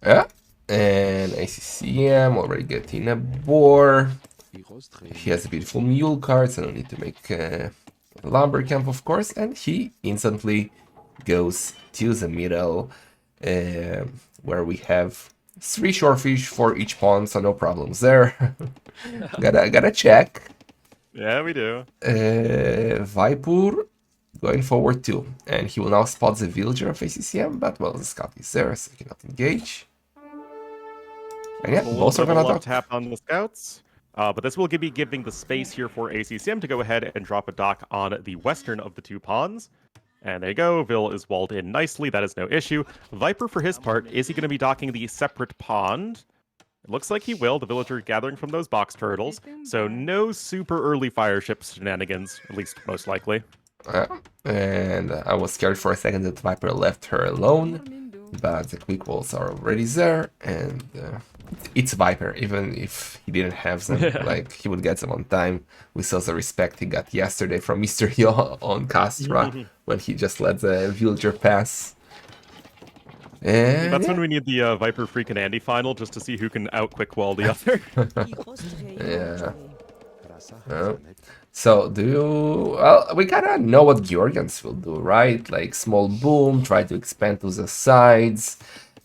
Yeah. And ACCM already getting a boar. He has a beautiful mule card, so no need to make a lumber camp, of course. And he instantly goes to the middle, where we have 3 shorefish for each pawn, so no problems there. gotta check. Yeah, we do. Vaipur going forward too, and he will now spot the villager of ACCM, but well, the scout is there, so he cannot engage. And yeah, A little both bit are of a gonna love dock. tap on the scouts. But this will be giving the space here for ACCM to go ahead and drop a dock on the western of the 2 pawns. And there you go, Vil is walled in nicely, that is no issue. Viper, for his part, is he going to be docking the separate pond? It looks like he will, the villager gathering from those box turtles. So no super early fire ship shenanigans, at least most likely. And I was scared for a second that Viper left her alone, but the quick walls are already there, and it's Viper, even if he didn't have them, like, he would get them on time. We saw the respect he got yesterday from Mr. Yo on Castra, when he just let the villager pass. And That's yeah. when we need the Viper Freak and Andy final, just to see who can out-quick wall the other. Yeah. So, do you... Well, we kind of know what Georgians will do, right? Like, small boom, try to expand to the sides,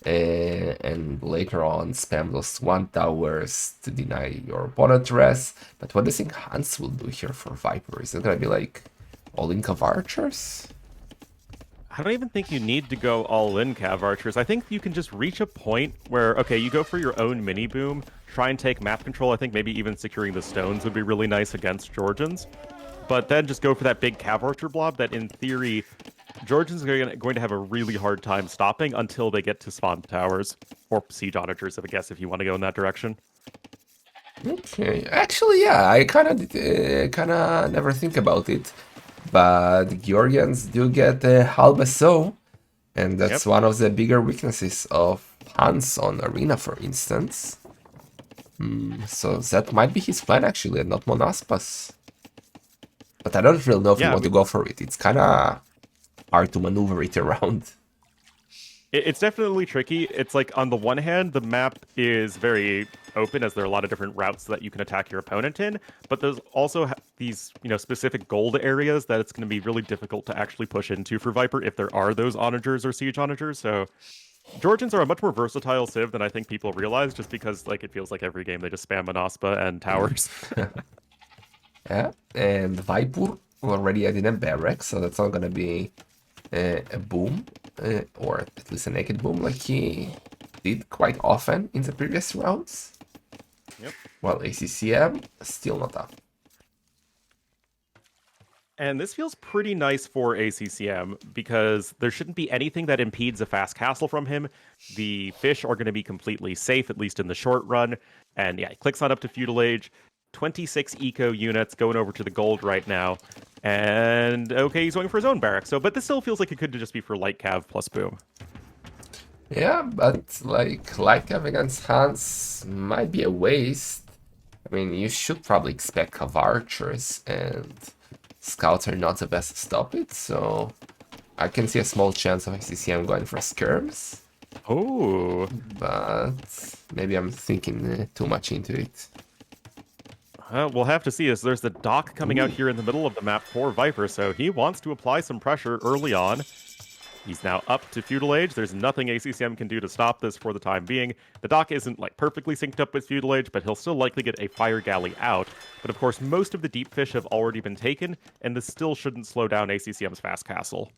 and later on spam those 1 towers to deny your opponent rest. But what do you think Hans will do here for Viper? Is it gonna be like all-in Cav Archers? I don't even think you need to go all in, Cav Archers. I think you can just reach a point where, okay, you go for your own mini boom, try and take map control. I think maybe even securing the stones would be really nice against Georgians. But then just go for that big Cav Archer blob that, in theory, Georgians are going to have a really hard time stopping until they get to spawn towers. Or siege onagers, I guess, if you want to go in that direction. Okay, actually, yeah, I kind of never think about it, but Georgians do get Halbeso, and that's Yep. one of the bigger weaknesses of Hans on Arena, for instance. So that might be his plan, actually, and not Monaspa's. But I don't really know if you Yeah, want to go for it. It's kind of hard to maneuver it around. it's definitely tricky. It's like, on the one hand, the map is very open, as there are a lot of different routes that you can attack your opponent in, but there's also these, specific gold areas that it's going to be really difficult to actually push into for Viper if there are those onagers or siege onagers. So Georgians are a much more versatile civ than I think people realize, just because, like, it feels like every game they just spam Monaspa and towers. Yeah, and Vaipur already added a barrack, so that's not gonna be a boom, or at least a naked boom like he did quite often in the previous rounds. Yep. While ACCM still not up. And this feels pretty nice for ACCM, because there shouldn't be anything that impedes a fast castle from him. The fish are going to be completely safe, at least in the short run. And yeah, he clicks on up to Feudal Age. 26 eco units going over to the gold right now. And okay, he's going for his own barrack. So, but this still feels like it could just be for light cav plus boom. Yeah, but like light cav against Hans might be a waste. I mean, you should probably expect Cav Archers, and scouts are not the best to stop it, so I can see a small chance of ACCM going for skirms. Oh. But maybe I'm thinking too much into it. We'll have to see, as there's the dock coming out here in the middle of the map for Viper, so he wants to apply some pressure early on. He's now up to Feudal Age. There's nothing ACCM can do to stop this for the time being. The dock isn't, like, perfectly synced up with Feudal Age, but he'll still likely get a fire galley out. But of course, most of the deep fish have already been taken, and this still shouldn't slow down ACCM's fast castle.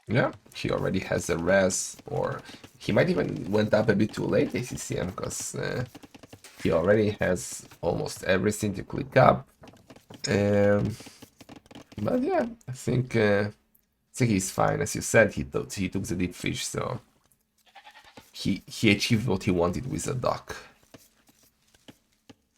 Yeah, he already has a res, or he might even went up a bit too late, ACCM, because he already has almost everything to click up. But yeah, I think he's fine. As you said, he took the deep fish, so he achieved what he wanted with the dock.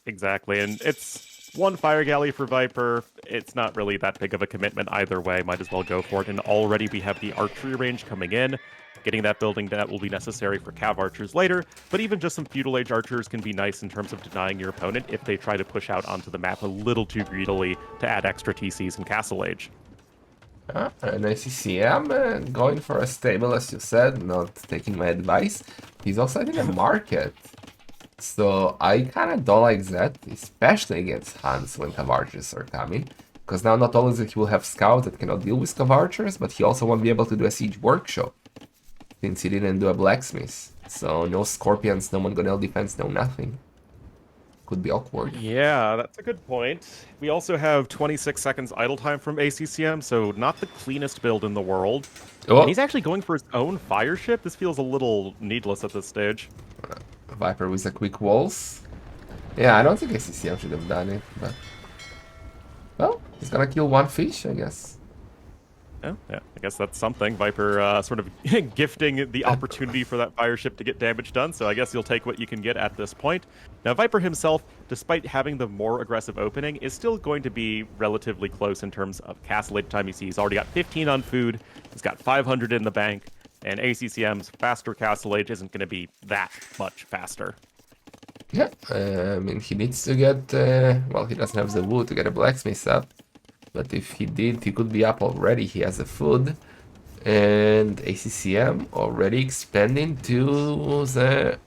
Exactly, and it's one fire galley for Viper. It's not really that big of a commitment either way. Might as well go for it. And already we have the archery range coming in. Getting that building, that will be necessary for cav archers later, but even just some feudal age archers can be nice in terms of denying your opponent if they try to push out onto the map a little too greedily to add extra TCs in castle age. And ACCM going for a stable, as you said, not taking my advice. He's also having a market. So I kind of don't like that, especially against Hans when Cavarchers are coming. Because now not only that he will have scouts that cannot deal with Cavarchers, but he also won't be able to do a siege workshop. Since he didn't do a blacksmith. So no scorpions, no Mongonel defense, no nothing. Could be awkward. Yeah, that's a good point. We also have 26 seconds idle time from ACCM, so not the cleanest build in the world. Oh, And he's actually going for his own fire ship. This feels a little needless at this stage. Viper with a quick walls. Yeah, I don't think ACCM should have done it, but... Well, he's gonna kill one fish, I guess. Yeah, I guess that's something. Viper sort of gifting the opportunity for that fire ship to get damage done, so I guess you'll take what you can get at this point. Now, Viper himself, despite having the more aggressive opening, is still going to be relatively close in terms of castle age time. You see, he's already got 15 on food, he's got 500 in the bank, and ACCM's faster castle age isn't going to be that much faster. Yeah, I mean, he needs to get... well, he doesn't have the wood to get a blacksmith up. But if he did, he could be up already. He has the food. And ACCM already expanding to the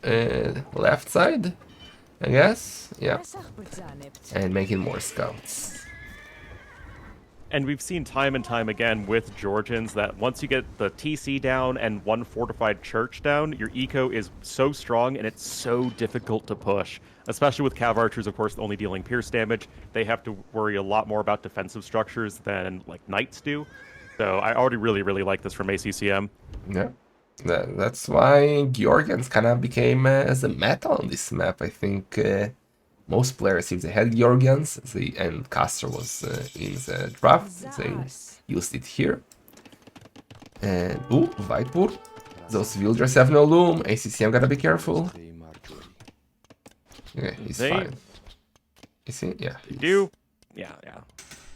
left side, I guess. Yeah. And making more scouts. And we've seen time and time again with Georgians that once you get the TC down and one fortified church down, your eco is so strong and it's so difficult to push. Especially with Cav Archers, of course, only dealing pierce damage. They have to worry a lot more about defensive structures than like knights do. So I already really like this from ACCM. Yeah. That's why Georgians kind of became as a meta on this map. I think most players, if they had Georgians, and Castor was in the draft, they used it here. And, ooh, Vaipur. Those villagers have no loom. ACCM gotta be careful. Okay, he's fine. Is he? Yeah. They do. Yeah.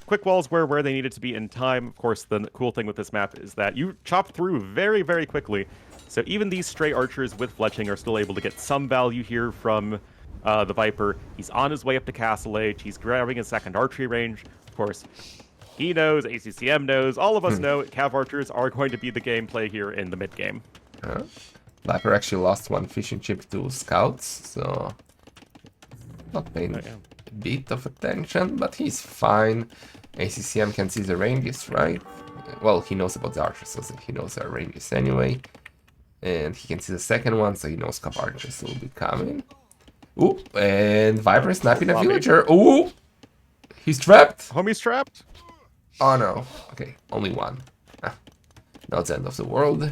Quick walls where they needed to be in time. Of course, the cool thing with this map is that you chop through very quickly. So even these stray archers with fletching are still able to get some value here from the Viper. He's on his way up to Castle Age. He's grabbing a second archery range. Of course, he knows, ACCM knows, all of us know Cav Archers are going to be the gameplay here in the mid-game. Viper actually lost one fishing chip to scouts, so not paying a bit of attention, but he's fine. ACCM can see the ranges, right? Well, he knows about the archers, so he knows their ranges anyway. And he can see the second one, so he knows Cav Archers will be coming. Ooh, and Viper snapping a villager. Ooh, he's trapped. Homie's trapped. Oh no. Okay, only one. Not the end of the world.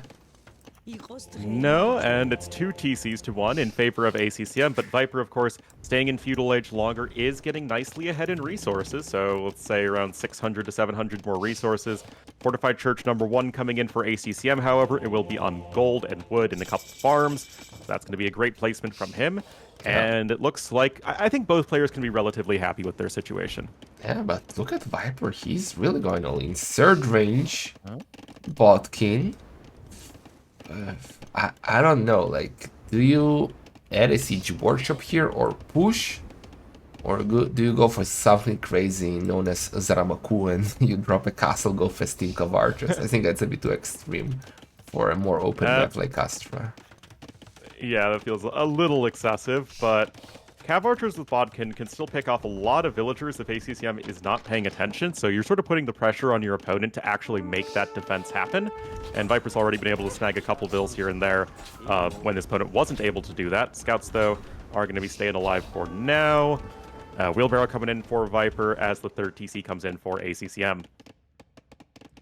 No, and it's 2 TCs to 1 in favor of ACCM, but Viper, of course, staying in Feudal Age longer is getting nicely ahead in resources, so let's say around 600 to 700 more resources. Fortified Church number 1 coming in for ACCM, however, it will be on gold and wood in a couple farms, so that's going to be a great placement from him. And it looks like, I think both players can be relatively happy with their situation. Yeah, but look at Viper, he's really going all in. Third range, Botkin. I don't know, like, do you add a siege workshop here or push? Or do you go for something crazy known as Zaramaku and you drop a castle, go Festin Cav Archers? I think that's a bit too extreme for a more open map like Astra. Yeah, that feels a little excessive, but Cav Archers with Bodkin can still pick off a lot of villagers if ACCM is not paying attention, so you're sort of putting the pressure on your opponent to actually make that defense happen. And Viper's already been able to snag a couple vills here and there when his opponent wasn't able to do that. Scouts, though, are going to be staying alive for now. Wheelbarrow coming in for Viper as the third TC comes in for ACCM.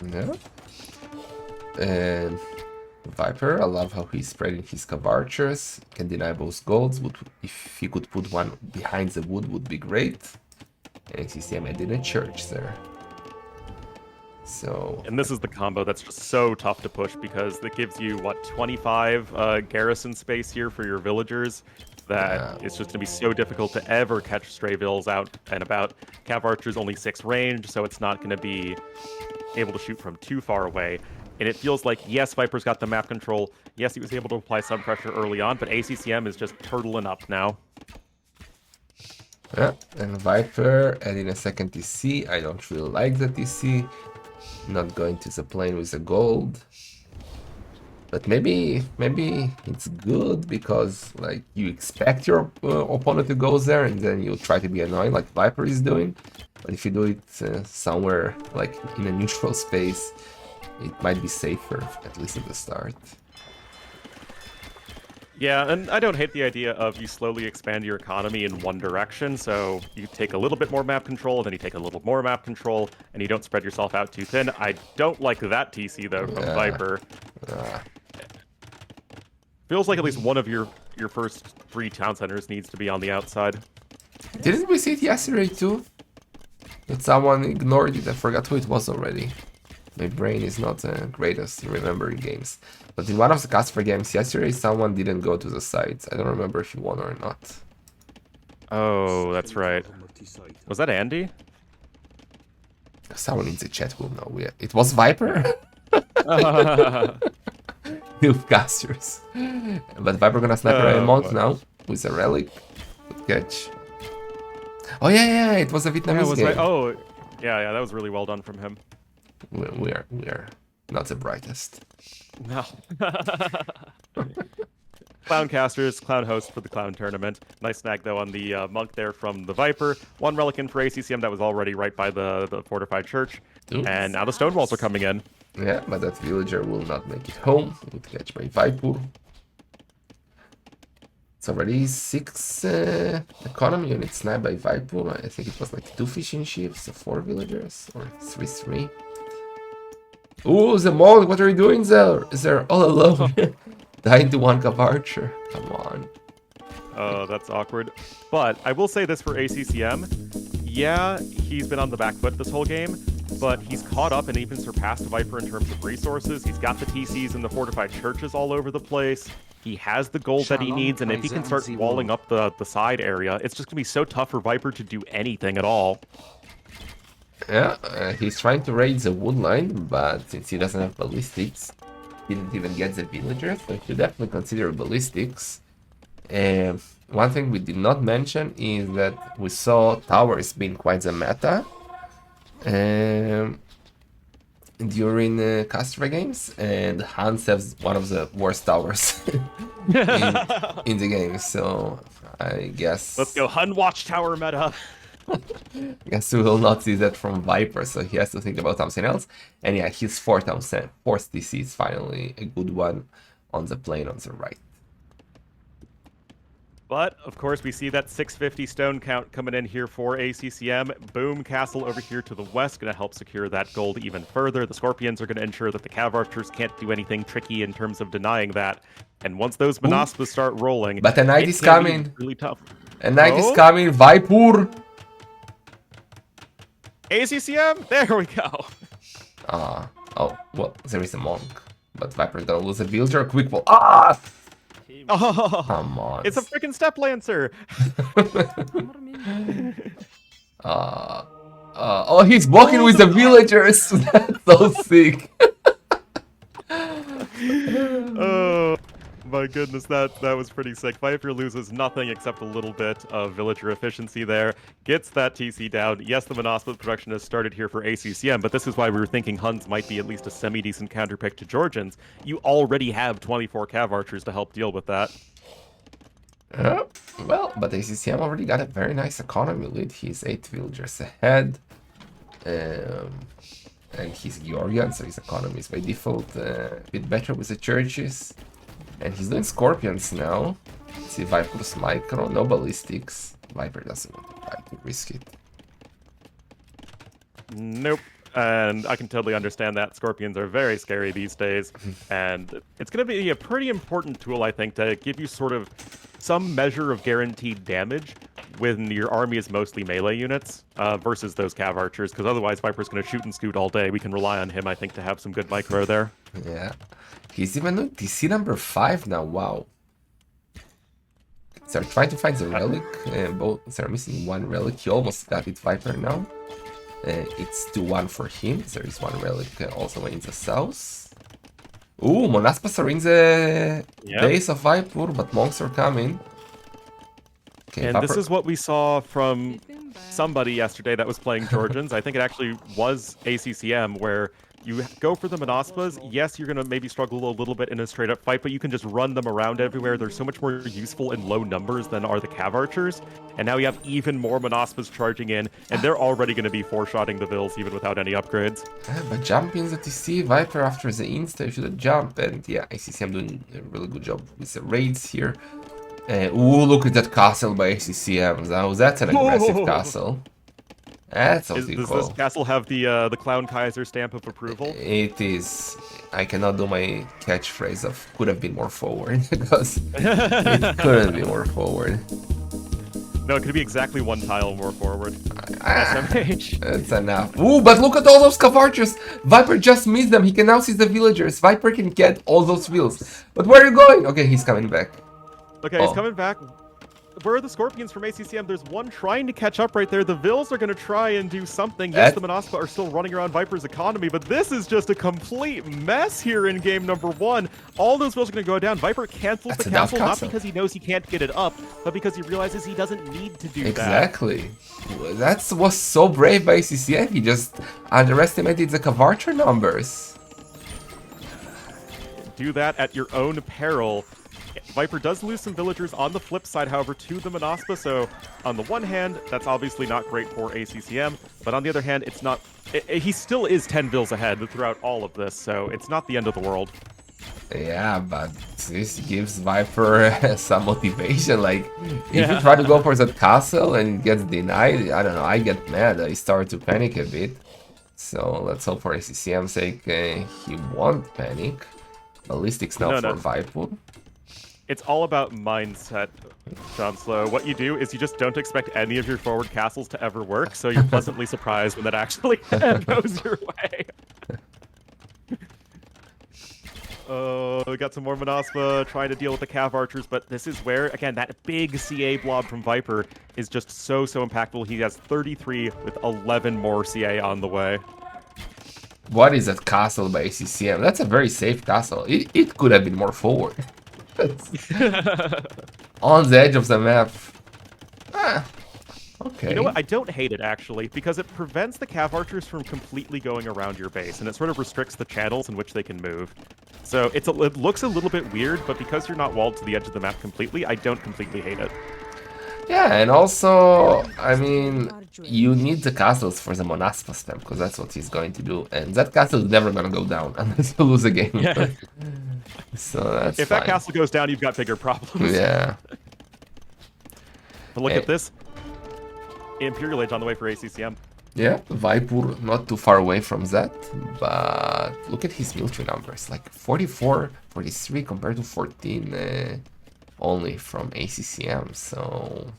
Yeah. And Viper, I love how he's spreading his Cav Archers. Can deny both golds. If he could put one behind the wood would be great. And ACCM added a church there. So... And this is the combo that's just so tough to push because it gives you, what, 25 garrison space here for your villagers. That it's just going to be so difficult to ever catch stray vills out and about. Cav Archer's only 6 range, so it's not going to be able to shoot from too far away. And it feels like, yes, Viper's got the map control. Yes, he was able to apply some pressure early on, but ACCM is just turtling up now. Yeah, and Viper adding a second TC. I don't really like the TC. not going to the plane with the gold. But maybe it's good because like you expect your opponent to go there and then you try to be annoying like Viper is doing. But if you do it somewhere like in a neutral space, it might be safer, at least at the start. Yeah, and I don't hate the idea of you slowly expand your economy in one direction, so you take a little bit more map control, then you take a little more map control, and you don't spread yourself out too thin. I don't like that TC, though, from Viper. Feels like at least one of your first 3 town centers needs to be on the outside. Didn't we see it yesterday too? That someone ignored it, I forgot who it was already. My brain is not the greatest in remembering games. But in one of the Casper games yesterday, someone didn't go to the site. I don't remember if he won or not. Oh, that's right. Was that Andy? Someone in the chat will know. It was Viper? New casters. But Viper gonna sniper a monk now with a relic. Good catch. Oh yeah, it was a Vietnamese game. Right. Oh, yeah, that was really well done from him. We are not the brightest. No. Clown casters, clown host for the clown tournament. Nice snag though on the monk there from the Viper. 1 relic in for ACCM that was already right by the fortified church. Oops. And now the stone walls are coming in. Yeah, but that villager will not make it home. It catch by Viper. It's already 6 economy units sniped by Viper. I think it was like 2 fishing ships, 4 villagers, or 3-3. Ooh, the monk, what are you doing there? Is there all alone? Dying to 1 cap archer. Come on. Oh, that's awkward. But I will say this for ACCM. Yeah, he's been on the back foot this whole game, but he's caught up and even surpassed Viper in terms of resources. He's got the TCs and the fortified churches all over the place. He has the gold that he needs, and if he can start walling up the side area, it's just going to be so tough for Viper to do anything at all. Yeah, he's trying to raid the wood line, but since he doesn't have ballistics, he didn't even get the villagers, so he should definitely consider ballistics. One thing we did not mention is that we saw towers being quite the meta during Castra games, and Hans has one of the worst towers in the game, so I guess... Let's go Hun Watchtower meta! I guess we will not see that from Viper, so he has to think about something else. And yeah, his 4th DC is finally a good one on the plane on the right. But, of course, we see that 650 stone count coming in here for ACCM. Boom Castle over here to the west, going to help secure that gold even further. The Scorpions are going to ensure that the Cav Archers can't do anything tricky in terms of denying that. And once those Monaspas start rolling... But a knight is coming! Really tough. A knight is coming! Viper! ACCM? There we go! Oh, well, there is a monk. But Viper's gonna lose a villager. Quick ball. Ah! Oh, come on. It's a freaking Step Lancer! Oh, he's walking with the villagers! That's so sick! Oh, my goodness, that was pretty sick. Viper loses nothing except a little bit of villager efficiency there. Gets that TC down. Yes, the Monaspa production has started here for ACCM, but this is why we were thinking Huns might be at least a semi-decent counterpick to Georgians. You already have 24 Cav Archers to help deal with that. Well, but ACCM already got a very nice economy lead. He's 8 villagers ahead. And he's Georgian, so his economy is by default a bit better with the churches. And he's doing Scorpions now. Let's see Viper's micro, no ballistics. Viper doesn't want to try to risk it. Nope. And I can totally understand that. Scorpions are very scary these days. And it's going to be a pretty important tool, I think, to give you sort of some measure of guaranteed damage when your army is mostly melee units versus those Cav Archers, because otherwise Viper's going to shoot and scoot all day. We can rely on him, I think, to have some good micro there. Yeah. He's even doing DC number 5 now, wow. So they're trying to find the relic, both they're missing 1 relic. He almost got it, Viper now. It's 2-1 for him. There is 1 relic also in the south. Ooh, Monaspas are in the base of Viper, but monks are coming. Okay, and Viper... this is what we saw from somebody yesterday that was playing Georgians. I think it actually was ACCM, where you go for the Monaspas. Yes, you're going to maybe struggle a little bit in a straight-up fight, but you can just run them around everywhere. They're so much more useful in low numbers than are the Cav Archers. And now you have even more Monaspas charging in, and they're already going to be four-shotting the Vils even without any upgrades. But jumping that you see, Viper after the insta, you should jump. And yeah, ACCM doing a really good job with the raids here. Ooh, look at that castle by ACCM. That's an aggressive castle. That's Does cool. this castle have the Clown Kaiser stamp of approval? It is. I cannot do my catchphrase of could have been more forward because it couldn't be more forward. No, it could be exactly one tile more forward. SMH. That's enough. Ooh, but look at all those Cav Archers. Viper just missed them. He can now see the villagers. Viper can get all those wheels. But where are you going? Okay, he's coming back. Okay, he's coming back. Where are the Scorpions from ACCM? There's one trying to catch up right there. The Vils are going to try and do something. Yes, the Monaspa are still running around Viper's economy, but this is just a complete mess here in game number 1. All those Vils are going to go down. Viper cancels the castle, not because he knows he can't get it up, but because he realizes he doesn't need to do that. Exactly. That was so brave by ACCM. He just underestimated the Cav Archer numbers. Do that at your own peril. Viper does lose some villagers on the flip side, however, to the Monaspa, so on the one hand, that's obviously not great for ACCM, but on the other hand, it's not... he still is 10 Vils ahead throughout all of this, so it's not the end of the world. Yeah, but this gives Viper some motivation, like, if you try to go for that castle and it gets denied, I don't know, I get mad, I start to panic a bit. So let's hope for ACCM's sake he won't panic. Ballistics now for Viper. It's all about mindset, John Slow. What you do is you just don't expect any of your forward castles to ever work, so you're pleasantly surprised when that actually goes your way. We got some more Monaspa trying to deal with the Cav Archers, but this is where, again, that big CA blob from Viper is just so impactful. He has 33 with 11 more CA on the way. What is that castle by ACCM? That's a very safe castle. It could have been more forward. On the edge of the map. Okay. You know what? I don't hate it, actually, because it prevents the Cav Archers from completely going around your base, and it sort of restricts the channels in which they can move. So it looks a little bit weird, but because you're not walled to the edge of the map completely, I don't completely hate it. Yeah, and also, I mean, you need the castles for the Monaspa spam, because that's what he's going to do. And that castle is never going to go down unless you lose a game. Yeah. So that's If fine. that castle goes down, you've got bigger problems. Yeah. But look at this. Imperial Age on the way for ACCM. Yeah, Viper not too far away from that, but look at his military numbers, like 44, 43 compared to 14 only from ACCM, so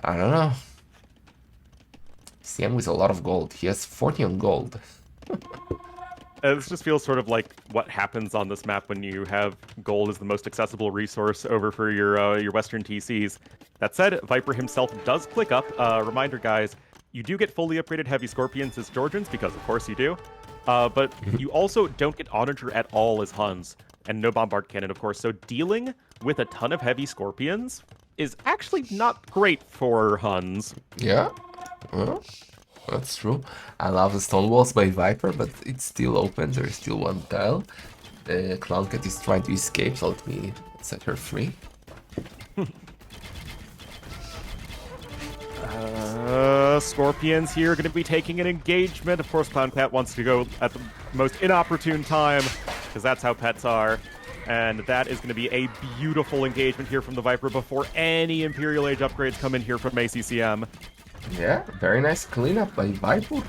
I don't know. CM with a lot of gold, he has 40 on gold. This just feels sort of like what happens on this map when you have gold as the most accessible resource over for your Western TCs. That said, Viper himself does click up. Reminder, guys, you do get fully upgraded heavy Scorpions as Georgians, because of course you do. But you also don't get Onager at all as Huns, and no Bombard Cannon, of course. So dealing with a ton of heavy Scorpions is actually not great for Huns. Yeah, well, that's true. I love the stone walls by Viper, but it's still open. There's still one tile. The Clown Cat is trying to escape, so let me set her free. Scorpions here are going to be taking an engagement. Of course, Clown Cat wants to go at the most inopportune time, because that's how pets are. And that is going to be a beautiful engagement here from the Viper before any Imperial Age upgrades come in here from ACCM. Yeah, very nice cleanup by Viper.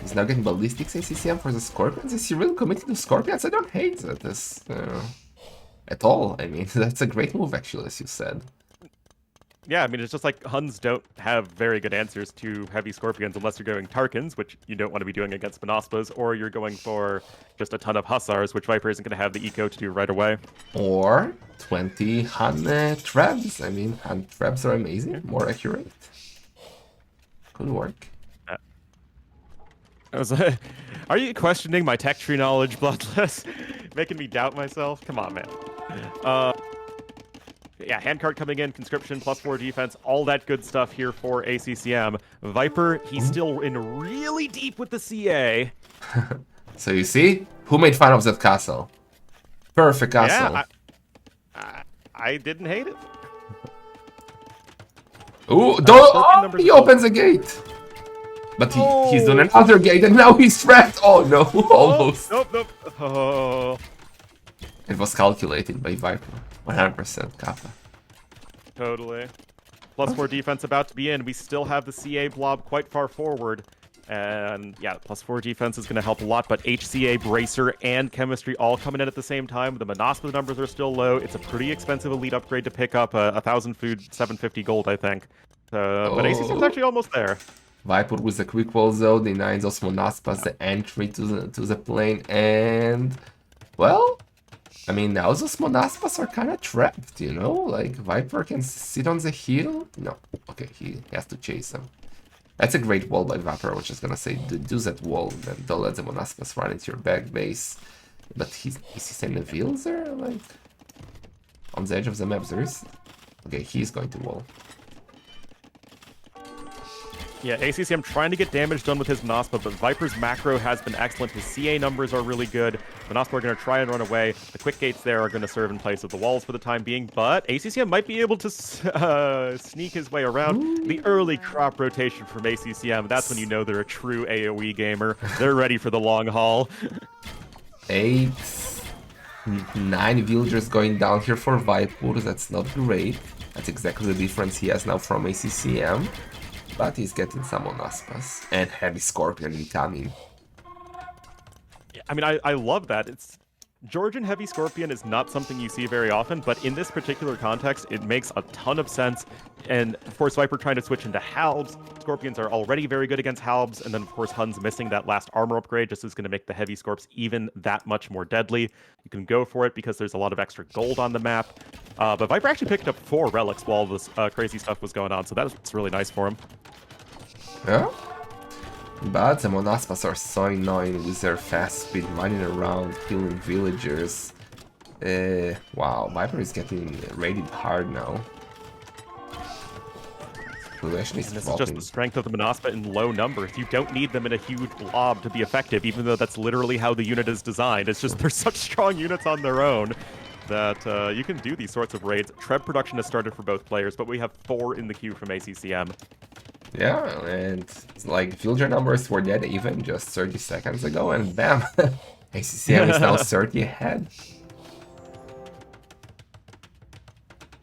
He's now getting ballistics ACCM for the Scorpions. Is he really committed to Scorpions? I don't hate that at all. I mean, that's a great move, actually, as you said. Yeah, I mean, it's just like Huns don't have very good answers to heavy Scorpions unless you're going Tarkans, which you don't want to be doing against Monaspas, or you're going for just a ton of Hussars, which Viper isn't going to have the eco to do right away. Or 20 Hun Trebs. I mean, Hun Trebs are amazing, more accurate. Could work. I was like, are you questioning my tech tree knowledge, Bloodless? Making me doubt myself? Come on, man. yeah, handcart coming in, conscription, +4 defense, all that good stuff here for ACCM. Viper, he's still in really deep with the CA. So you see, who made fun of that castle? Perfect castle. Yeah, I didn't hate it. Ooh, numbers he are opens a gate. But he's done another gate and now he's trapped. Oh no, almost. Nope. Oh. It was calculated by Viper. 100% Kappa. Totally. +4 defense about to be in. We still have the CA blob quite far forward. And yeah, +4 defense is going to help a lot, but HCA, Bracer, and Chemistry all coming in at the same time. The Monaspa numbers are still low. It's a pretty expensive elite upgrade to pick up, 1,000 food, 750 gold, I think. But ACC's actually almost there. Viper with a quick wall zone denies those Monaspas the entry to the plane, and well, I mean now those Monaspas are kind of trapped, you know? Like Viper can sit on the hill. No, okay, he has to chase them. That's a great wall by Viper. I was just gonna say do that wall, then don't let the Monaspas run into your back base. But is he sending Vils there? Like on the edge of the map there is. Okay, he's going to wall. Yeah, ACCM trying to get damage done with his Monaspa, but Viper's macro has been excellent. His CA numbers are really good. Monaspa are going to try and run away. The quick gates there are going to serve in place of the walls for the time being, but ACCM might be able to sneak his way around. The early crop rotation from ACCM, that's when you know they're a true AoE gamer. They're ready for the long haul. 8, 9 villagers going down here for Viper. That's not great. That's exactly the difference he has now from ACCM. But he's getting some Monaspas and heavy Scorpion incoming. I mean, I love that. Georgian Heavy Scorpion is not something you see very often, but in this particular context, it makes a ton of sense. And of course, Viper trying to switch into Halbs. Scorpions are already very good against Halbs, and then of course, Hun's missing that last armor upgrade just is going to make the Heavy Scorps even that much more deadly. You can go for it because there's a lot of extra gold on the map. But Viper actually picked up 4 relics while this crazy stuff was going on, so that's really nice for him. Yeah? But the Monaspas are so annoying with their fast speed running around, killing villagers. Wow, Viper is getting raided hard now. And this is just the strength of the Monaspa in low numbers. You don't need them in a huge blob to be effective, even though that's literally how the unit is designed. It's just they're such strong units on their own that you can do these sorts of raids. Treb production has started for both players, but we have 4 in the queue from ACCM. Yeah, and like villager numbers were dead even just 30 seconds ago, and bam! ACCM is now 30 ahead.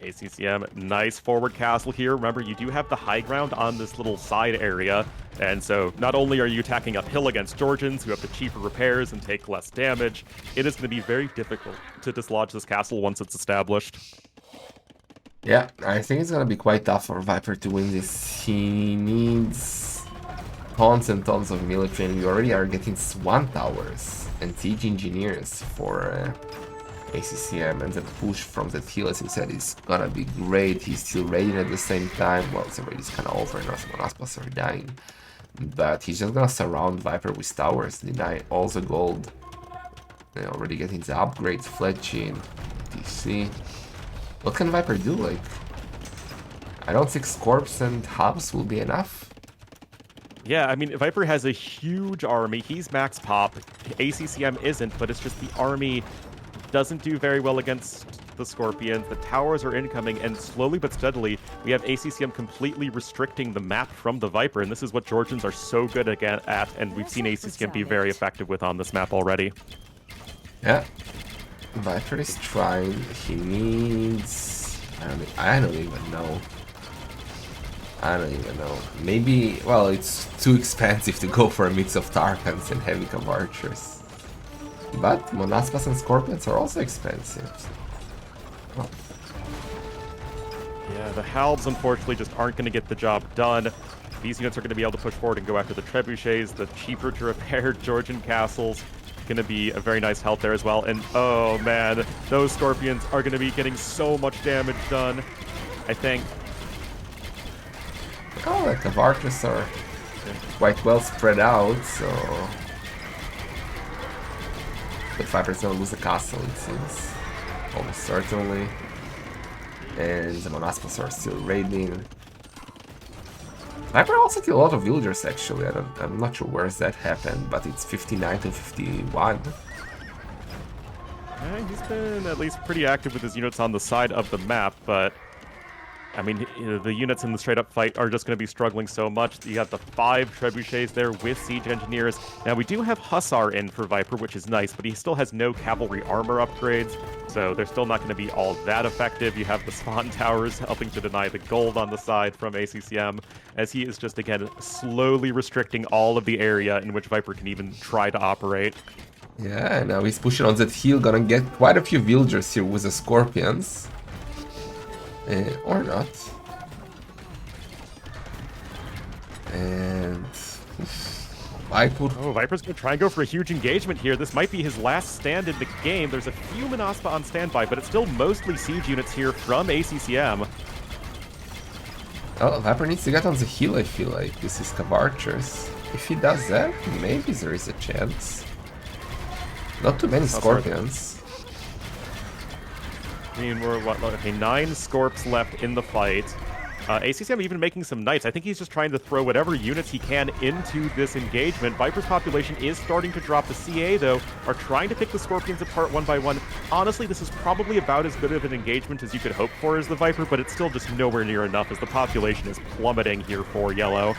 ACCM, nice forward castle here. Remember, you do have the high ground on this little side area, and so not only are you attacking uphill against Georgians, who have the cheaper repairs and take less damage, it is going to be very difficult to dislodge this castle once it's established. Yeah, I think it's gonna be quite tough for Viper to win this. He needs tons and tons of military, and we already are getting Swan Towers and siege engineers for ACCM, and the push from the hill, as you said, is gonna be great. He's still raiding at the same time. Well, the raid is kind of over, and Monaspas are dying. But he's just gonna surround Viper with towers, deny all the gold. They're already getting the upgrades, Fletching, DC. What can Viper do? Like, I don't think Scorps and Hubs will be enough. Yeah, I mean, Viper has a huge army. He's max pop. ACCM isn't, but it's just the army doesn't do very well against the Scorpions. The towers are incoming, and slowly but steadily, we have ACCM completely restricting the map from the Viper, and this is what Georgians are so good at, and we've seen ACCM be very effective with on this map already. Yeah. Viper is trying. He needs... I don't even know. Maybe... Well, it's too expensive to go for a mix of Tarkans and heavy cav archers. But Monaspas and Scorpions are also expensive. Oh. Yeah, the Halbs unfortunately just aren't going to get the job done. These units are going to be able to push forward and go after the trebuchets, the cheaper to repair Georgian castles. Going to be a very nice help there as well. And oh man, those Scorpions are going to be getting so much damage done, I think. Oh, the cav archers are quite well spread out, so... But Viper's gonna lose the castle, it seems. Almost certainly. And the Monaspas are still raiding. Viper also killed a lot of villagers actually. I'm not sure where that happened, but it's 59 to 51. Yeah, he's been at least pretty active with his units on the side of the map, but I mean, the units in the straight-up fight are just going to be struggling so much. You got the 5 trebuchets there with siege engineers. Now, we do have Hussar in for Viper, which is nice, but he still has no cavalry armor upgrades, so they're still not going to be all that effective. You have the spawn towers helping to deny the gold on the side from ACCM, as he is just, again, slowly restricting all of the area in which Viper can even try to operate. Yeah, now he's pushing on that hill, gonna get quite a few villagers here with the scorpions. Or not. And Viper. Oh, Viper's gonna try and go for a huge engagement here. This might be his last stand in the game. There's a few Monaspa on standby, but it's still mostly siege units here from ACCM. Oh, Viper needs to get on the hill, I feel like. This is Cav Archers. If he does that, maybe there is a chance. Not too many scorpions. I mean, we're what? Okay, 9 Scorps left in the fight. ACCM even making some knights. I think he's just trying to throw whatever units he can into this engagement. Viper's population is starting to drop. The CA, though, are trying to pick the Scorpions apart one by one. Honestly, this is probably about as good of an engagement as you could hope for as the Viper, but it's still just nowhere near enough as the population is plummeting here for Yellow.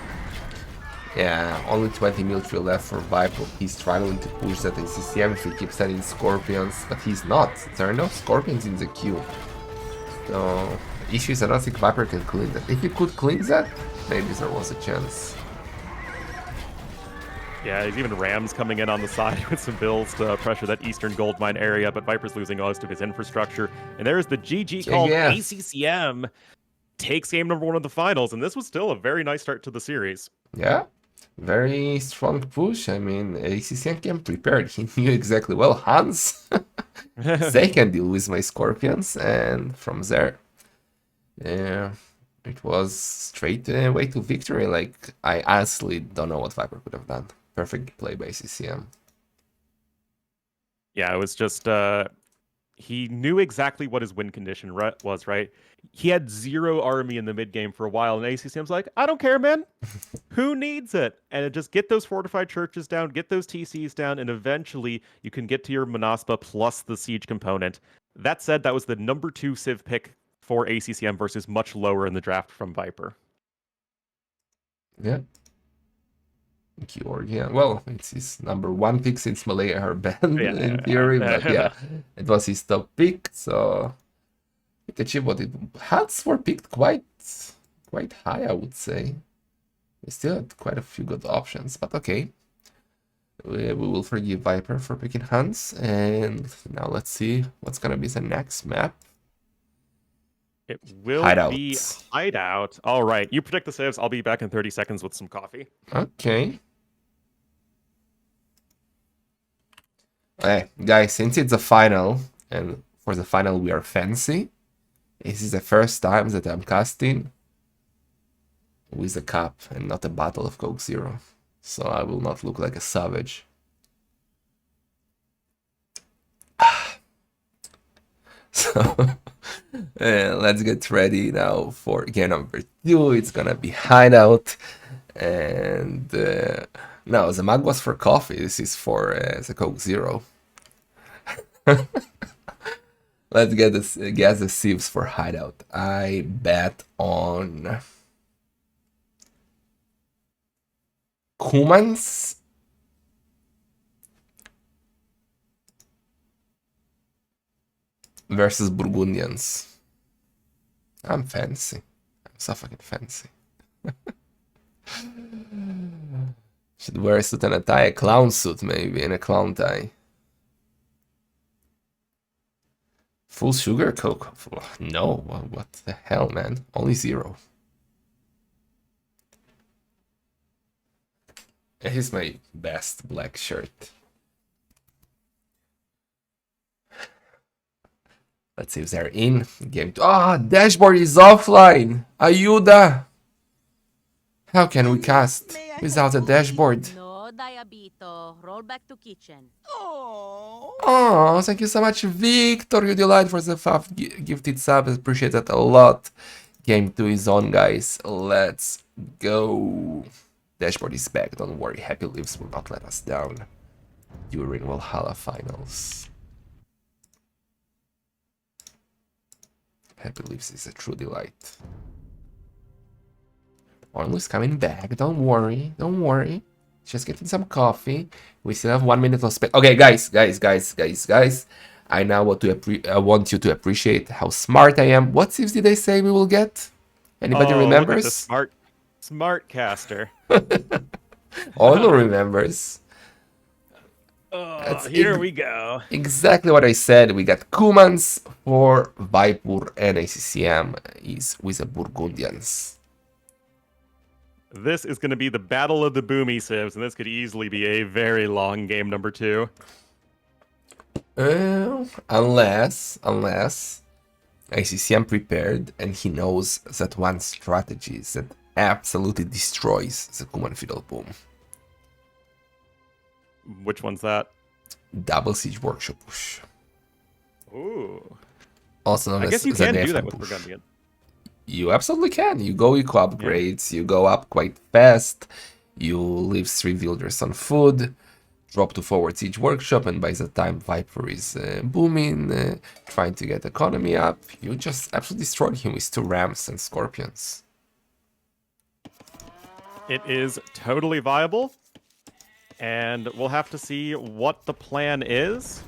Yeah, only 20 military left for Viper. He's struggling to push that ACCM if he keeps sending scorpions, but he's not. There are no scorpions in the queue. So, the issue is I don't think Viper can clean that. If he could clean that, maybe there was a chance. Yeah, there's even Rams coming in on the side with some builds to pressure that eastern gold mine area, but Viper's losing most of his infrastructure. And there's the GG called ACCM. Takes game number 1 of the finals, and this was still a very nice start to the series. Yeah, very strong push. I mean, ACCM came prepared. He knew exactly, well, Hans, they can deal with my scorpions, and from there, yeah, it was straight way to victory. Like, I honestly don't know what Viper could have done. Perfect play by ACCM. Yeah, it was just, he knew exactly what his win condition was, right? He had 0 army in the mid game for a while, and ACCM's like, I don't care, man. Who needs it? And just get those fortified churches down, get those TCs down, and eventually you can get to your Monaspa plus the siege component. That said, that was the number 2 Civ pick for ACCM versus much lower in the draft from Viper. Yeah. Georgia. Well, it's his number 1 pick since Malaya are banned in theory, but yeah, it was his top pick, so it achieved what it. Huts were picked quite high, I would say. We still had quite a few good options, but okay. We will forgive Viper for picking Hunts, and now let's see what's gonna be the next map. It will be Hideout. All right, you predict the saves. I'll be back in 30 seconds with some coffee. Okay. Okay, guys, since it's a final, and for the final we are fancy, this is the first time that I'm casting with a cup and not a bottle of Coke Zero. So I will not look like a savage. So, let's get ready now for game number 2. It's gonna be Hideout. And no, the mug was for coffee. This is for the Coke Zero. Let's get the sieves for Hideout. I bet on Cumans versus Burgundians. I'm fancy. I'm so fucking fancy. Should wear a suit and a tie, a clown suit maybe, and a clown tie. Full sugar Coke? No, what the hell, man? Only 0. Here's my best black shirt. Let's see if they're in. Game 2. Ah, dashboard is offline! Ayuda! How can we cast without a dashboard? diabito. Roll back to kitchen. Oh, thank you so much, Victor. You delight for the gifted sub. Appreciate that a lot. Game 2 is on, guys. Let's go. Dashboard is back. Don't worry. Happy Lives will not let us down during Wallhalla finals. Happy Lives is a true delight. Orlu's coming back. Don't worry. Don't worry. Just getting some coffee. We still have 1 minute of space. Okay, guys. I now want you to appreciate how smart I am. What Civs did they say we will get? Anybody remembers? Look at the smart caster. Orlu remembers. Here we go. Exactly what I said. We got Kumans for Viper, and ACCM is with the Burgundians. This is going to be the battle of the boomy civs, and this could easily be a very long game number 2. Unless ACCM prepared and he knows that one strategy that absolutely destroys the Kuman Feudal boom. Which one's that? Double siege workshop push. Ooh. Also known I as guess you the can do Defo that with push. Burgundian. You absolutely can. You go eco upgrades, you go up quite fast, you leave 3 villagers on food, drop to forward siege workshop, and by the time Viper is booming, trying to get economy up, you just absolutely destroy him with 2 rams and scorpions. It is totally viable, and we'll have to see what the plan is,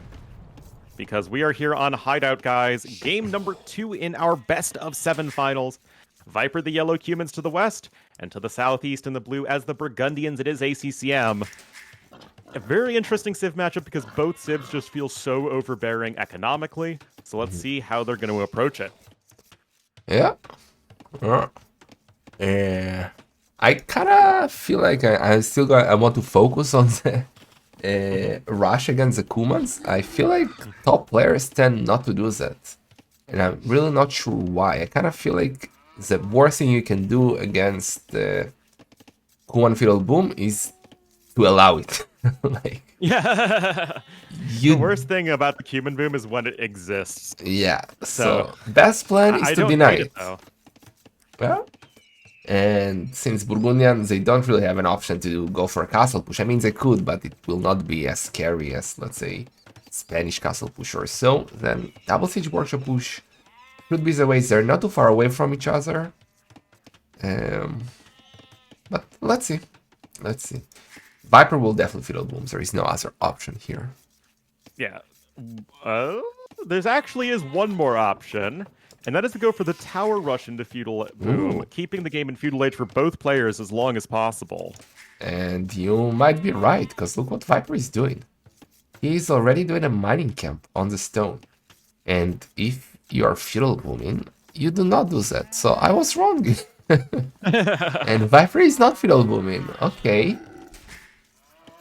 because we are here on Hideout, guys. Game number 2 in our best of 7 finals. Viper, the yellow Cumans to the west, and to the southeast in the blue as the Burgundians, it is ACCM. A very interesting Civ matchup because both Civs just feel so overbearing economically. So let's see how they're going to approach it. Yeah. I kind of feel like I want to focus on the rush against the Kumans. I feel like top players tend not to do that. And I'm really not sure why. I kind of feel like the worst thing you can do against the Kuman Feudal boom is to allow it. Like, yeah. The worst thing about the Cuman boom is when it exists. Yeah. So best plan is to deny it. Well, and since Burgundians, they don't really have an option to go for a castle push. I mean, they could, but it will not be as scary as, let's say, Spanish castle push or so. Then double siege workshop push could be the way. They're not too far away from each other. But let's see. Let's see. Viper will definitely Feudal booms. There is no other option here. Yeah. There's actually is one more option, and that is to go for the tower rush into Feudal boom, keeping the game in Feudal Age for both players as long as possible. And you might be right, because look what Viper is doing. He's already doing a mining camp on the stone. And if you're Feudal booming, you do not do that. So I was wrong. And Viper is not Feudal booming. Okay.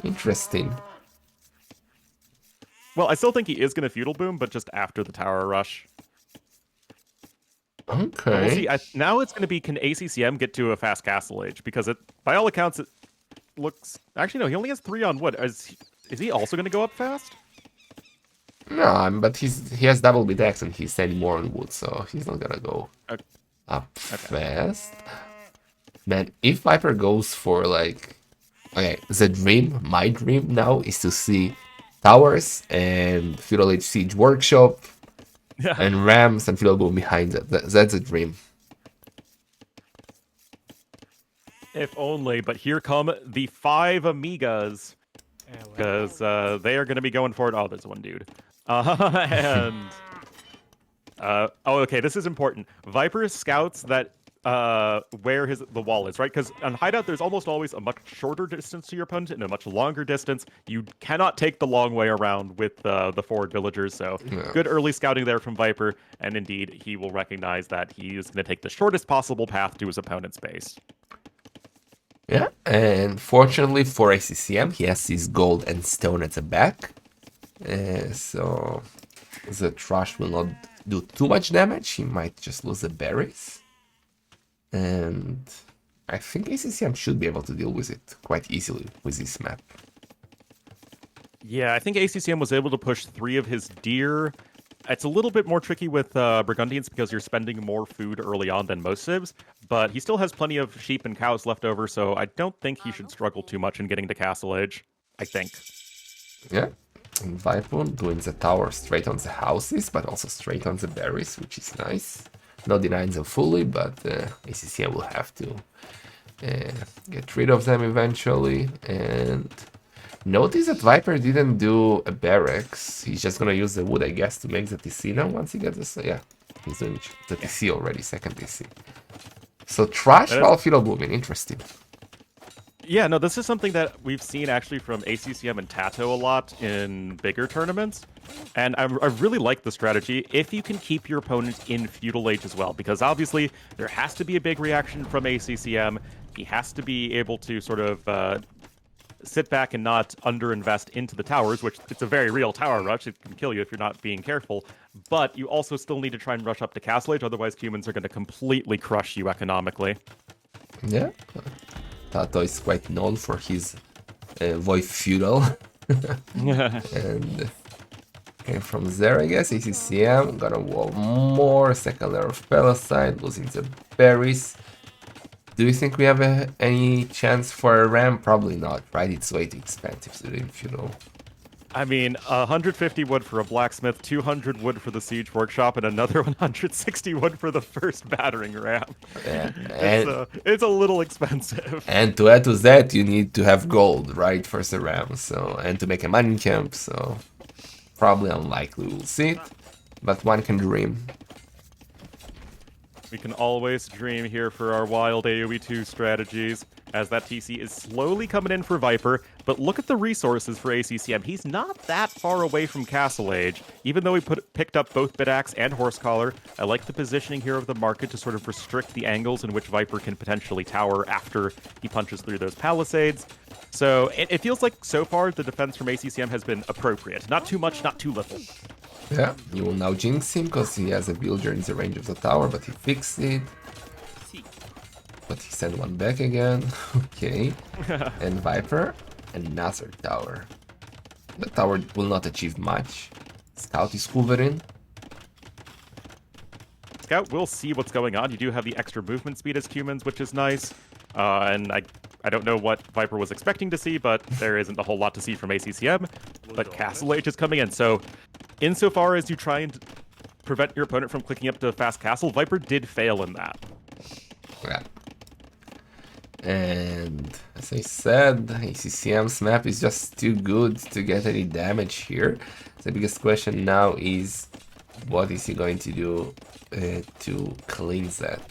Interesting. Well, I still think he is going to Feudal boom, but just after the tower rush. Okay. We'll see. Now it's going to be, can ACCM get to a fast castle age? Because by all accounts, it looks... Actually, no, he only has 3 on wood. Is he also going to go up fast? No, but he has double BDX and he's standing more on wood, so he's not going to go up fast. Man, if Viper goes for like... Okay, my dream now is to see towers and Feudal Age Siege Workshop and Rams and Feudal Boom behind it. That's a dream. If only, but here come the 5 Amigas. Because they are going to be going for it. Oh, there's one dude. Okay, this is important. Viper scouts that where the wall is, right? Because on Hideout, there's almost always a much shorter distance to your opponent and a much longer distance. You cannot take the long way around with the forward villagers, so good early scouting there from Viper, and indeed, he will recognize that he is going to take the shortest possible path to his opponent's base. Yeah, and fortunately for ACCM, he has his gold and stone at the back, so the trash will not do too much damage. He might just lose the berries. And I think ACCM should be able to deal with it quite easily with this map. Yeah, I think ACCM was able to push 3 of his deer. It's a little bit more tricky with Burgundians because you're spending more food early on than most civs, but he still has plenty of sheep and cows left over, so I don't think he should struggle too much in getting to Castle Age. I think. Yeah, and Viper doing the tower straight on the houses, but also straight on the berries, which is nice. Not denying them fully, but ACCM will have to get rid of them eventually. And notice that Viper didn't do a barracks. He's just gonna use the wood, I guess, to make the TC now once he gets this. Yeah, he's doing the TC already, second TC. So trash while Feudal booming, interesting. Yeah, no, this is something that we've seen actually from ACCM and Tato a lot in bigger tournaments. And I really like the strategy if you can keep your opponent in Feudal Age as well, because obviously there has to be a big reaction from ACCM. He has to be able to sort of sit back and not underinvest into the towers, which it's a very real tower rush. It can kill you if you're not being careful. But you also still need to try and rush up to Castle Age, otherwise humans are going to completely crush you economically. Yeah. Tato is quite known for his Void Feudal. And from there, I guess, ACCM gonna wall more, second layer of Palisade, losing the berries. Do you think we have any chance for a ram? Probably not, right? It's way too expensive to do in Feudal. I mean, 150 wood for a blacksmith, 200 wood for the siege workshop, and another 160 wood for the first battering ram. Yeah, and it's a little expensive. And to add to that, you need to have gold, right, for the ram. So, and to make a mining camp. So, probably unlikely we'll see it, but one can dream. We can always dream here for our wild AoE 2 strategies, as that TC is slowly coming in for Viper, but look at the resources for ACCM. He's not that far away from Castle Age, even though he picked up both Bidaxe and Horse Collar. I like the positioning here of the market to sort of restrict the angles in which Viper can potentially tower after he punches through those palisades. So it feels like so far the defense from ACCM has been appropriate. Not too much, not too little. Yeah, you will now jinx him because he has a villager in the range of the tower, but he fixed it. But he sent one back again. Okay. And Viper, another tower. The tower will not achieve much. Scout is hovering. Scout will see what's going on. You do have the extra movement speed as humans, which is nice. And I don't know what Viper was expecting to see, but there isn't a whole lot to see from ACCM. But Castle Age is coming in, so insofar as you try and prevent your opponent from clicking up to fast castle, Viper did fail in that. Yeah. And as I said, ACCM's map is just too good to get any damage here. The biggest question now is, what is he going to do to cleanse that?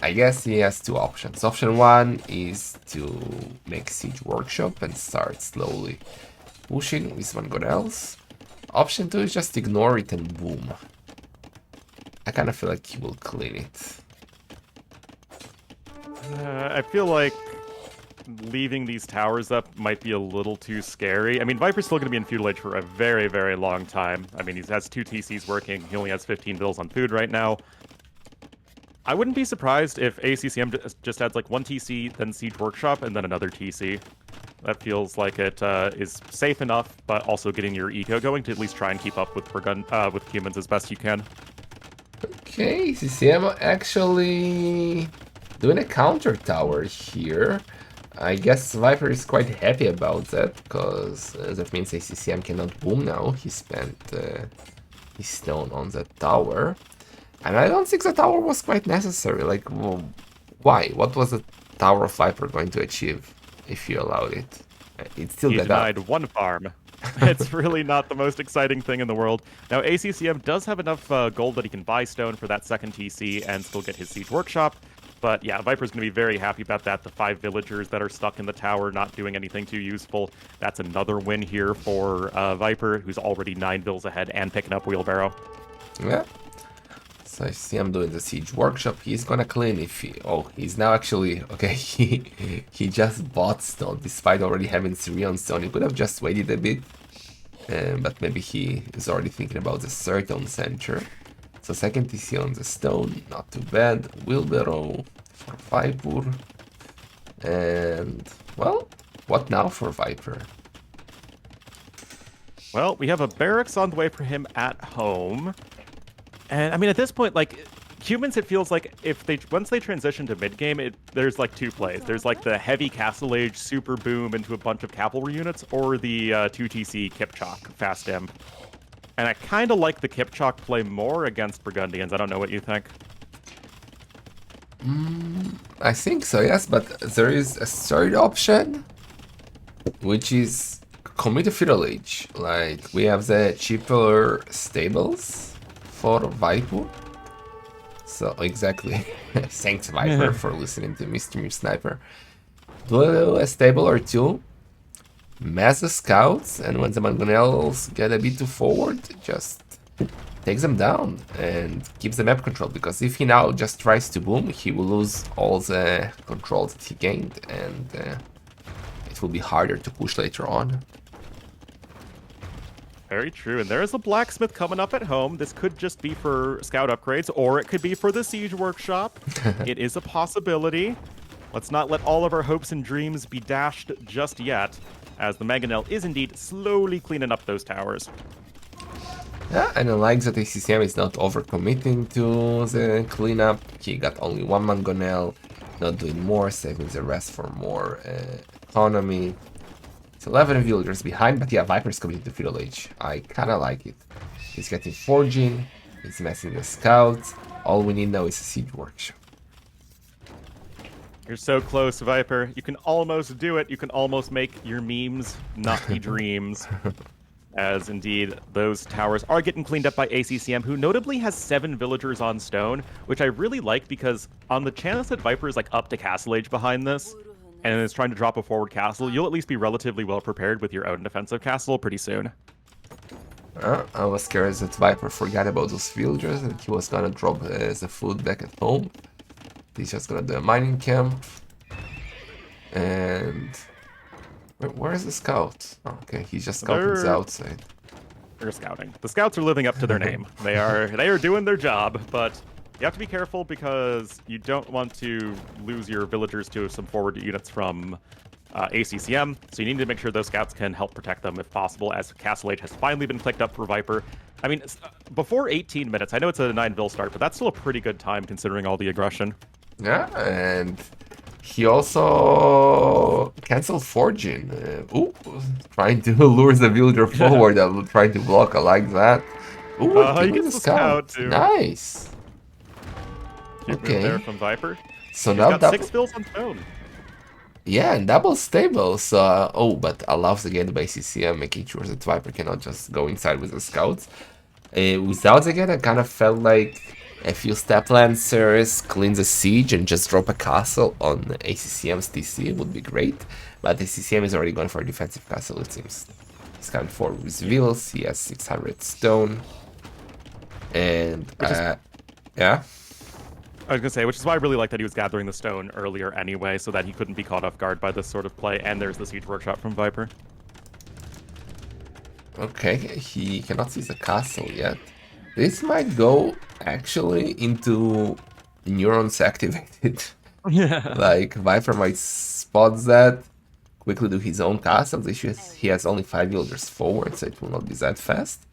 I guess he has two options. Option one is to make Siege Workshop and start slowly pushing with one god else. Option two is just ignore it and boom. I kind of feel like he will clean it. I feel like leaving these towers up might be a little too scary. I mean, Viper's still going to be in Feudal Age for a very, very long time. I mean, he has 2 TCs working. He only has 15 bills on food right now. I wouldn't be surprised if ACCM just adds like 1 TC, then Siege Workshop, and then another TC. That feels like it is safe enough, but also getting your eco going to at least try and keep up with humans as best you can. Okay, ACCM actually doing a counter tower here. I guess Viper is quite happy about that, because that means ACCM cannot boom now. He spent his stone on that tower. And I don't think the tower was quite necessary. Like, well, why? What was the Tower of Viper going to achieve if you allowed it? It's still dead up. He denied 1 farm. It's really not the most exciting thing in the world. Now, ACCM does have enough gold that he can buy stone for that second TC and still get his Siege Workshop. But yeah, Viper's going to be very happy about that. The 5 villagers that are stuck in the tower, not doing anything too useful. That's another win here for Viper, who's already 9 bills ahead and picking up Wheelbarrow. Yeah. So I see him doing the Siege Workshop. He's gonna clean if he... Oh, he's now actually... Okay, he just bought stone, despite already having 3 on stone. He could have just waited a bit. But maybe he is already thinking about the third on center. So second TC on the stone, not too bad. Wheelbarrow for Viper. And, well, what now for Viper? Well, we have a barracks on the way for him at home. And I mean, at this point, like, humans, it feels like if they once they transition to mid-game, there's like two plays. There's like the heavy Castle Age super boom into a bunch of cavalry units, or the 2TC Kipchak fast imp. And I kind of like the Kipchak play more against Burgundians. I don't know what you think. I think so, yes, but there is a third option, which is commit to Feudal Age. Like, we have the cheaper stables for Viper. So, exactly. Thanks, Viper, for listening to Mr. Sniper. Do a stable or two, mass the scouts, and when the Mangonels get a bit too forward, just takes them down and keeps the map control, because if he now just tries to boom, he will lose all the control that he gained, and it will be harder to push later on. Very true, and there's a blacksmith coming up at home. This could just be for scout upgrades, or it could be for the siege workshop. It is a possibility. Let's not let all of our hopes and dreams be dashed just yet, as the Mangonel is indeed slowly cleaning up those towers. Yeah, and I like that ACCM is not overcommitting to the cleanup. He got only one Mangonel, not doing more, saving the rest for more economy. It's 11 villagers behind, but yeah, Viper's committing to Feudal Age. I kinda like it. He's getting forging, he's messing the scouts. All we need now is a siege workshop. You're so close, Viper. You can almost do it. You can almost make your memes not be dreams. As indeed, those towers are getting cleaned up by ACCM, who notably has 7 villagers on stone, which I really like, because on the chance that Viper is like up to Castle Age behind this, and is trying to drop a forward castle, you'll at least be relatively well prepared with your own defensive castle pretty soon. I was scared that Viper forgot about those villagers and he was gonna drop the food back at home. He's just gonna do a mining camp. And where is the scout? Oh, okay, he's just scouting the outside. They're scouting. The scouts are living up to their name. They are doing their job, but you have to be careful because you don't want to lose your villagers to some forward units from ACCM, so you need to make sure those scouts can help protect them if possible, as Castle Age has finally been clicked up for Viper. I mean, before 18 minutes, I know it's a 9-vil start, but that's still a pretty good time considering all the aggression. Yeah, and he also cancelled forging. Trying to lure the villager forward. I'm trying to block. I like that. He gets the scout too. Nice. Okay. There from Viper. So he's now got 6 vills on stone. Yeah, and double stables. But allows again by CCM, making sure that Viper cannot just go inside with the scouts. Without the gate, I kind of felt like a few step lancers clean the siege and just drop a castle on ACCM's TC would be great. But ACCM is already going for a defensive castle, it seems. He's coming forward with vills. He has 600 stone. And yeah. I was gonna say, which is why I really like that he was gathering the stone earlier anyway, so that he couldn't be caught off guard by this sort of play. And there's the siege workshop from Viper. Okay, he cannot see the castle yet. This might go actually into neurons activated. Yeah. Like Viper might spot that, quickly do his own castle. The issue is he has only 5 villagers forward, so it will not be that fast.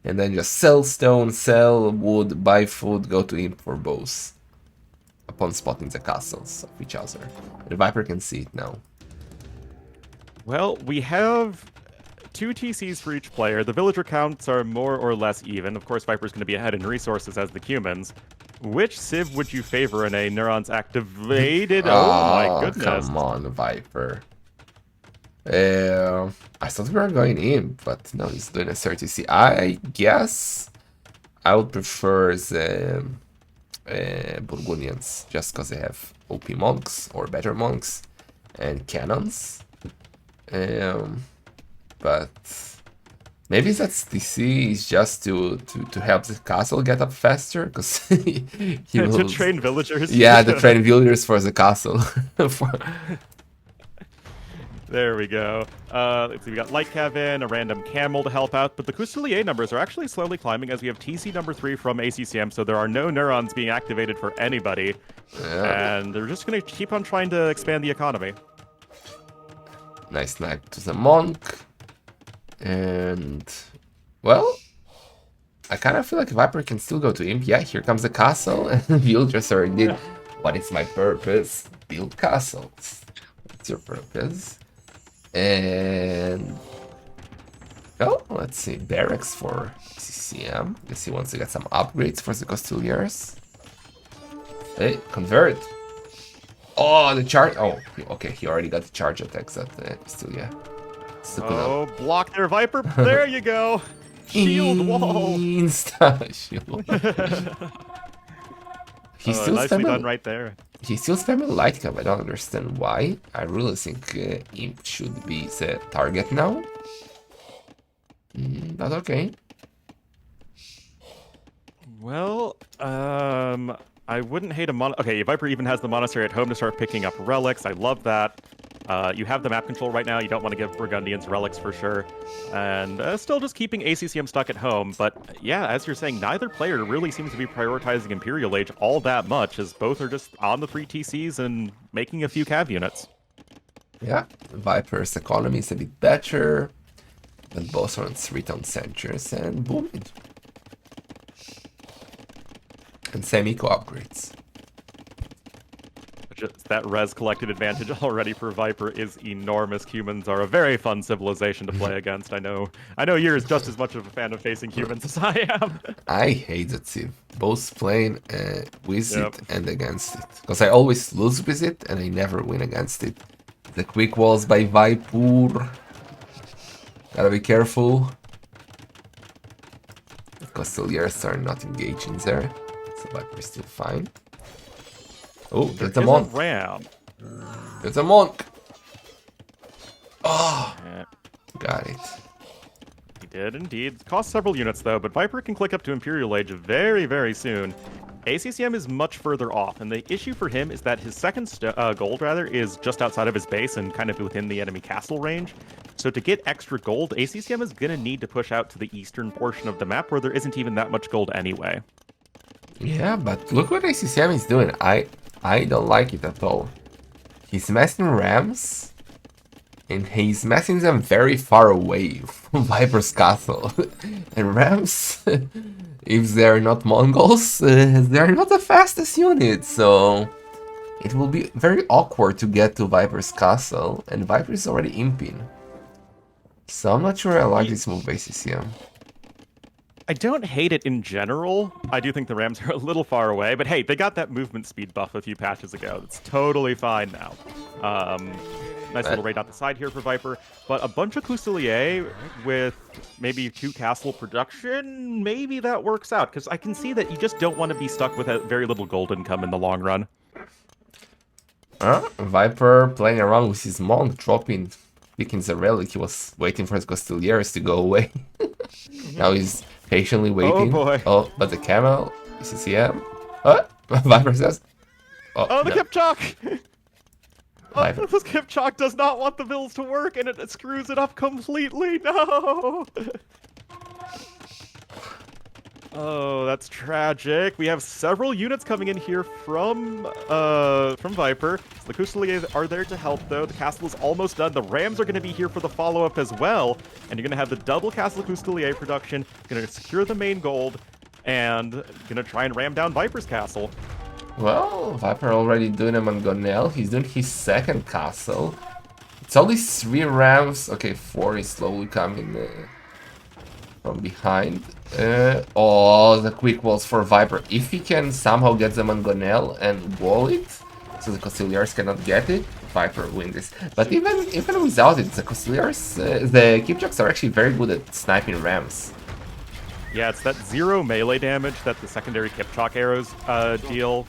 And then just sell stone, sell wood, buy food, go to imp for both. Upon spotting the castles of each other. And Viper can see it now. Well, we have 2 TCs for each player. The villager counts are more or less even. Of course, Viper's going to be ahead in resources as the humans. Which civ would you favor in a neurons activated? Oh my goodness. Come on, Viper. I thought we were going in, but no, he's doing a 30C. I guess I would prefer the Burgundians, just because they have OP monks or better monks and cannons. But maybe that's DC is just to help the castle get up faster, because he will to train villagers. Yeah, to train villagers for the castle. There we go. Let's see, we got Light Cav in, a random Camel to help out, but the Couturier numbers are actually slowly climbing as we have TC number 3 from ACCM, so there are no neurons being activated for anybody. Yeah. And they're just going to keep on trying to expand the economy. Nice knight to the monk. And, well, I kind of feel like Viper can still go to Imp. Yeah, here comes the castle, and villagers already did. What is my purpose? Build castles. What's your purpose? And, oh, let's see, barracks for CCM. Guess he wants to get some upgrades for the Costiliers. Hey, convert. Oh, the charge. Oh, okay, he already got the charge attacks at the Costilia. Oh, block their Viper. There you go. Shield wall. Insta shield. He's still nicely spamming, done right there. He's still spamming light cap. I don't understand why. I really think Imp should be the target now. But okay. Well, I wouldn't hate a Okay, Viper even has the monastery at home to start picking up relics. I love that. You have the map control right now. You don't want to give Burgundians relics for sure. And still just keeping ACCM stuck at home. But yeah, as you're saying, neither player really seems to be prioritizing Imperial Age all that much, as both are just on the 3 TCs and making a few cav units. Yeah, Viper's economy is a bit better. But both are on 3 town centers and booming. And semi-eco upgrades. Just that res collected advantage already for Viper is enormous. Humans are a very fun civilization to play against. I know you're just as much of a fan of facing humans as I am. I hate that civ, both playing with it and against it. Because I always lose with it and I never win against it. The quick walls by Viper. Gotta be careful. The Costiliers are not engaging there. So Viper is still fine. Oh, there's a monk. Ram. There's a monk. Oh, got it. He did indeed. Cost several units though, but Viper can click up to Imperial Age very, very soon. ACCM is much further off, and the issue for him is that his second gold is just outside of his base and kind of within the enemy castle range. So to get extra gold, ACCM is going to need to push out to the eastern portion of the map where there isn't even that much gold anyway. Yeah, but look what ACCM is doing. I don't like it at all. He's massing rams, and he's massing them very far away from Viper's castle. And rams, if they're not Mongols, they're not the fastest unit, so it will be very awkward to get to Viper's castle, and Viper is already imping. So I'm not sure I like this move by ACCM. I don't hate it in general. I do think the Rams are a little far away, but hey, they got that movement speed buff a few patches ago. That's totally fine now. Nice little raid out the side here for Viper, but a bunch of Couturier with maybe 2 castle production, maybe that works out, because I can see that you just don't want to be stuck with a very little gold income in the long run. Viper playing around with his monk, picking the relic. He was waiting for his Costiliers to go away. Now he's patiently waiting. Oh boy. Oh, but the camel, CCM. What? Viper says. Oh, the no. Kipchak! Viper. This Kipchak does not want the bills to work, and it screws it up completely. No! Oh, that's tragic. We have several units coming in here from Viper. So the Couturiers are there to help, though. The castle is almost done. The Rams are going to be here for the follow-up as well. And you're going to have the double Castle Couturier production. Going to secure the main gold. And going to try and ram down Viper's castle. Well, Viper already doing him on Gonel. He's doing his second castle. It's only 3 rams. Okay, 4 is slowly coming from behind. Oh, the quick walls for Viper. If he can somehow get them on Gonel and wall it, so the Costiliers cannot get it, Viper win this. But even without it, the Costiliers, the Kipchaks are actually very good at sniping rams. Yeah, it's that 0 melee damage that the secondary Kipchak arrows deal,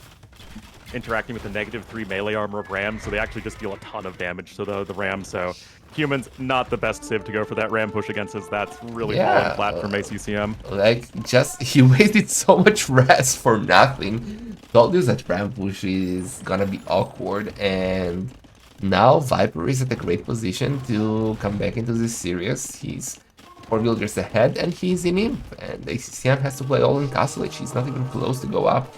interacting with the -3 melee armor of Ram, so they actually just deal a ton of damage to the Ram, so humans, not the best civ to go for that Ram push against us. That's really falling flat from ACCM. Like, just, he wasted so much res for nothing. Told you that Ram push is gonna be awkward, and now Viper is at a great position to come back into this series. He's 4 villagers ahead and he's in Imp, and ACCM has to play all in Castle Age. He's not even close to go up.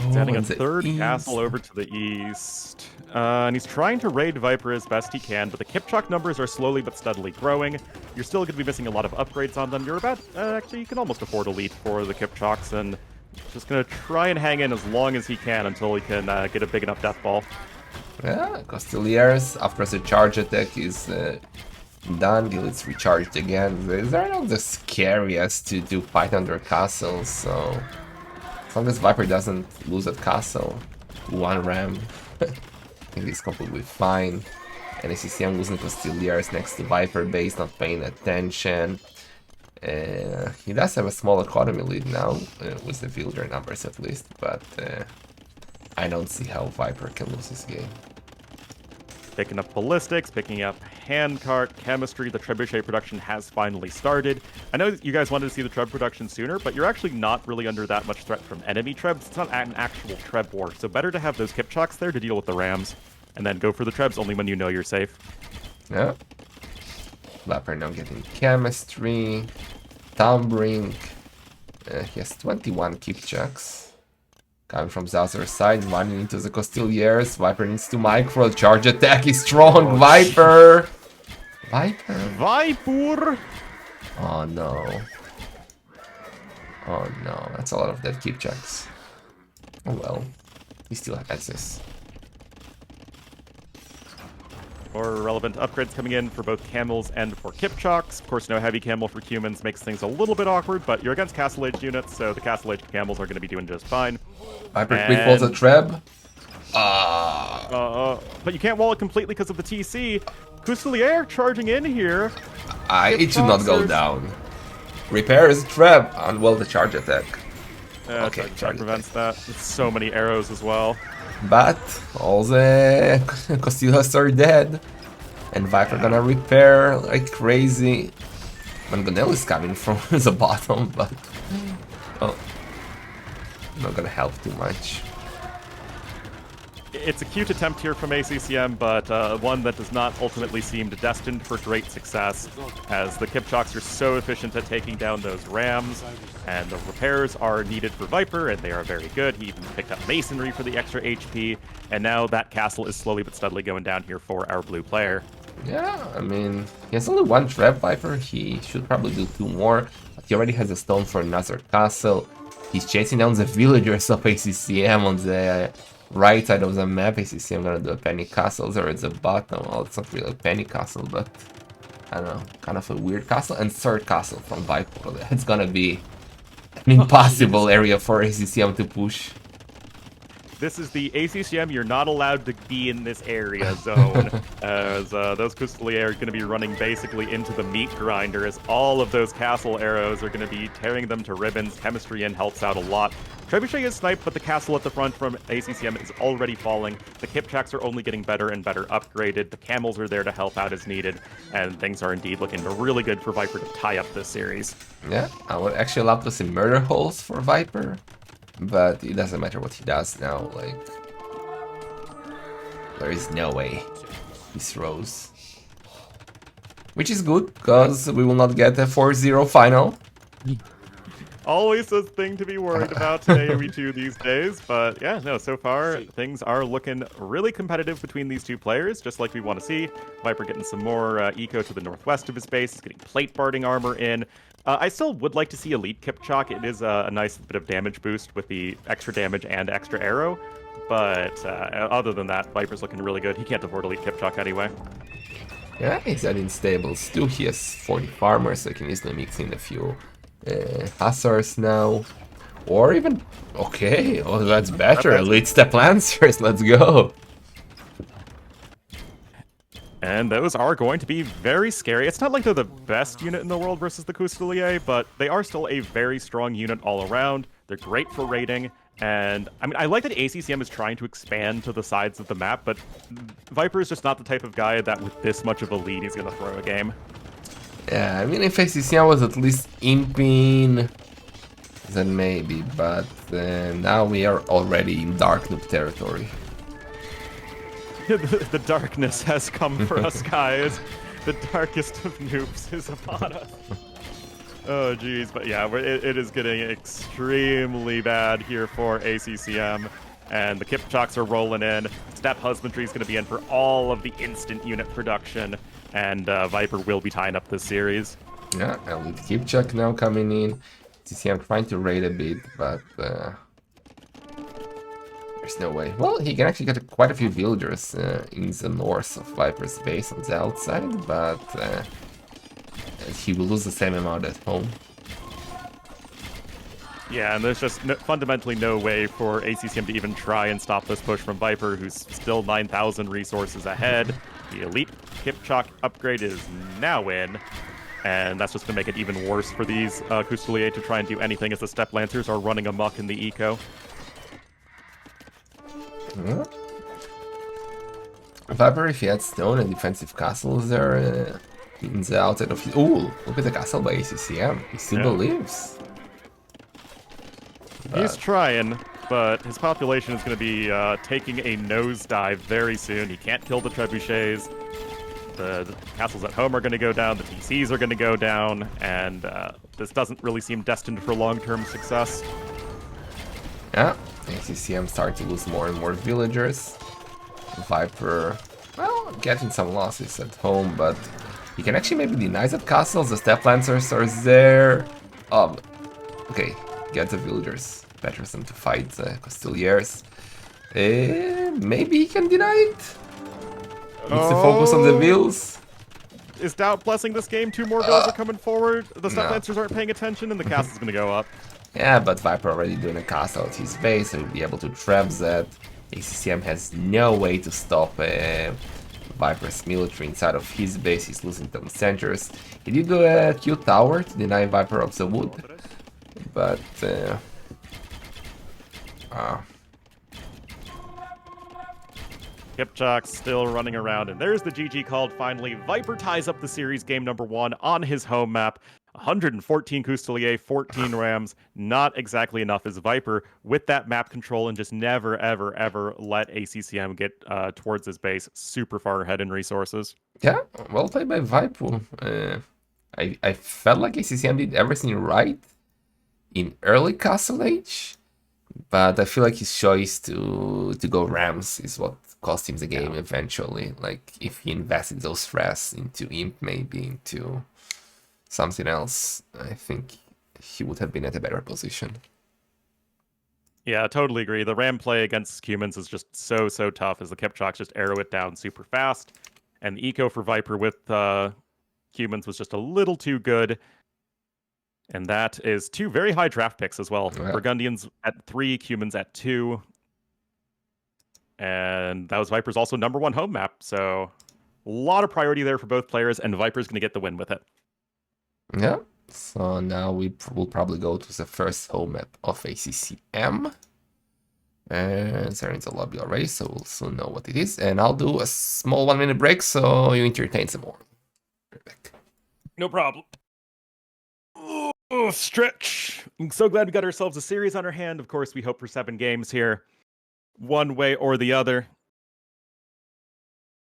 He's adding a and the third east. castle over to the east. And he's trying to raid Viper as best he can, but the Kipchak numbers are slowly but steadily growing. You're still going to be missing a lot of upgrades on them. You're about, actually, you can almost afford elite for the Kipchaks, and just going to try and hang in as long as he can until he can get a big enough death ball. Yeah, Costeliers, after the charge attack is done, it's recharged again. They're not the scariest to fight under castles, so as long as Viper doesn't lose at castle, 1 ram, I think he's completely fine. And ACCM losing Costeliers next to Viper base, not paying attention. He does have a small economy lead now, with the villager numbers at least, but I don't see how Viper can lose this game. Picking up ballistics, picking up handcart, chemistry, the trebuchet production has finally started. I know that you guys wanted to see the treb production sooner, but you're actually not really under that much threat from enemy trebs. It's not an actual treb war, so better to have those Kipchaks there to deal with the rams, and then go for the trebs only when you know you're safe. Yeah. Viper now getting chemistry, Townbrink. He has 21 Kipchaks. Coming from the other side, running into the Costeliers. Viper needs to micro. Charge attack is strong. Viper! Viper? Viper! Oh no. Oh no. That's a lot of dead Kipchaks. Oh well. He still has this. More relevant upgrades coming in for both camels and for Kipchaks. Of course, no heavy camel for humans makes things a little bit awkward, but you're against Castle Age units, so the Castle Age camels are going to be doing just fine. Viper quick falls a treb. But you can't wall it completely because of the TC. Custelier charging in here. It should not go down. Repair is treb. And well, the charge attack. Okay, that prevents that. With so many arrows as well. But all the Costeliers are dead. And Viper gonna repair like crazy. Mangonel is coming from the bottom, but well, not gonna help too much. It's a cute attempt here from ACCM, but one that does not ultimately seem destined for great success, as the Kipchaks are so efficient at taking down those rams, and the repairs are needed for Viper, and they are very good. He even picked up masonry for the extra HP, and now that castle is slowly but steadily going down here for our blue player. Yeah, I mean, he has only 1 trap Viper. He should probably do 2 more, but he already has a stone for another castle. He's chasing down the villagers of ACCM on the right side of the map. ACCM gonna do a penny castle there at the bottom. Well, it's not really a penny castle, but I don't know, kind of a weird castle. And 3rd castle from Viper. It's gonna be an impossible area for ACCM to push. This is the ACCM, you're not allowed to be in this area zone, as those Custelier are going to be running basically into the meat grinder, as all of those castle arrows are going to be tearing them to ribbons. Chemistry in helps out a lot. Trebuchet is sniped, but the castle at the front from ACCM is already falling. The Kipchaks are only getting better and better upgraded. The camels are there to help out as needed, and things are indeed looking really good for Viper to tie up this series. Yeah, I would actually love to see murder holes for Viper. But it doesn't matter what he does now, like, there is no way he throws. Which is good, because we will not get a 4-0 final. Always a thing to be worried about in AoE2 these days, but yeah, no, so far things are looking really competitive between these two players, just like we want to see. Viper getting some more eco to the northwest of his base, he's getting plate barding armor in. I still would like to see Elite Kipchak. It is a nice bit of damage boost with the extra damage and extra arrow. But other than that, Viper's looking really good. He can't afford Elite Kipchak anyway. Yeah, he's adding stables too. He has 40 farmers, so he can easily mix in a few Hussars now. Or even... Okay, oh, that's better. Elite Step Lancers, let's go. And those are going to be very scary. It's not like they're the best unit in the world versus the Custelier, but they are still a very strong unit all around. They're great for raiding, and I mean, I like that ACCM is trying to expand to the sides of the map, but Viper is just not the type of guy that with this much of a lead he's going to throw a game. Yeah, I mean, if ACCM was at least imping, then maybe, but now we are already in Dark Noob territory. The darkness has come for us, guys. The darkest of noobs is upon us. Oh, geez. But yeah, it is getting extremely bad here for ACCM. And the Kipchaks are rolling in. Step Husbandry is going to be in for all of the instant unit production. And Viper will be tying up this series. Yeah, and with Kipchak now coming in, CCM trying to raid a bit, but there's no way. Well, he can actually get quite a few villagers in the north of Viper's base on the outside, but he will lose the same amount at home. Yeah, and there's just fundamentally no way for ACCM to even try and stop this push from Viper, who's still 9,000 resources ahead. The Elite Kipchak upgrade is now in, and that's just going to make it even worse for these Custelier to try and do anything as the Step Lancers are running amok in the eco. Yeah. Viper, if he had stone and defensive castles there in the outside of his... Ooh, look at the castle by ACCM. He still believes. He's trying, but his population is going to be taking a nosedive very soon. He can't kill the trebuchets. The castles at home are going to go down. The TCs are going to go down, and this doesn't really seem destined for long-term success. Yeah, ACCM starting to lose more and more villagers. Viper, well, getting some losses at home, but he can actually maybe deny that castles. The Step Lancers are there. Okay, get the villagers. Better them to fight the Costeliers. Maybe he can deny it. Needs to focus on the vills. Is Doubt blessing this game? 2 more vills are coming forward. The Step Lancers aren't paying attention, and the castle's going to go up. Yeah, but Viper already doing a castle at his base, so he'll be able to trap that. ACCM has no way to stop Viper's military inside of his base. He's losing some centers. He did do a cute tower to deny Viper of the wood, but Kipchak still running around, and there's the GG called finally. Viper ties up the series game number 1 on his home map. 114 Custelier, 14 Rams. Not exactly enough as Viper with that map control and just never, ever, ever let ACCM get towards his base super far ahead in resources. yeah, well played by Viper. I felt like ACCM did everything right in early Castle Age, but I feel like his choice to go Rams is what cost him the game eventually. Like, if he invested those threats into Imp, maybe into something else, I think he would have been at a better position. Yeah, totally agree. The Ram play against humans is just so tough as the Kipchaks just arrow it down super fast. And the eco for Viper with humans was just a little too good. And that is 2 very high draft picks as well. Yeah. Burgundians at 3, humans at 2. And that was Viper's also #1 home map. So a lot of priority there for both players, and Viper's going to get the win with it. Yeah, so now we will probably go to the first home map of ACCM. And they're in the lobby already, so we'll soon know what it is. And I'll do a small 1-minute break so you entertain some more. Right back. No problem. Oh, stretch. I'm so glad we got ourselves a series on our hand. Of course, we hope for 7 games here, one way or the other.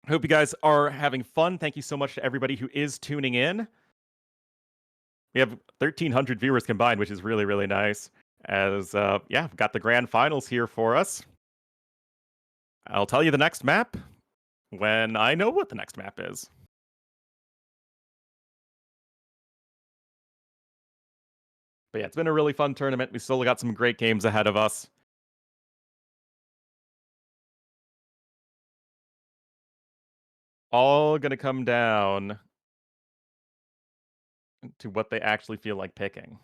Hope you guys are having fun. Thank you so much to everybody who is tuning in. We have 1,300 viewers combined, which is really, really nice. As, yeah, we've got the grand finals here for us. I'll tell you the next map when I know what the next map is. But yeah, it's been a really fun tournament. We still got some great games ahead of us. All gonna come down to what they actually feel like picking.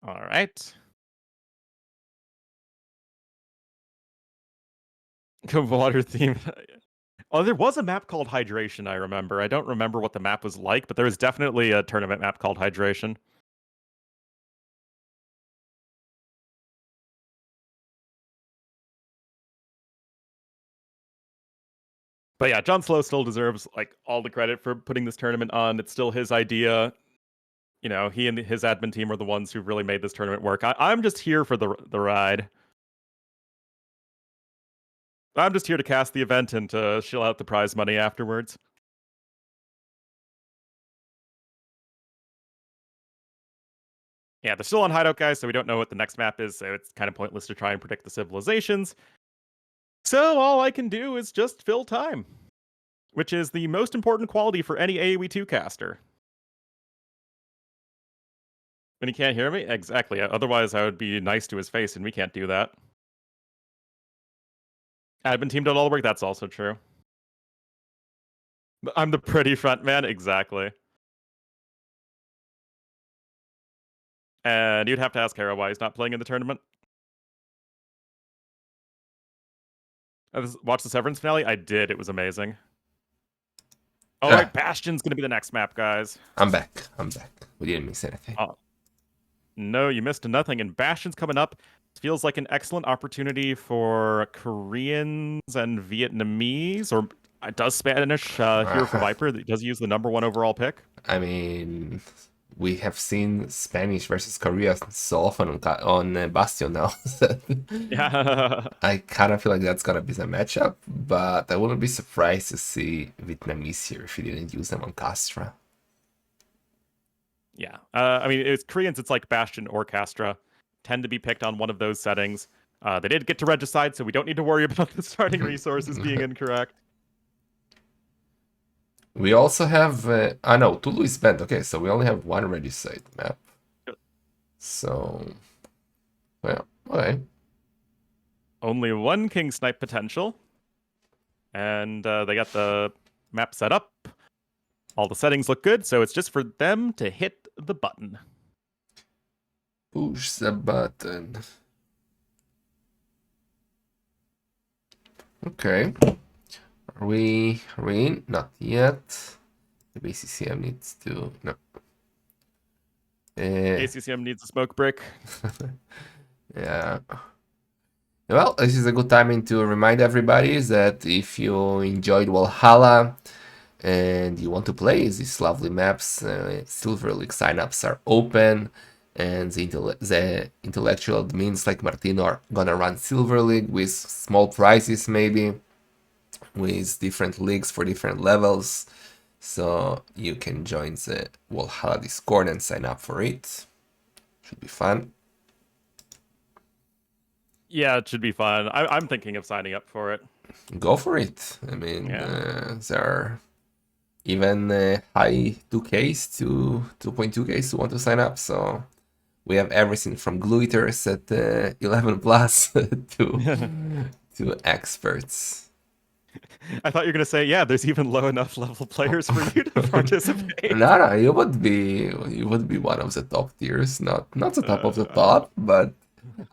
All right. The water theme. Oh, there was a map called Hydration, I remember. I don't remember what the map was like, but there was definitely a tournament map called Hydration. But yeah, John Slow still deserves like all the credit for putting this tournament on. It's still his idea. You know, he and his admin team are the ones who really made this tournament work. I'm just here for the ride. I'm just here to cast the event and to shill out the prize money afterwards. Yeah, they're still on Hideout, guys, so we don't know what the next map is, so it's kind of pointless to try and predict the civilizations. So all I can do is just fill time, which is the most important quality for any AoE2 caster. And he can't hear me? Exactly. Otherwise, I would be nice to his face, and we can't do that. Admin team did all the work. That's also true. I'm the pretty front man. Exactly. And you'd have to ask Hera why he's not playing in the tournament. Watch the Severance finale? I did. It was amazing. All right, Bastion's going to be the next map, guys. I'm back. We didn't miss anything. No, you missed nothing. And Bastion's coming up. It feels like an excellent opportunity for Koreans and Vietnamese, or it does Spanish here for Viper. It does use the #1 overall pick. I mean, we have seen Spanish versus Korea so often on Bastion now. Yeah. I kind of feel like that's gonna be the matchup, but I wouldn't be surprised to see Vietnamese here if you didn't use them on Castra. Yeah. I mean, it's Koreans, it's like Bastion or Castra tend to be picked on one of those settings. They did get to Regicide, so we don't need to worry about the starting resources being incorrect. We also have... no, Tulu is banned. Okay, so we only have one Regicide map. So... well, okay. Only one King Snipe potential. And they got the map set up. All the settings look good, so it's just for them to hit the button. Push the button. Okay. Are we in? Not yet. The BCCM needs to... no. ACCM needs a smoke break. Yeah. Well, this is a good timing to remind everybody that if you enjoyed Wallhalla and you want to play these lovely maps, Silver League signups are open, and the intellectual admins like Martino are gonna run Silver League with small prizes, maybe with different leagues for different levels. So you can join the Wallhalla Discord and sign up for it. Should be fun. Yeah, it should be fun. I'm thinking of signing up for it. Go for it. I mean, there are even high 2Ks to 2.2Ks who want to sign up. So we have everything from glue eaters at 11 plus to experts. I thought you were going to say, yeah, there's even low enough level players for you to participate. No, you would be one of the top tiers, not the top of the top, but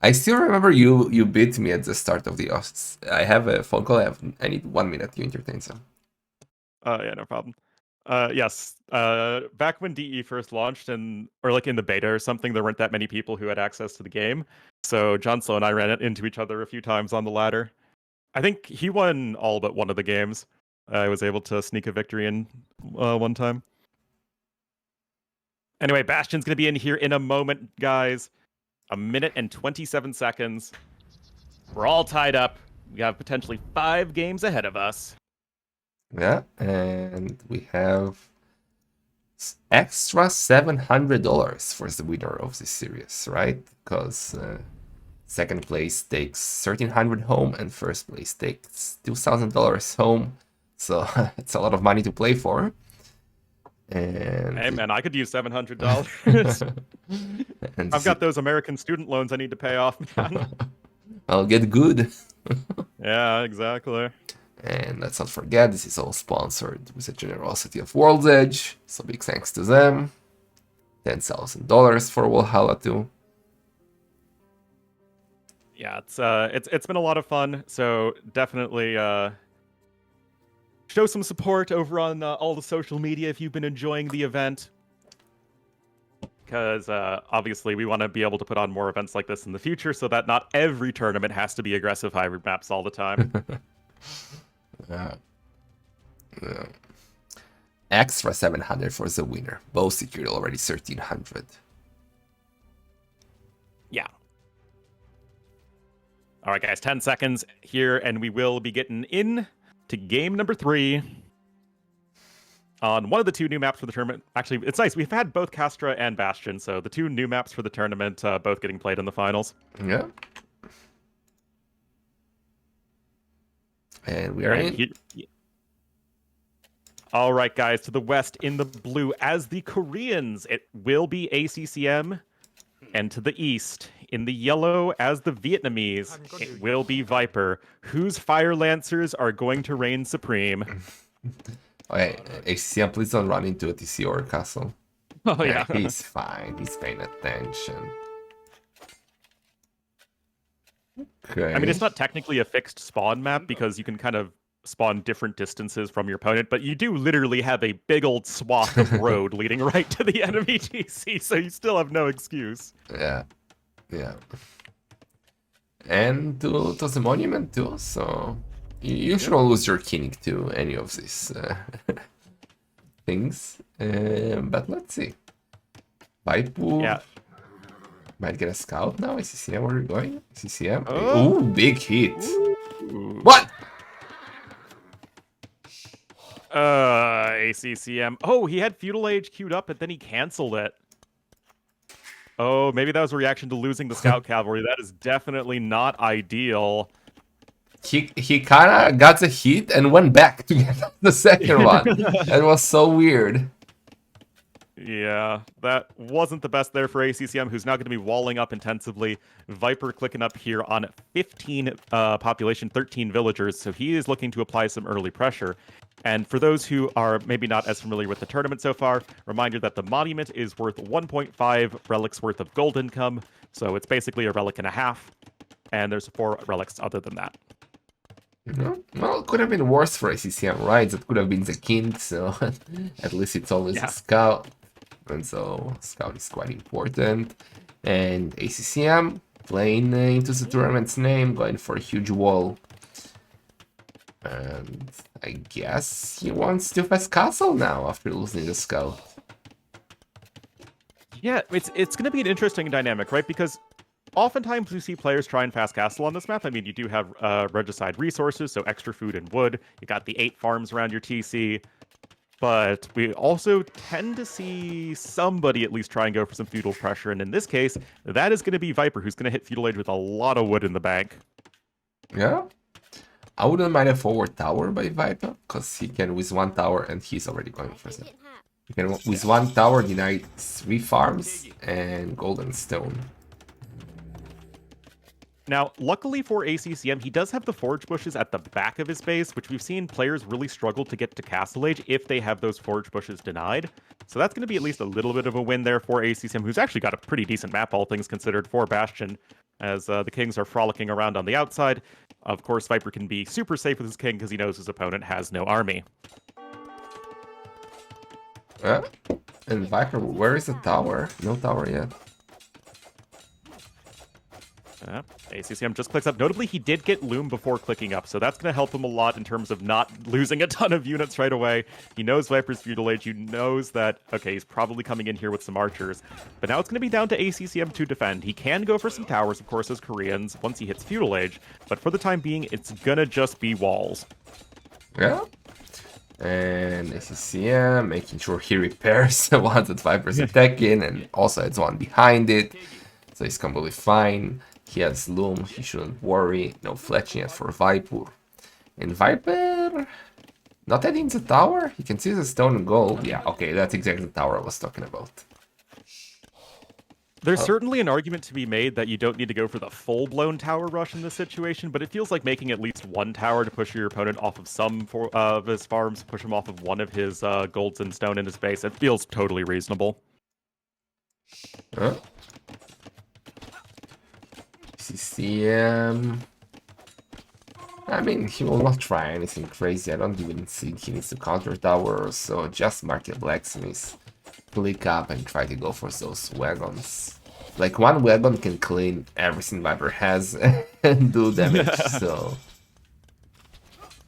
I still remember you beat me at the start of the hosts. I have a phone call. I need 1 minute to entertain some. Yeah, no problem. Yes, back when DE first launched, or like in the beta or something, there weren't that many people who had access to the game. So John Slow and I ran into each other a few times on the ladder. I think he won all but one of the games. I was able to sneak a victory in one time. Anyway, Bastion's going to be in here in a moment, guys. 1 minute and 27 seconds. We're all tied up. We have potentially 5 games ahead of us. Yeah, and we have extra $700 for the winner of this series, right? Because second place takes $1,300 home and first place takes $2,000 home. So it's a lot of money to play for. And hey man, I could use $700. I've got those American student loans I need to pay off, man. I'll get good. Yeah, exactly. And let's not forget, this is all sponsored with the generosity of World's Edge. So big thanks to them. $10,000 for Wallhalla2. Yeah, it's been a lot of fun. So definitely show some support over on all the social media if you've been enjoying the event. Because obviously we want to be able to put on more events like this in the future so that not every tournament has to be aggressive hybrid maps all the time. Yeah. Extra 700 for the winner. Both secured already 1300. Yeah. All right, guys, 10 seconds here, and we will be getting in to game number 3 on one of the 2 new maps for the tournament. Actually, it's nice. We've had both Castra and Bastion, so the 2 new maps for the tournament both getting played in the finals. Yeah. And we are in. All right, guys, to the west in the blue, as the Koreans, it will be ACCM. And to the east, in the yellow, as the Vietnamese, it will be Viper, whose Fire Lancers are going to reign supreme. Okay, ACCM, please don't run into a TC or a castle. Oh, yeah. He's fine. He's paying attention. Okay. I mean, it's not technically a fixed spawn map because you can kind of spawn different distances from your opponent, but you do literally have a big old swath of road leading right to the enemy TC, so you still have no excuse. Yeah. Yeah. And to the monument too, so you shouldn't lose your king to any of these things. But let's see. Baipu might get a scout now. ACCM, where are you going? ACCM? Oh. Ooh, big hit. Ooh. What? ACCM. Oh, he had Feudal Age queued up, but then he canceled it. Oh, maybe that was a reaction to losing the Scout Cavalry. That is definitely not ideal. He kind of got a hit and went back to get the second one. That was so weird. Yeah, that wasn't the best there for ACCM, who's now going to be walling up intensively. Viper clicking up here on 15 population, 13 villagers, so he is looking to apply some early pressure. And for those who are maybe not as familiar with the tournament so far, reminder that the monument is worth 1.5 relics worth of gold income, so it's basically a relic and a half, and there's 4 relics other than that. Well, it could have been worse for ACCM, right? It could have been the king, so at least it's always a scout. And so scout is quite important. And ACCM playing into the tournament's name, going for a huge wall. And I guess he wants to fast castle now after losing the scout. Yeah, it's going to be an interesting dynamic, right? Because oftentimes we see players try and fast castle on this map. I mean, you do have regicide resources, so extra food and wood. You got the 8 farms around your TC. But we also tend to see somebody at least try and go for some feudal pressure. And in this case, that is going to be Viper, who's going to hit Feudal Age with a lot of wood in the bank. Yeah. I wouldn't mind a forward tower by Viper, because he can with 1 tower, and he's already going for that. He can with 1 tower deny 3 farms and golden stone. Now, luckily for ACCM, he does have the forge bushes at the back of his base, which we've seen players really struggle to get to Castle Age if they have those forge bushes denied. So that's going to be at least a little bit of a win there for ACCM, who's actually got a pretty decent map, all things considered, for Bastion, as the kings are frolicking around on the outside. Of course, Viper can be super safe with his king because he knows his opponent has no army. And Viper, where is the tower? No tower yet. ACCM just clicks up. Notably, he did get Loom before clicking up, so that's going to help him a lot in terms of not losing a ton of units right away. He knows Viper's Feudal Age. He knows that, okay, he's probably coming in here with some archers. But now it's going to be down to ACCM to defend. He can go for some towers, of course, as Koreans, once he hits Feudal Age. But for the time being, it's going to just be walls. Yeah. And ACCM making sure he repairs the ones that Viper's attacking, and also it's one behind it. So he's completely fine. He has Loom, he shouldn't worry. No fletching yet for Viper. And Viper not adding the tower? He can see the stone and gold. Yeah, okay, that's exactly the tower I was talking about. There's certainly an argument to be made that you don't need to go for the full-blown tower rush in this situation, but it feels like making at least 1 tower to push your opponent off of some of his farms, push him off of 1 of his golds and stone in his base. It feels totally reasonable. CCM. I mean, he will not try anything crazy. I don't even think he needs to counter tower or so. Just market blacksmith, click up and try to go for those wagons. Like 1 wagon can clean everything Viper has and do damage. So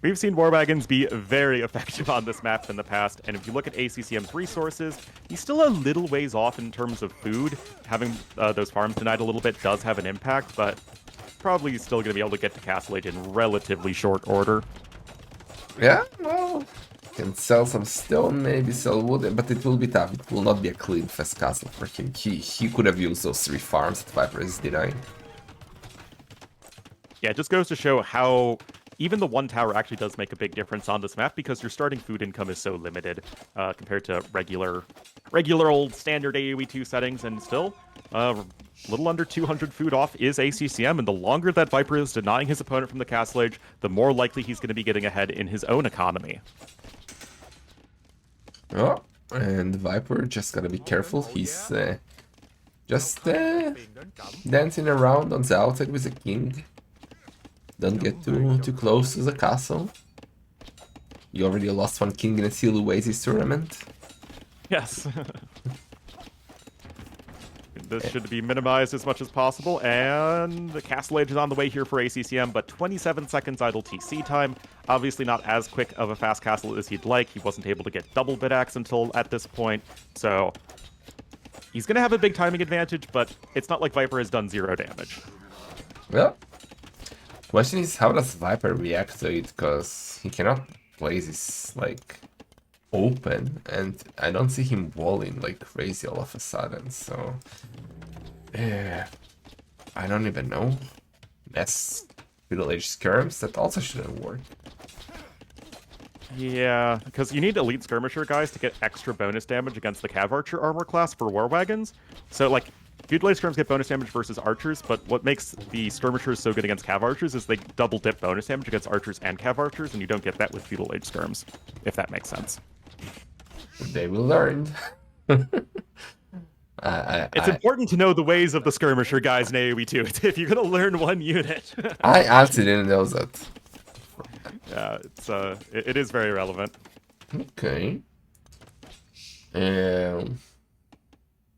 We've seen war wagons be very effective on this map in the past, and if you look at ACCM's resources, he's still a little ways off in terms of food. Having those farms denied a little bit does have an impact, but probably still going to be able to get to Castle Age in relatively short order. Yeah, well, can sell some stone, maybe sell wood, but it will be tough. It will not be a clean fast castle for him. He could have used those 3 farms that Viper is denying. Yeah, it just goes to show how even the one tower actually does make a big difference on this map because your starting food income is so limited compared to regular old standard AoE2 settings, and still a little under 200 food off is ACCM, and the longer that Viper is denying his opponent from the Castle Age, the more likely he's going to be getting ahead in his own economy. Oh, and Viper just gotta be careful. He's just dancing around on the outside with the king. Don't get too close to the castle. You already lost 1 king in a Seal Oasis tournament. Yes. This should be minimized as much as possible, and the Castle Age is on the way here for ACCM, but 27 seconds idle TC time. Obviously not as quick of a fast castle as he'd like. He wasn't able to get double bid axe until at this point, so he's going to have a big timing advantage, but it's not like Viper has done 0 damage. Well, question is, how does Viper react to it? Because he cannot play this, like, open, and I don't see him walling like crazy all of a sudden, so... I don't even know. That's Feudal Age skirms, that also shouldn't work. Yeah, because you need elite skirmisher guys to get extra bonus damage against the Cav Archer armor class for war wagons. So, like, Feudal Age skirms get bonus damage versus archers, but what makes the skirmishers so good against Cav Archers is they double dip bonus damage against archers and Cav Archers, and you don't get that with Feudal Age skirms, if that makes sense. They will learn. It's important to know the ways of the skirmisher guys in AoE2 if you're going to learn one unit. I actually didn't know that. Yeah, it is very relevant. Okay.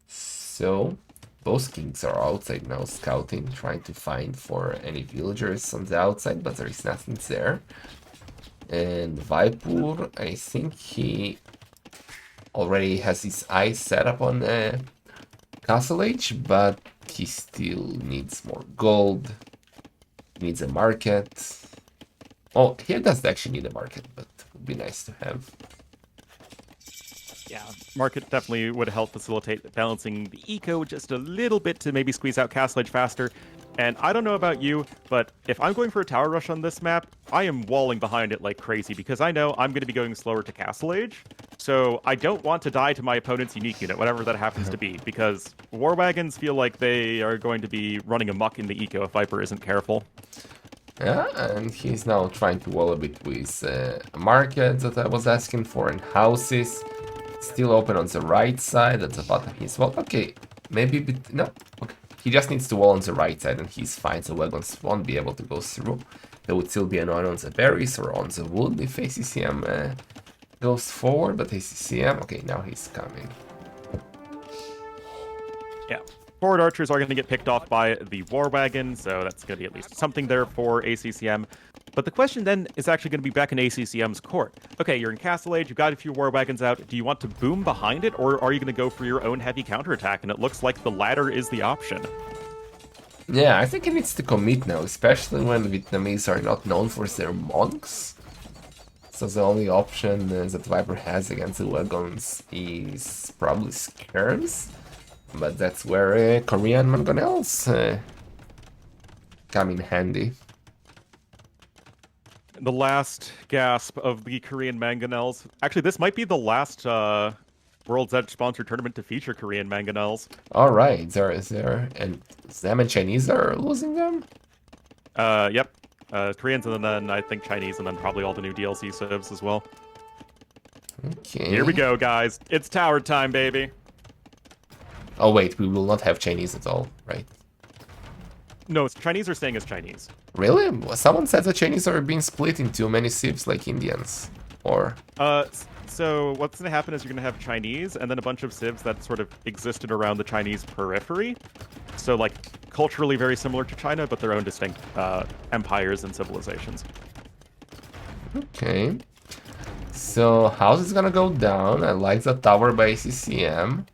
So, both kings are outside now scouting, trying to find for any villagers on the outside, but there is nothing there. And Vaipur, I think he already has his eyes set up on Castle Age, but he still needs more gold, needs a market. Oh, he does actually need a market, but it would be nice to have. Yeah, market definitely would help facilitate balancing the eco just a little bit to maybe squeeze out Castle Age faster. And I don't know about you, but if I'm going for a tower rush on this map, I am walling behind it like crazy because I know I'm going to be going slower to Castle Age. So I don't want to die to my opponent's unique unit, whatever that happens to be, because war wagons feel like they are going to be running amok in the eco if Viper isn't careful. Yeah, and he's now trying to wall a bit with a market that I was asking for, and houses. Still open on the right side, at the bottom he's wall. Okay, maybe a bit, no, okay. He just needs to wall on the right side and he's fine, so wagons won't be able to go through. There would still be an on the berries or on the wood if ACCM goes forward, but ACCM, okay, now he's coming. Yeah. Forward archers are going to get picked off by the war wagon, so that's going to be at least something there for ACCM. But the question then is actually going to be back in ACCM's court. Okay, you're in Castle Age, you've got a few war wagons out. Do you want to boom behind it, or are you going to go for your own heavy counterattack? And it looks like the latter is the option. Yeah, I think he needs to commit now, especially when Vietnamese are not known for their monks. So the only option that Viper has against the wagons is probably skirms. But that's where Korean mangonels come in handy. The last gasp of the Korean mangonels. Actually, this might be the last World's Edge sponsored tournament to feature Korean mangonels. Alright, there, and them and Chinese are losing them? Yep. Koreans and then I think Chinese and then probably all the new DLC civs as well. Okay. Here we go, guys. It's tower time, baby. Oh wait, we will not have Chinese at all, right? No, Chinese are staying as Chinese. Really? Someone said the Chinese are being split into many civs like Indians. Or... So what's going to happen is you're going to have Chinese and then a bunch of civs that sort of existed around the Chinese periphery. So, like, culturally very similar to China, but their own distinct empires and civilizations. Okay. So house is gonna go down. I like the tower by ACCM.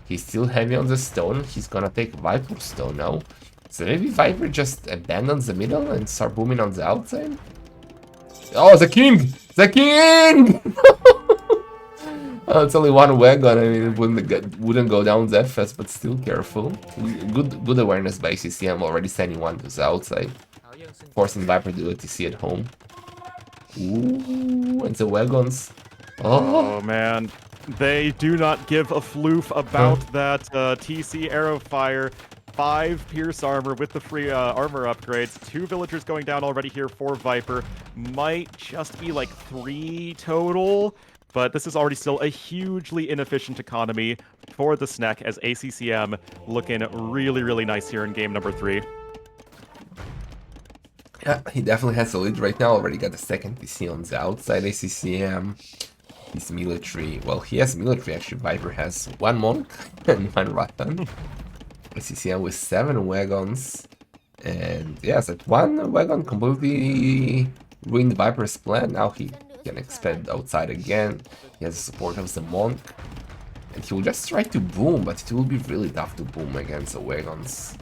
He's still heavy on the stone. He's gonna take Viper stone now. So maybe Viper just abandons the middle and start booming on the outside? Oh, the king! The king! Oh, it's only one wagon. I mean, it wouldn't go down that fast, but still careful. Good awareness by CCM, already sending one to the outside. Forcing Viper to do a TC at home. Ooh, and the wagons. Oh man, they do not give a floof about that TC arrow fire. 5 pierce armor with the free armor upgrades. 2 villagers going down already here for Viper. Might just be like 3 total. But this is already still a hugely inefficient economy for the Snack as ACCM looking really, really nice here in game number 3. Yeah, he definitely has a lead right now. Already got the second TC on the outside ACCM. His military, well, he has military actually. Viper has 1 monk and 1 rattan. ACCM with 7 wagons. And yes, that 1 wagon completely ruined Viper's plan. Now he can expand outside again. He has the support of the monk. And he will just try to boom, but it will be really tough to boom against the wagons.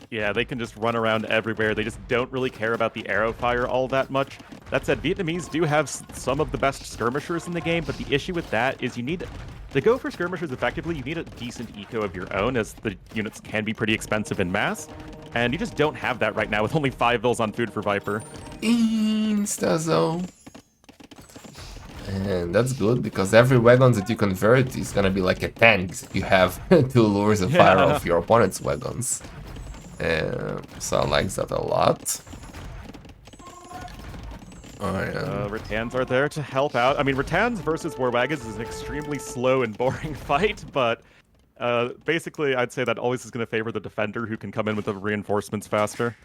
Yeah, they can just run around everywhere. They just don't really care about the arrow fire all that much. That said, Vietnamese do have some of the best skirmishers in the game, but the issue with that is you need... To go for skirmishers effectively, you need a decent eco of your own, as the units can be pretty expensive in mass. And you just don't have that right now with only 5 vills on food for Viper. Insta-zo. And that's good, because every wagon that you convert is gonna be like a tank. You have 2 lures of fire off your opponent's wagons. So I like that a lot. Rattans are there to help out. I mean, Rattans versus War Wagons is an extremely slow and boring fight, but basically I'd say that always is going to favor the defender who can come in with the reinforcements faster.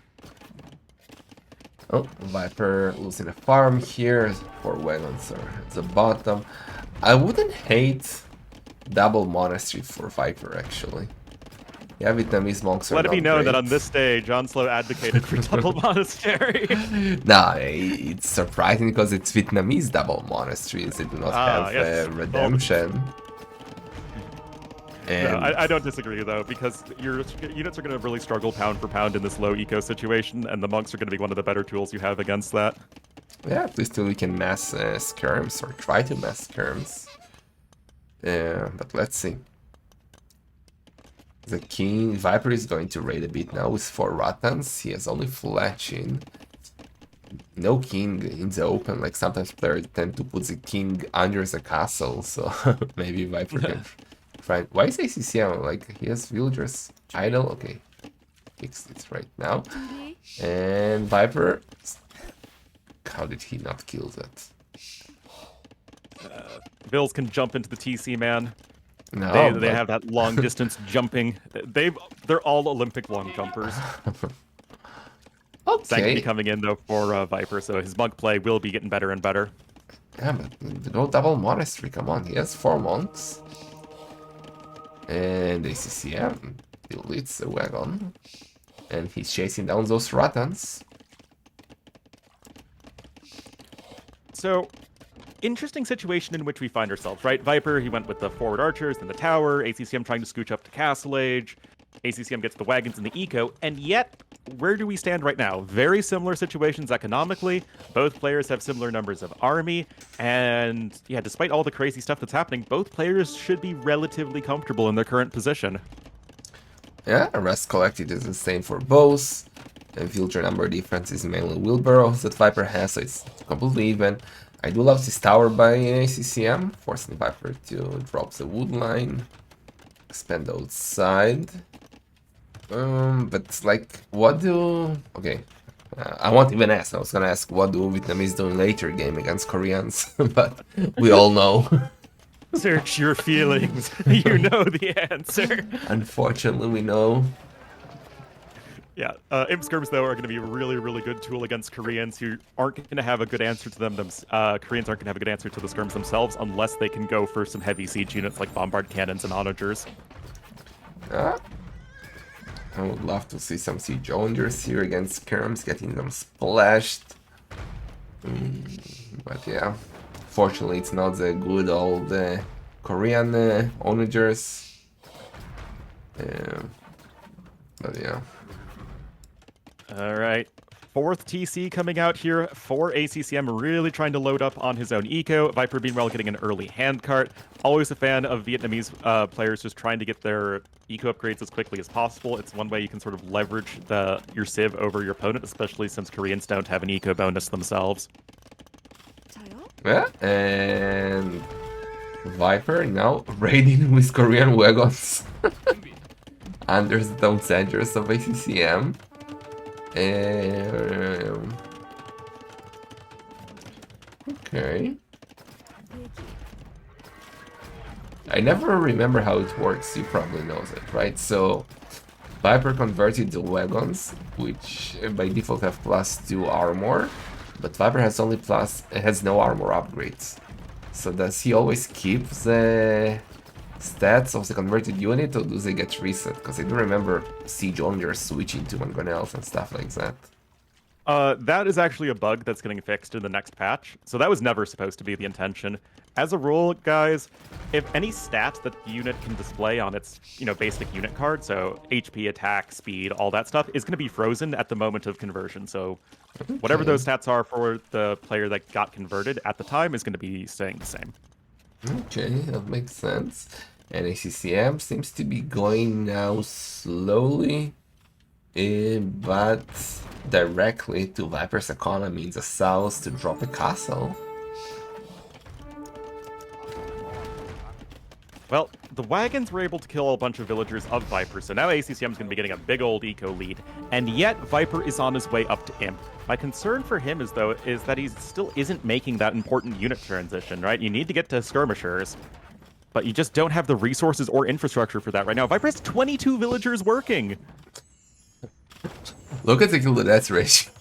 Oh, Viper losing a farm here. 4 wagons are at the bottom. I wouldn't hate double monastery for Viper, actually. Yeah, Vietnamese monks are Let it be known great. that on this stage, Onslow advocated for double monastery. Nah, it's surprising because it's Vietnamese double monasteries. They do not have redemption. And No, I don't disagree, though, because your units are going to really struggle pound for pound in this low eco situation, and the monks are going to be one of the better tools you have against that. yeah, at least till we can mass skirms, or try to mass skirms. But let's see. The king Viper is going to raid a bit now with 4 rattans. He has only fletching. No king in the open. Like sometimes players tend to put the king under the castle, so maybe Viper can try. Why is ACCM like he has villagers idle? Okay, fix it right now. And Viper, how did he not kill that? Vills can jump into the TC, man. No, they have that long distance jumping. They're all Olympic long jumpers. Okay. Sanctity coming in though for Viper, so his monk play will be getting better and better. Yeah, but go double monastery. Come on, he has 4 monks. And ACCM deletes the wagon, and he's chasing down those rattans. So, interesting situation in which we find ourselves, right? Viper, he went with the forward archers and the tower, ACCM trying to scooch up to Castle Age, ACCM gets the wagons and the eco, and yet, where do we stand right now? Very similar situations economically, both players have similar numbers of army, and yeah, despite all the crazy stuff that's happening, both players should be relatively comfortable in their current position. Yeah, rest collected is the same for both. And villager number difference is mainly wheelbarrows that Viper has, so it's completely even. I do love this tower by ACCM, forcing Viper to drop the wood line, expand outside. But like, what do... Okay, I won't even ask. I was gonna ask what do Vietnamese do in later game against Koreans, but we all know. Search your feelings. You know the answer. Unfortunately, we know. Yeah, Imp Skirms, though, are going to be a really, really good tool against Koreans who aren't going to have a good answer to them. Koreans aren't going to have a good answer to the Skirms themselves unless they can go for some heavy siege units like bombard cannons and onagers. I would love to see some siege onagers here against Skirms, getting them splashed. But yeah, fortunately it's not the good old Korean onagers. But yeah. All right. Fourth TC coming out here for ACCM, really trying to load up on his own eco. Viper, meanwhile, getting an early handcart. Always a fan of Vietnamese players just trying to get their eco upgrades as quickly as possible. It's one way you can sort of leverage your civ over your opponent, especially since Koreans don't have an eco bonus themselves. Yeah, and Viper now raiding with Korean wagons under the down centers of ACCM. Okay. I never remember how it works. You probably know it, right? So Viper converted the wagons, which by default have +2 armor, but Viper has no armor upgrades. So does he always keep the stats of the converted unit, or do they get reset? Because I do remember Siege onagers switching to mangonels and stuff like that. That is actually a bug that's getting fixed in the next patch, so that was never supposed to be the intention. As a rule, guys, if any stat that the unit can display on its, basic unit card, so HP, attack, speed, all that stuff, is going to be frozen at the moment of conversion. So whatever those stats are for the player that got converted at the time is going to be staying the same. Okay, that makes sense. And ACCM seems to be going now slowly, but directly to Viper's economy in the south to drop a castle. Well, the wagons were able to kill a bunch of villagers of Viper, so now ACCM is going to be getting a big old eco lead, and yet Viper is on his way up to Imp. My concern for him is that he still isn't making that important unit transition, right? You need to get to skirmishers, but you just don't have the resources or infrastructure for that right now. Viper has 22 villagers working! Look at the kill to death ratio.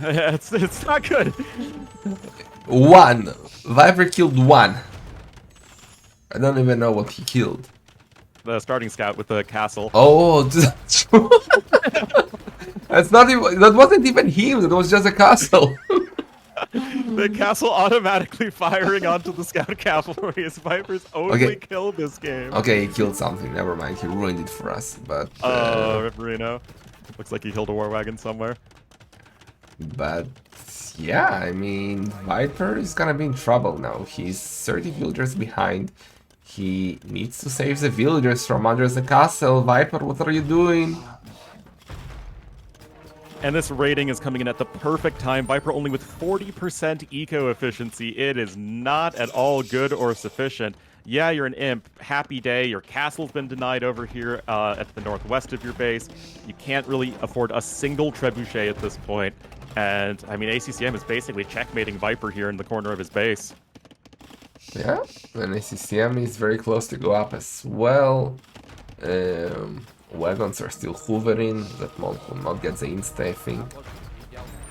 it's not good. 1. Viper killed 1. I don't even know what he killed. The starting scout with the castle. Oh, that's true. That wasn't even him. That was just a castle. The castle automatically firing onto the scout cavalry is Viper's only kill this game. Okay, he killed something. Never mind. He ruined it for us. But Reno. Looks like he killed a war wagon somewhere. But yeah, I mean, Viper is gonna be in trouble now. He's 30 villagers behind. He needs to save the villagers from under the castle. Viper, what are you doing? And this raiding is coming in at the perfect time. Viper only with 40% eco efficiency. It is not at all good or sufficient. Yeah, you're an imp. Happy day. Your castle's been denied over here at the northwest of your base. You can't really afford a single trebuchet at this point. And, I mean, ACCM is basically checkmating Viper here in the corner of his base. Yeah, and ACCM is very close to go up as well. Wagons are still hovering. That monk will not get the insta, I think.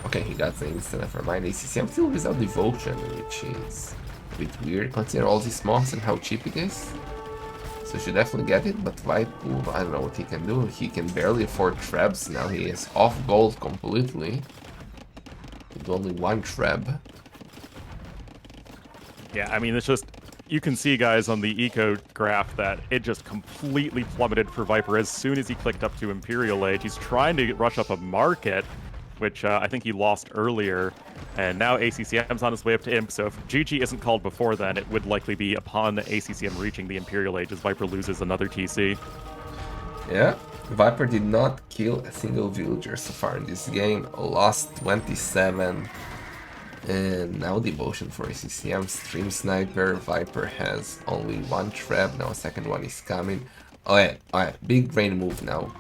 Okay, he got the insta, never mind. ACCM still without devotion, which is a bit weird considering all these mobs and how cheap it is. So he should definitely get it, but Viper, I don't know what he can do. He can barely afford trebs now. He is off gold completely. With only 1 treb. Yeah, I mean, it's just, you can see, guys, on the eco graph that it just completely plummeted for Viper as soon as he clicked up to Imperial Age. He's trying to rush up a market, which I think he lost earlier, and now ACCM's on his way up to Imp, so if GG isn't called before then, it would likely be upon ACCM reaching the Imperial Age as Viper loses another TC. Yeah, Viper did not kill a single villager so far in this game, lost 27. And now devotion for ACCM, stream sniper. Viper has only 1 trap, now a second one is coming. Oh yeah, big brain move now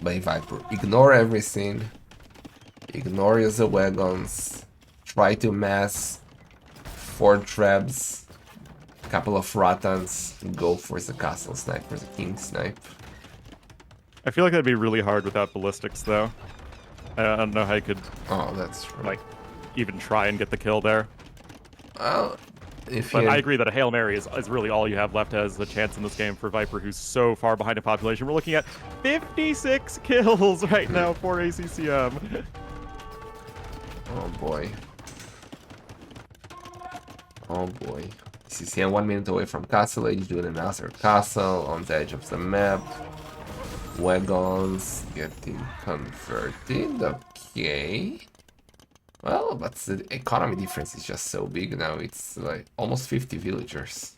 by Viper. Ignore everything, ignore the wagons, try to mass 4 traps, couple of ratans, and go for the castle sniper, the king snipe. I feel like that'd be really hard without ballistics, though. I don't know how you could... Oh, that's true. Like, even try and get the kill there. Well, but I agree that a Hail Mary is really all you have left as a chance in this game for Viper, who's so far behind in population. We're looking at 56 kills right now for ACCM. Oh boy. Oh boy. CCM 1 minute away from Castle Age, doing another castle on the edge of the map. Wagons getting converted. Okay. Well, but the economy difference is just so big now. It's like almost 50 villagers.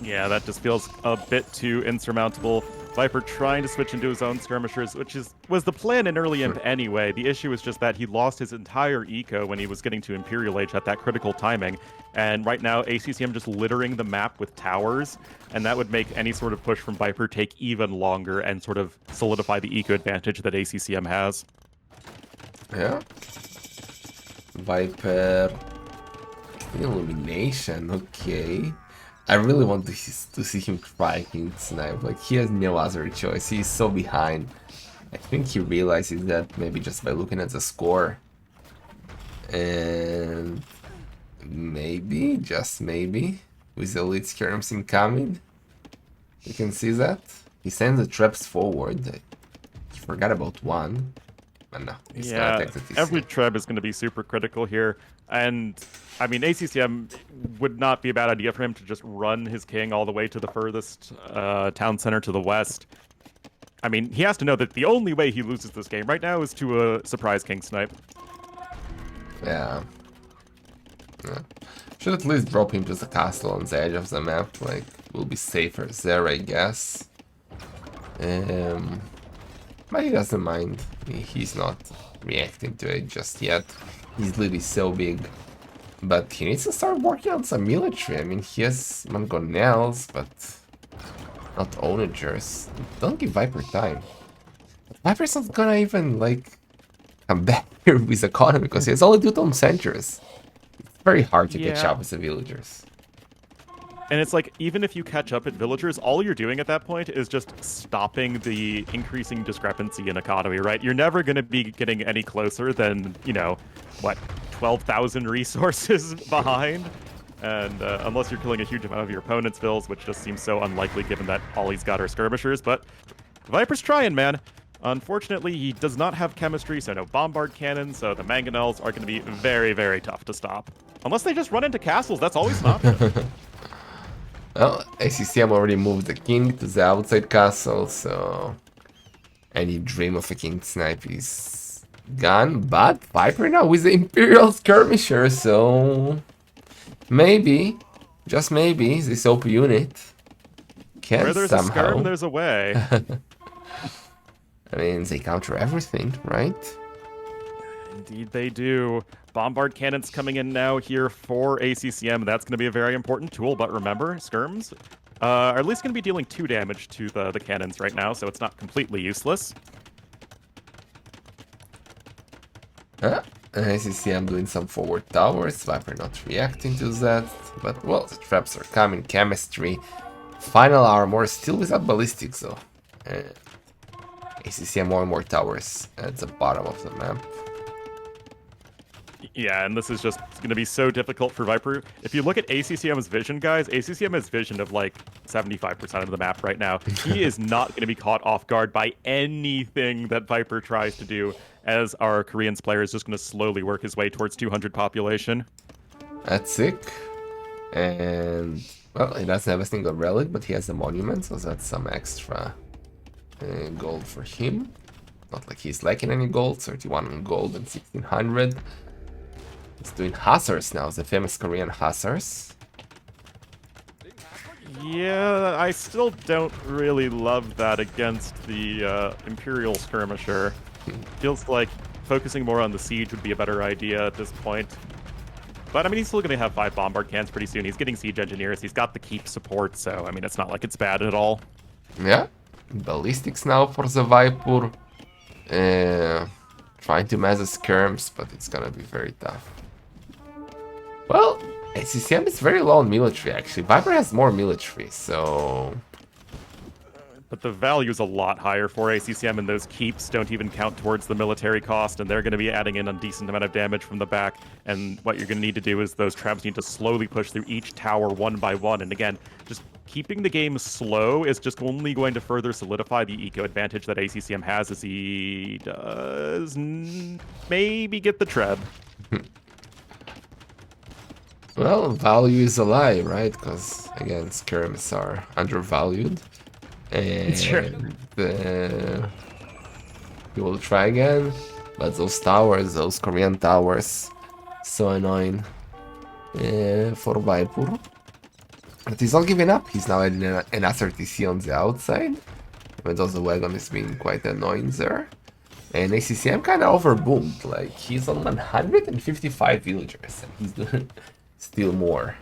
Yeah, that just feels a bit too insurmountable. Viper trying to switch into his own skirmishers, which was the plan in early Imp anyway. The issue is just that he lost his entire eco when he was getting to Imperial Age at that critical timing. And right now, ACCM just littering the map with towers, and that would make any sort of push from Viper take even longer and sort of solidify the eco advantage that ACCM has. Yeah. Viper. Illumination, okay. I really want to see him try King Snipe. Like, he has no other choice. He's so behind. I think he realizes that maybe just by looking at the score. And maybe, just maybe, with the lead skirms incoming, you can see that. He sends the traps forward. He forgot about one. But no, he's gonna take the TC. Every trap is going to be super critical here. And, I mean, ACCM would not be a bad idea for him to just run his king all the way to the furthest town center to the west. I mean, he has to know that the only way he loses this game right now is to a surprise king snipe. Yeah. Should at least drop him to the castle on the edge of the map. Like, will be safer there, I guess. But he doesn't mind. He's not reacting to it just yet. His lead is so big. But he needs to start working on some military. I mean, he has mangonels, but not onagers. Don't give Viper time. Viper's not gonna even, like, come back here with economy because he has only 2 Tom Centuries. It's very hard to catch up with the villagers. And it's like, even if you catch up at villagers, all you're doing at that point is just stopping the increasing discrepancy in economy, right? You're never going to be getting any closer than, you know, what, 12,000 resources behind? And unless you're killing a huge amount of your opponent's vills, which just seems so unlikely given that all he's got are skirmishers. But Viper's trying, man. Unfortunately, he does not have chemistry, so no bombard cannons, so the mangonels are going to be very, very tough to stop. Unless they just run into castles, that's always an option. Well, ACCM already moved the king to the outside castle, so any dream of a king snipe is gone. But Viper now with the Imperial skirmisher, so maybe, just maybe, this OP unit can Where there's somehow... a skirm, there's a way. I mean, they counter everything, right? Indeed they do. Bombard cannons coming in now here for ACCM. That's going to be a very important tool, but remember, skirms are at least going to be dealing 2 damage to the cannons right now, so it's not completely useless. ACCM doing some forward towers, Viper not reacting to that, but well, the traps are coming, chemistry, final armor, still without ballistics though. ACCM more towers at the bottom of the map. Yeah, and this is just going to be so difficult for Viper. If you look at ACCM's vision, guys, ACCM has vision of like 75% of the map right now. He is not going to be caught off guard by anything that Viper tries to do, as our Korean player is just going to slowly work his way towards 200 population. That's sick. And, well, he doesn't have a single relic, but he has a monument, so that's some extra gold for him. Not like he's lacking any gold, 31 gold and 1600. He's doing hussars now, the famous Korean hussars. Yeah, I still don't really love that against the Imperial skirmisher. Feels like focusing more on the siege would be a better idea at this point. But, I mean, he's still going to have 5 bombard cans pretty soon. He's getting siege engineers. He's got the keep support, so, I mean, it's not like it's bad at all. Yeah. Ballistics now for the Viper. Trying to mass the skirms, but it's gonna be very tough. Well, ACCM is very low on military, actually. Viper has more military, so... But the value is a lot higher for ACCM, and those keeps don't even count towards the military cost, and they're going to be adding in a decent amount of damage from the back. And what you're going to need to do is those traps need to slowly push through each tower one by one. And again, just keeping the game slow is just only going to further solidify the eco advantage that ACCM has as he does maybe get the treb. Well, value is a lie, right? Because again, skirmishes are undervalued. And Sure. he will try again, but those towers, those Korean towers, so annoying for Viper. But he's not giving up. He's now adding an SRTC on the outside, even though the wagon is being quite annoying there. And ACCM kind of overboomed. Like, he's on 155 villagers, and he's doing still more.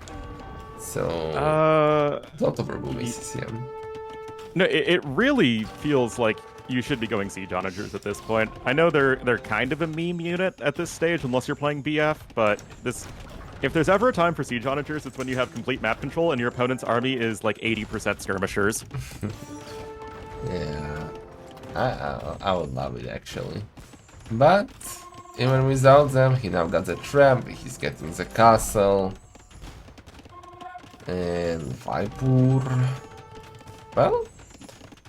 So, don't overboom ACCM. No, it really feels like you should be going Siege Onagers at this point. I know they're kind of a meme unit at this stage, unless you're playing BF, but if there's ever a time for Siege Onagers, it's when you have complete map control and your opponent's army is like 80% skirmishers. Yeah, I would love it actually. But even without them, he now got the trap, he's getting the castle. And Viper. Well,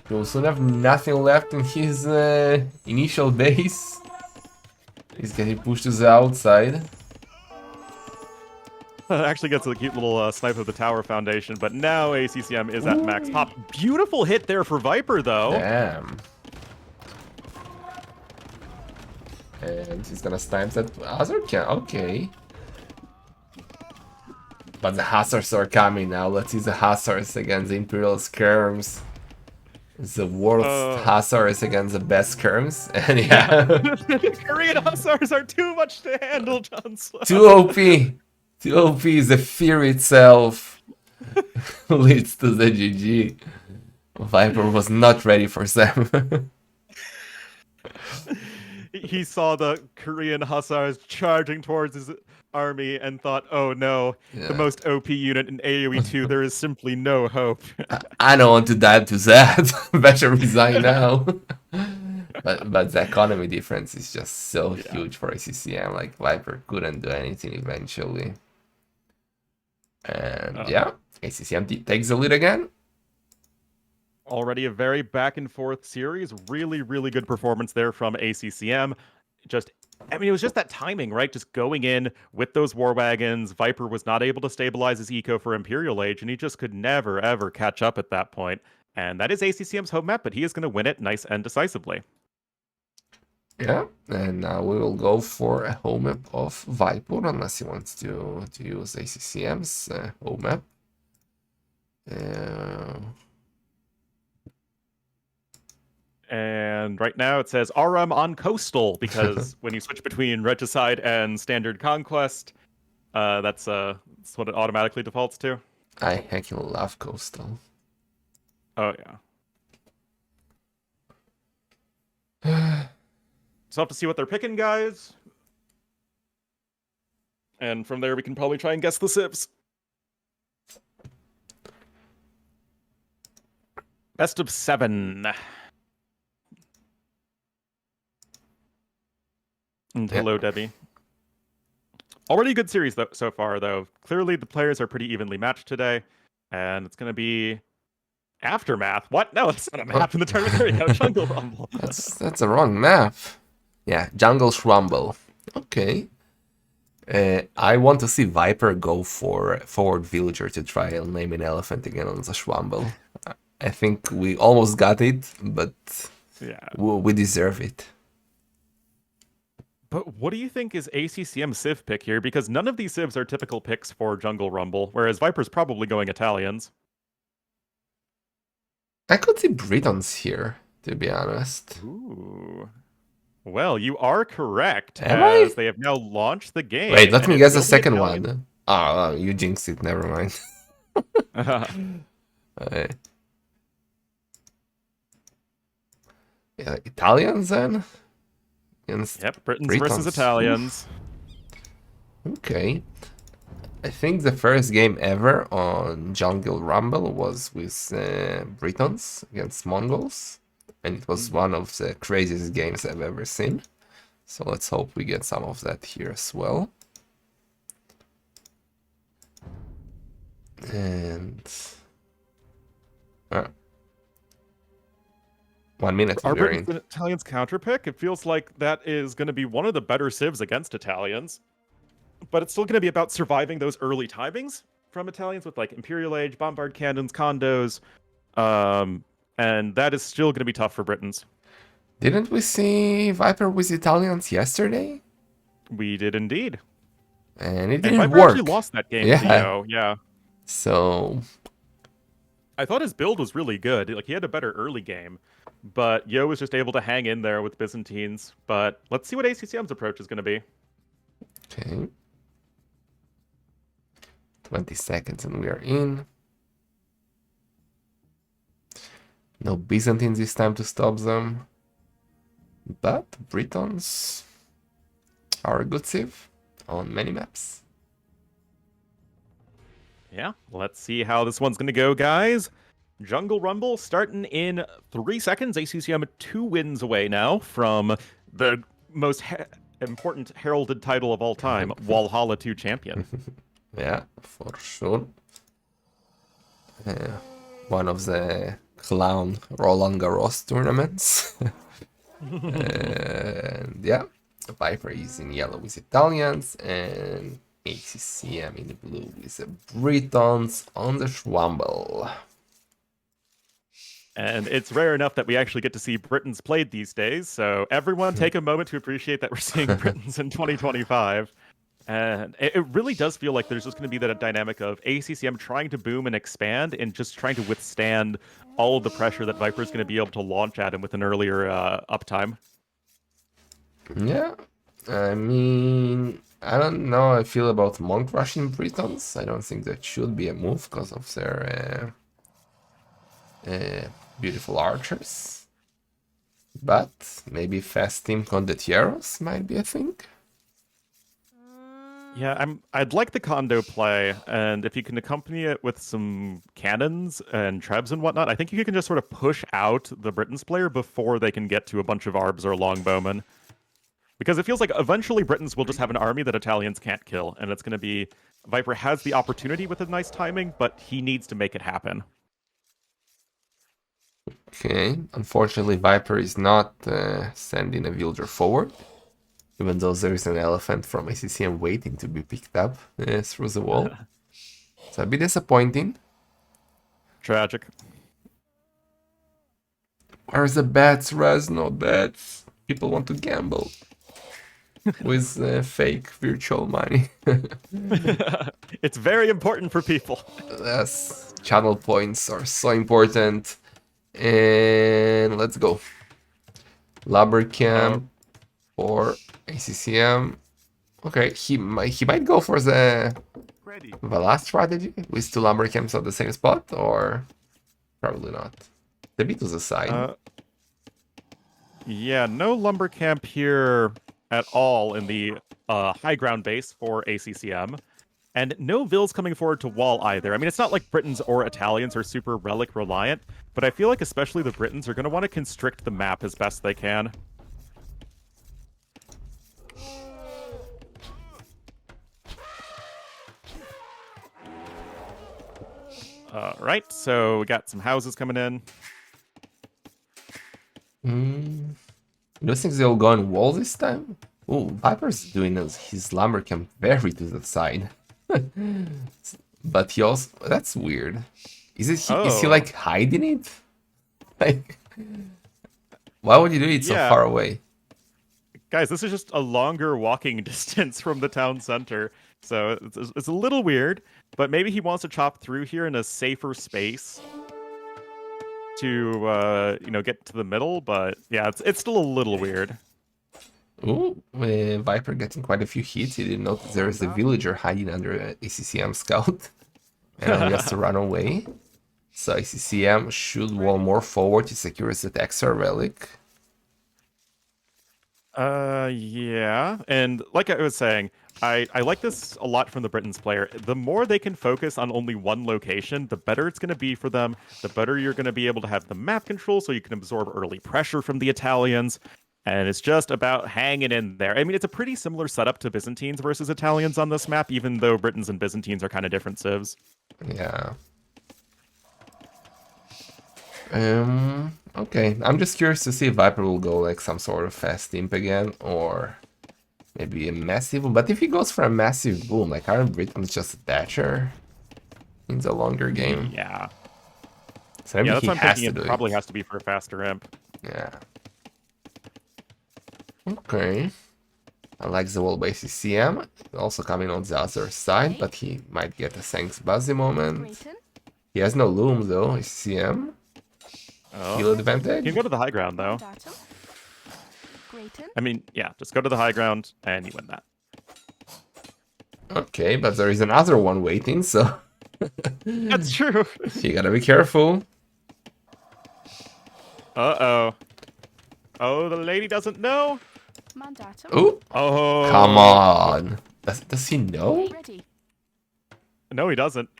he will soon have nothing left in his initial base. He's getting pushed to the outside. Actually gets a cute little snipe of the tower foundation, but now ACCM is at max pop. Beautiful hit there for Viper, though. Damn. And he's gonna snipe that other can. Okay. But the Hussars are coming now. Let's see the Hussars against the Imperial skirms. The worst Hussars against the best skirms. And yeah. The Korean Hussars are too much to handle, Johnson. Too OP. Too OP. The fear itself leads to the GG. Viper was not ready for them. He saw the Korean Hussars charging towards his army and thought, oh no, the most OP unit in AoE 2, there is simply no hope. I don't want to dive to that. Better resign now. but the economy difference is just so huge for ACCM. Like, Viper couldn't do anything eventually. And ACCM takes the lead again. Already a very back and forth series. Really, really good performance there from ACCM. It was just that timing, right? Just going in with those war wagons. Viper was not able to stabilize his eco for Imperial Age, and he just could never, ever catch up at that point. And that is ACCM's home map, but he is going to win it nice and decisively. Yeah, and now we will go for a home map of Viper, unless he wants to use ACCM's home map. And right now it says RM on Coastal, because when you switch between Regicide and Standard Conquest, that's what it automatically defaults to. I heckin' love Coastal. Oh, yeah. So I'll have to see what they're picking, guys. And from there, we can probably try and guess the civs. Best of 7. And hello, Debbie. Already a good series so far, though. Clearly, the players are pretty evenly matched today. And it's going to be Aftermath. What? No, it's not a map in the tournament. There we go. Jungle Rumble. That's a wrong map. Yeah, Jungle's Rumble. Okay. I want to see Viper go for Forward Villager to try and name an elephant again on the Rumble. I think we almost got it, but we deserve it. But what do you think is ACCM Civ pick here? Because none of these Civs are typical picks for Jungle Rumble, whereas Viper's probably going Italians. I could see Britons here, to be honest. Ooh. Well, you are correct, Am I? They have now launched the game. Wait, let me guess the second one. Oh, you jinxed it, never mind. Yeah, Italians then? Yep, Britons versus Italians. Okay. I think the first game ever on Jungle Rumble was with Britons against Mongols. And it was one of the craziest games I've ever seen. So let's hope we get some of that here as well. And Uh, 1 minute Are we're Britons in. and Italians counterpick? It feels like that is going to be one of the better civs against Italians. But it's still going to be about surviving those early timings from Italians with like Imperial Age, bombard cannons, condos. And that is still going to be tough for Britons. Didn't we see Viper with Italians yesterday? We did indeed. And it And didn't Viper work. actually lost that game to Yeah. Yo. Yeah. So, I thought his build was really good. Like he had a better early game, but Yo was just able to hang in there with Byzantines. But let's see what ACCM's approach is going to be. okay. 20 seconds and we are in. No Byzantines this time to stop them. But Britons are a good civ on many maps. Yeah, let's see how this one's going to go, guys. Jungle Rumble starting in 3 seconds. ACCM 2 wins away now from the most important heralded title of all time, Wallhalla2 champion. Yeah, for sure. One of the clown Roland Garros tournaments. And yeah, Viper is in yellow with Italians and ACCM in blue with the Britons on the Schwamble. And it's rare enough that we actually get to see Britons played these days, so everyone take a moment to appreciate that we're seeing Britons in 2025. And it really does feel like there's just going to be that dynamic of ACCM trying to boom and expand and just trying to withstand all of the pressure that Viper's going to be able to launch at him with an earlier uptime. Yeah, I mean, I don't know how I feel about Monk rushing Britons. I don't think that should be a move because of their beautiful archers. But maybe fast team condotieros might be a thing. Yeah, I'd like the condo play, and if you can accompany it with some cannons and trebs and whatnot, I think you can just sort of push out the Britons player before they can get to a bunch of arbs or longbowmen. Because it feels like eventually Britons will just have an army that Italians can't kill, and it's going to be Viper has the opportunity with a nice timing, but he needs to make it happen. Okay, unfortunately Viper is not sending a villager forward. Even though there is an elephant from ACCM waiting to be picked up through the wall. It's a bit disappointing. Tragic. Where's the bets, Raz? No bets. People want to gamble with fake virtual money. It's very important for people. Yes, channel points are so important. And let's go. Lumbercamp or ACCM. Okay, he might go for the last strategy with 2 lumbercamps at the same spot, or probably not. The beat was aside. Yeah, no lumber camp here at all in the high ground base for ACCM. And no Vills coming forward to wall either. I mean, it's not like Britons or Italians are super relic reliant, but I feel like especially the Britons are going to want to constrict the map as best they can. Alright, so we got some houses coming in. Do you think they'll go on wall this time? Oh, Viper's doing his lumbercamp very to the side. But he also... That's weird. Is he like hiding it? Like... Why would you do it so far away? Guys, this is just a longer walking distance from the town center. So it's a little weird, but maybe he wants to chop through here in a safer space to, get to the middle. But yeah, it's still a little weird. Ooh, Viper getting quite a few hits. He didn't notice there is a villager hiding under a ACCM scout. And he has to run away. So ACCM should wall more forward to secure the Texar Relic. Yeah. And like I was saying, I like this a lot from the Britons player. The more they can focus on only one location, the better it's going to be for them. The better you're going to be able to have the map control so you can absorb early pressure from the Italians. And it's just about hanging in there. I mean, it's a pretty similar setup to Byzantines versus Italians on this map, even though Britons and Byzantines are kind of different civs. Yeah. Okay. I'm just curious to see if Viper will go like some sort of fast imp again, or maybe a massive boom. But if he goes for a massive boom, like aren't Britons just a Thatcher in the longer game? Yeah. So maybe Yeah, that's he what I'm has thinking. to It do probably it. has to be for a faster imp. Yeah. Okay. I like the wall by CCM. Also coming on the other side, but he might get a thanks Buzzy moment. He has no loom though, CCM. Heal Oh. advantage. You can go to the high ground, though. I mean, yeah, just go to the high ground and you win that. Okay, but there is another one waiting, so That's true. you gotta be careful. Uh-oh. Oh, the lady doesn't know. Oh, Oh. come on. Does he know? No, he doesn't.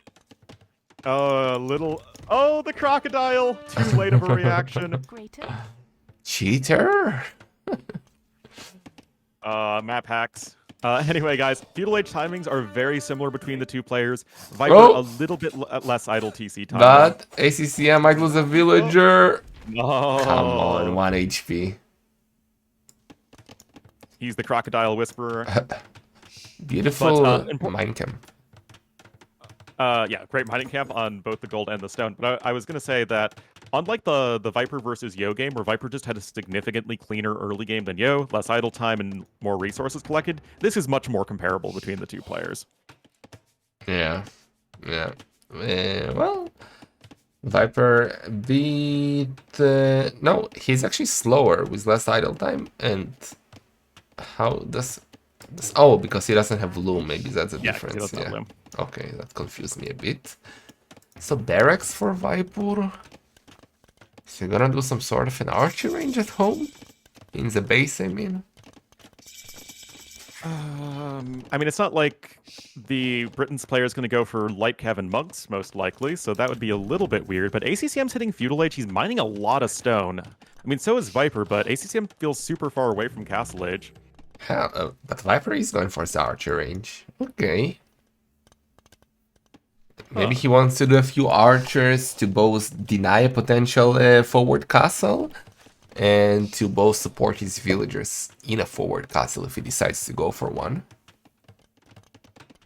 Little... Oh, the crocodile! Too late of a reaction. Cheater? Map hacks. Anyway, guys, Feudal Age timings are very similar between the two players. Viper, Oh. a little bit less idle TC time. But ACCM might lose a villager. No. Come on, 1 HP. He's the crocodile whisperer. Beautiful But, mine camp. Yeah, great mining camp on both the gold and the stone. But I was going to say that unlike the Viper versus Yo game, where Viper just had a significantly cleaner early game than Yo, less idle time and more resources collected, this is much more comparable between the two players. Yeah. Yeah. Well, Viper beat... no, he's actually slower with less idle time. And how does... Oh, because he doesn't have loom. Maybe that's the difference. He doesn't have loom. Okay, that confused me a bit. So barracks for Viper. Is he gonna do some sort of an archery range at home? In the base, I mean? I mean, it's not like the Britain's player is going to go for light cav and monks, most likely, so that would be a little bit weird. But ACCM's hitting Feudal Age. He's mining a lot of stone. I mean, so is Viper, but ACCM feels super far away from Castle Age. But Viper is going for the archery range. Okay. Maybe he wants to do a few archers to both deny a potential forward castle and to both support his villagers in a forward castle if he decides to go for one.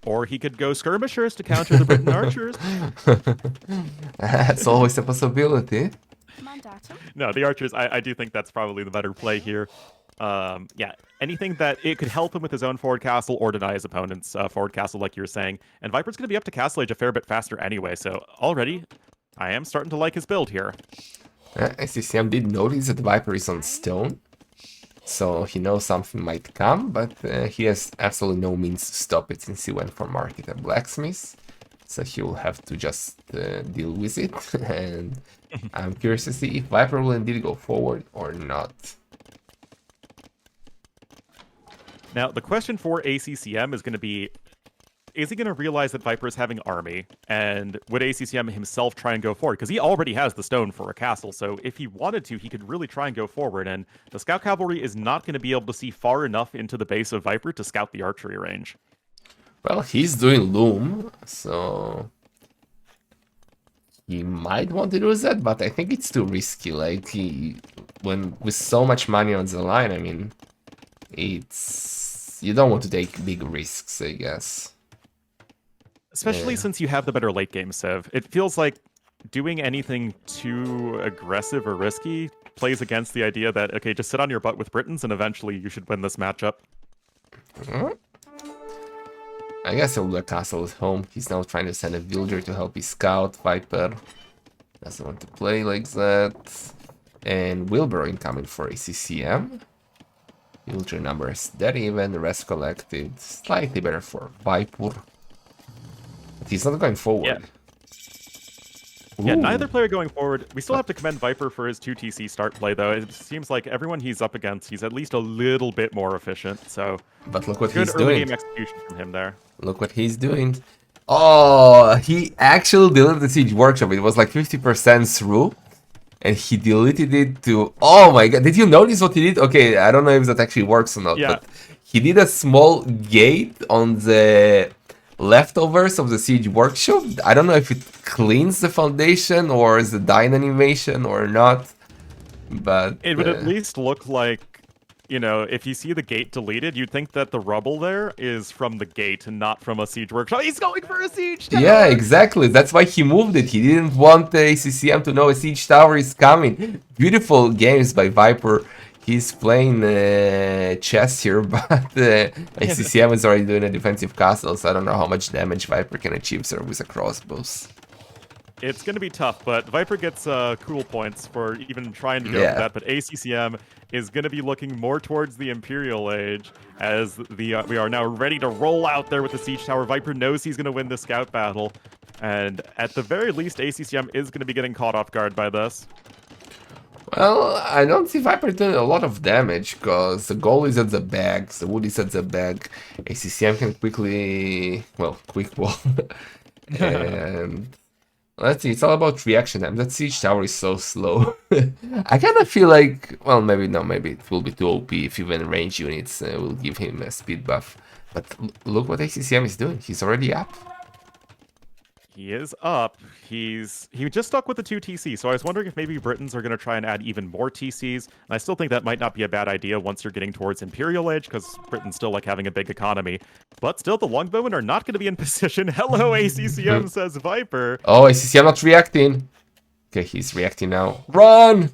Or he could go skirmishers to counter the Britain archers. That's always a possibility. No, the archers, I do think that's probably the better play here. Yeah, anything that it could help him with his own forward castle or deny his opponent's forward castle, like you were saying. And Viper's going to be up to Castle Age a fair bit faster anyway, so already I am starting to like his build here. SCCM did notice that Viper is on stone, so he knows something might come, but he has absolutely no means to stop it since he went for market and blacksmith. So he will have to just deal with it, and I'm curious to see if Viper will indeed go forward or not. Now, the question for ACCM is going to be, is he going to realize that Viper is having army? And would ACCM himself try and go forward? Because he already has the stone for a castle, so if he wanted to, he could really try and go forward. And the Scout Cavalry is not going to be able to see far enough into the base of Viper to scout the archery range. Well, he's doing loom, so he might want to do that, but I think it's too risky. Like, when with so much money on the line, I mean, you don't want to take big risks, I guess. Especially since you have the better late game Civ. It feels like doing anything too aggressive or risky plays against the idea that, okay, just sit on your butt with Britons and eventually you should win this matchup. I guess he'll do a castle at home. He's now trying to send a villager to help his scout. Viper doesn't want to play like that. And Wilbur incoming for ACCM. Villager numbers dead even, the rest collected. Slightly better for Viper. But he's not going forward. Yeah, neither player going forward. We still have to commend Viper for his 2TC start play, though. It seems like everyone he's up against, he's at least a little bit more efficient. So, but look what good he's early doing. game execution from him there. Look what he's doing. Oh, he actually deleted the Siege Workshop. It was like 50% through. And he deleted it to... Oh my god, did you notice what he did? Okay, I don't know if that actually works or not, Yeah. but he did a small gate on the leftovers of the siege workshop. I don't know if it cleans the foundation or is the dying animation or not, but It would at least look like, you know, if you see the gate deleted, you'd think that the rubble there is from the gate and not from a siege workshop. He's going for a siege tower! yeah, exactly. That's why he moved it. He didn't want the ACCM to know a siege tower is coming. Beautiful games by Viper. He's playing chess here, but ACCM is already doing a defensive castle, so I don't know how much damage Viper can achieve, sir, with a crossbows. It's going to be tough, but Viper gets cool points for even trying to go for that. But ACCM is going to be looking more towards the Imperial Age as we are now ready to roll out there with the Siege Tower. Viper knows he's going to win the scout battle. And at the very least, ACCM is going to be getting caught off guard by this. Well, I don't see Viper doing a lot of damage, because the goal is at the back, the wood is at the back. ACCM can quickly, well, quick wall. And let's see, it's all about reaction time. That siege tower is so slow. I kind of feel like, well, maybe it will be too OP if even range units will give him a speed buff. But look what ACCM is doing. He's already up. He is up. He just stuck with the 2 TC, so I was wondering if maybe Britons are going to try and add even more TCs. And I still think that might not be a bad idea once you're getting towards Imperial Age, because Britons still like having a big economy. But still, the longbowmen are not going to be in position. Hello, ACCM, says Viper. Oh, ACCM not reacting. Okay, he's reacting now. Run!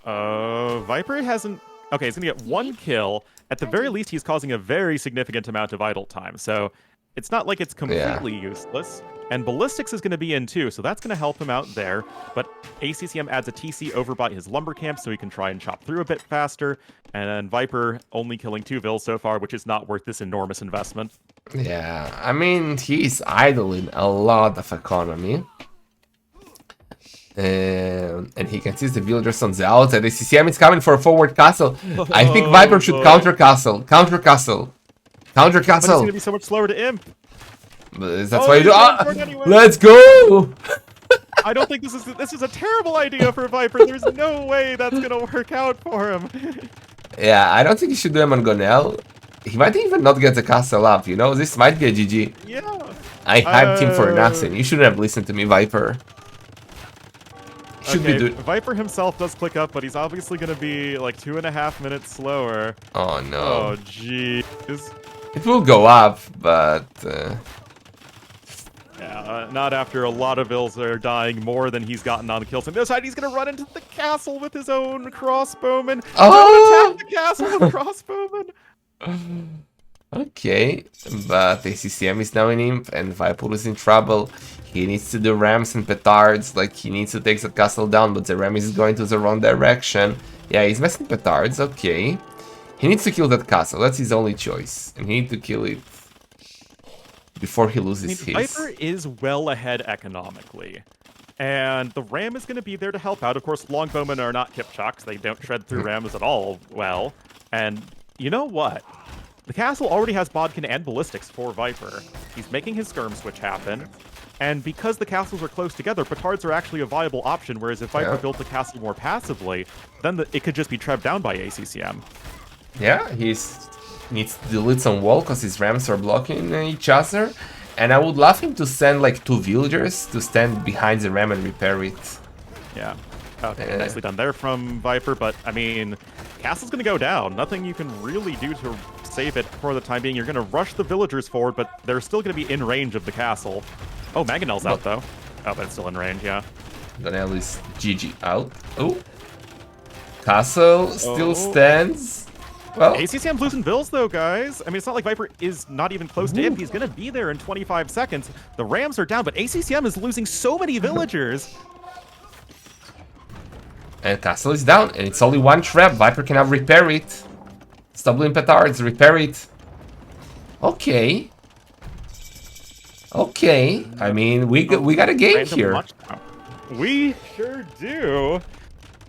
Viper hasn't... Okay, he's going to get 1 kill. At the very least, he's causing a very significant amount of idle time, so... It's not like it's completely useless. And Ballistics is going to be in too, so that's going to help him out there. But ACCM adds a TC over by his lumber camp so he can try and chop through a bit faster. And Viper only killing 2 vills so far, which is not worth this enormous investment. Yeah, I mean, he's idling a lot of economy. And he can see the villagers on the outside. ACCM is coming for a forward castle. I think Viper should counter castle. Counter castle. Counter castle. But it's gonna be so much slower to imp. That's why you do. Anyway. Let's go. I don't think this is a terrible idea for Viper. There's no way that's gonna work out for him. Yeah, I don't think he should do him on Gonel. He might even not get the castle up. You know, this might be a GG. Yeah. I hyped him for nothing. You shouldn't have listened to me, Viper. Viper himself does click up, but he's obviously gonna be like 2.5 minutes slower. Oh no. Oh jeez. It will go up, but... Yeah, not after a lot of vills are dying more than he's gotten on the kills. On the other side, he's going to run into the castle with his own crossbowman. Oh! Don't attack the castle with crossbowman! Okay, but ACCM is now in imp, and Viper is in trouble. He needs to do rams and petards, like he needs to take the castle down, but the ram is going to the wrong direction. Yeah, he's messing petards, okay. He needs to kill that castle, that's his only choice. And he needs to kill it before he loses his. Viper is well ahead economically. And the ram is going to be there to help out. Of course, longbowmen are not Kipchucks. They don't shred through rams at all well. And you know what? The castle already has bodkin and ballistics for Viper. He's making his skirm switch happen. And because the castles are close together, petards are actually a viable option, whereas if Viper built the castle more passively, then it could just be trebbed down by ACCM. Yeah, he needs to delete some wall because his rams are blocking each other. And I would love him to send like 2 villagers to stand behind the ram and repair it. Yeah. Okay, nicely done there from Viper, but I mean, castle's gonna go down. Nothing you can really do to save it for the time being. You're gonna rush the villagers forward, but they're still gonna be in range of the castle. Oh, Mangonel's out though. Oh, but it's still in range, yeah. Gonel is GG out. Oh. Castle still stands. Well, ACCM's losing vills though, guys. I mean, it's not like Viper is not even close to imp. He's gonna be there in 25 seconds. The rams are down, but ACCM is losing so many villagers. And castle is down, and it's only 1 trap. Viper can now repair it. Stop doing petards, repair it. Okay. Okay. I mean, we got a game here. We sure do.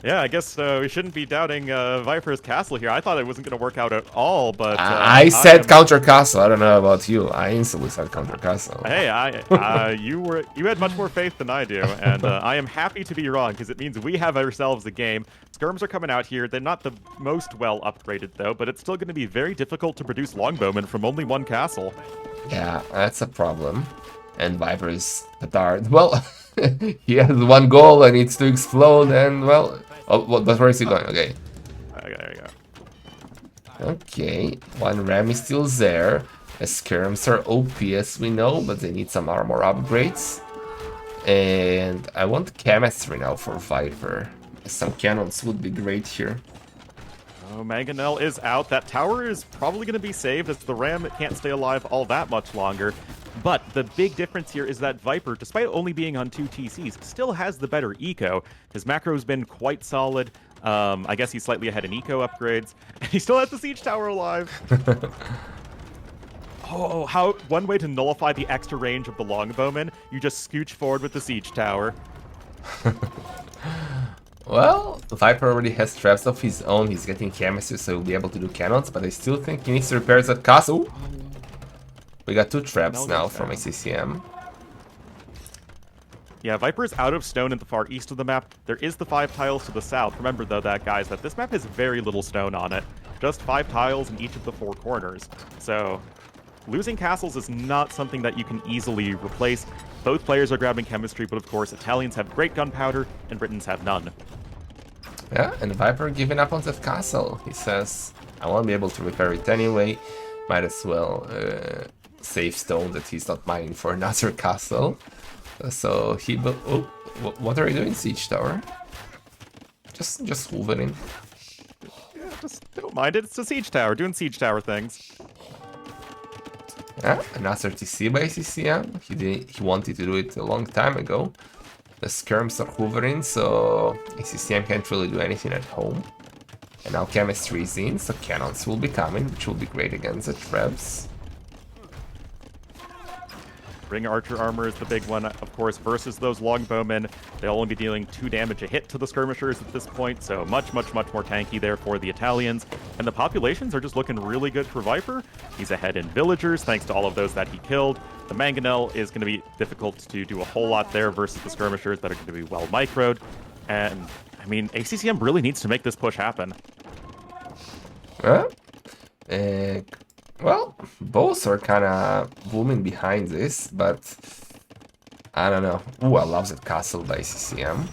Yeah, I guess we shouldn't be doubting Viper's castle here. I thought it wasn't going to work out at all, but I said counter castle. I don't know about you. I instantly said counter castle. Hey, you had much more faith than I do, and I am happy to be wrong because it means we have ourselves a game. Skirms are coming out here. They're not the most well upgraded though, but it's still going to be very difficult to produce longbowmen from only one castle. Yeah, that's a problem. And Viper is petard. Well, he has one goal and needs to explode. And well, but where is he going? Okay. Okay, there you go. Okay, one ram is still there. The skirms are OP as we know, but they need some armor upgrades. And I want chemistry now for Viper. Some cannons would be great here. Oh, Mangonel is out. That tower is probably going to be saved as the ram can't stay alive all that much longer. But the big difference here is that Viper, despite only being on 2 TCs, still has the better eco. His macro's been quite solid. I guess he's slightly ahead in eco upgrades. He still has the siege tower alive. Oh, one way to nullify the extra range of the longbowman, you just scooch forward with the siege tower. Well, Viper already has traps of his own. He's getting chemistry, so he'll be able to do cannons, but I still think he needs to repair that castle. We got 2 traps now from ACCM. Yeah, Viper is out of stone in the far east of the map. There is the 5 tiles to the south. Remember, though, guys, that this map has very little stone on it. Just 5 tiles in each of the 4 corners. So, losing castles is not something that you can easily replace. Both players are grabbing chemistry, but of course, Italians have great gunpowder, and Britons have none. Yeah, and Viper giving up on that castle. He says, I won't be able to repair it anyway. Might as well save stone that he's not mining for another castle. So he built... Oh, what are you doing, siege tower? Just Wolverine. Yeah, just don't mind it. It's a siege tower, doing siege tower things. Yeah, another TC by CCM. He wanted to do it a long time ago. The skirms are hovering, so CCM can't really do anything at home. And now chemistry is in, so cannons will be coming, which will be great against the traps. Ring Archer armor is the big one, of course, versus those longbowmen. They'll only be dealing 2 damage a hit to the skirmishers at this point, so much more tanky there for the Italians. And the populations are just looking really good for Viper. He's ahead in villagers, thanks to all of those that he killed. The Mangonel is going to be difficult to do a whole lot there versus the skirmishers that are going to be well microed. And, I mean, ACCM really needs to make this push happen. Well, both are kind of booming behind this, but I don't know. Ooh, I love that castle by CCM.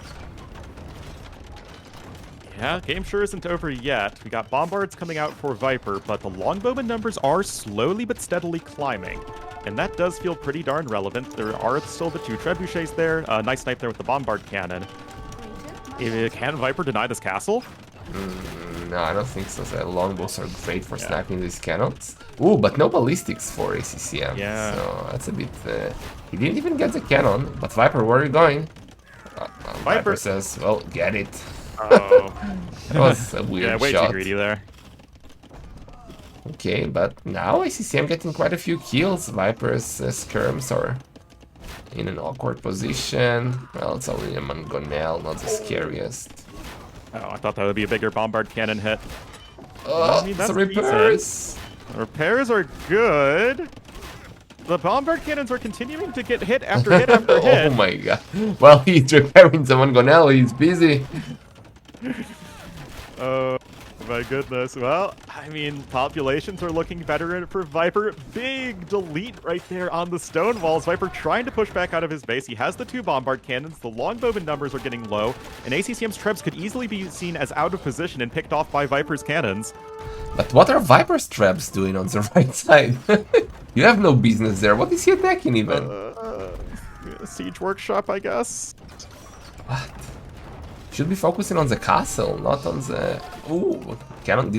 Yeah, game sure isn't over yet. We got bombards coming out for Viper, but the longbowman numbers are slowly but steadily climbing. And that does feel pretty darn relevant. There are still the 2 trebuchets there. Nice snipe there with the bombard cannon. Can Viper deny this castle? No, I don't think so. The longbows are great for sniping these cannons. Ooh, but no ballistics for ACCM. Yeah. So that's a bit... he didn't even get the cannon. But Viper, where are you going? Viper says, well, get it. Oh. That was a weird yeah, way shot. too greedy there. Okay, but now ACCM getting quite a few kills. Viper's skirms are in an awkward position. Well, it's only a Mangonel, not the scariest. Oh, I thought that would be a bigger bombard cannon hit. Oh, I mean, that's the repairs! decent. The repairs are good. The bombard cannons are continuing to get hit after hit after hit. Oh my god. Well, he's repairing the Mangonel, he's busy. Oh my goodness. Well, I mean, populations are looking better for Viper. Big delete right there on the stone walls. Viper trying to push back out of his base. He has the 2 bombard cannons. The longbowman numbers are getting low. And ACCM's trebs could easily be seen as out of position and picked off by Viper's cannons. But what are Viper's trebs doing on the right side? You have no business there. What is he attacking even? Siege workshop, I guess. What? Should be focusing on the castle, not on the... Ooh, cannon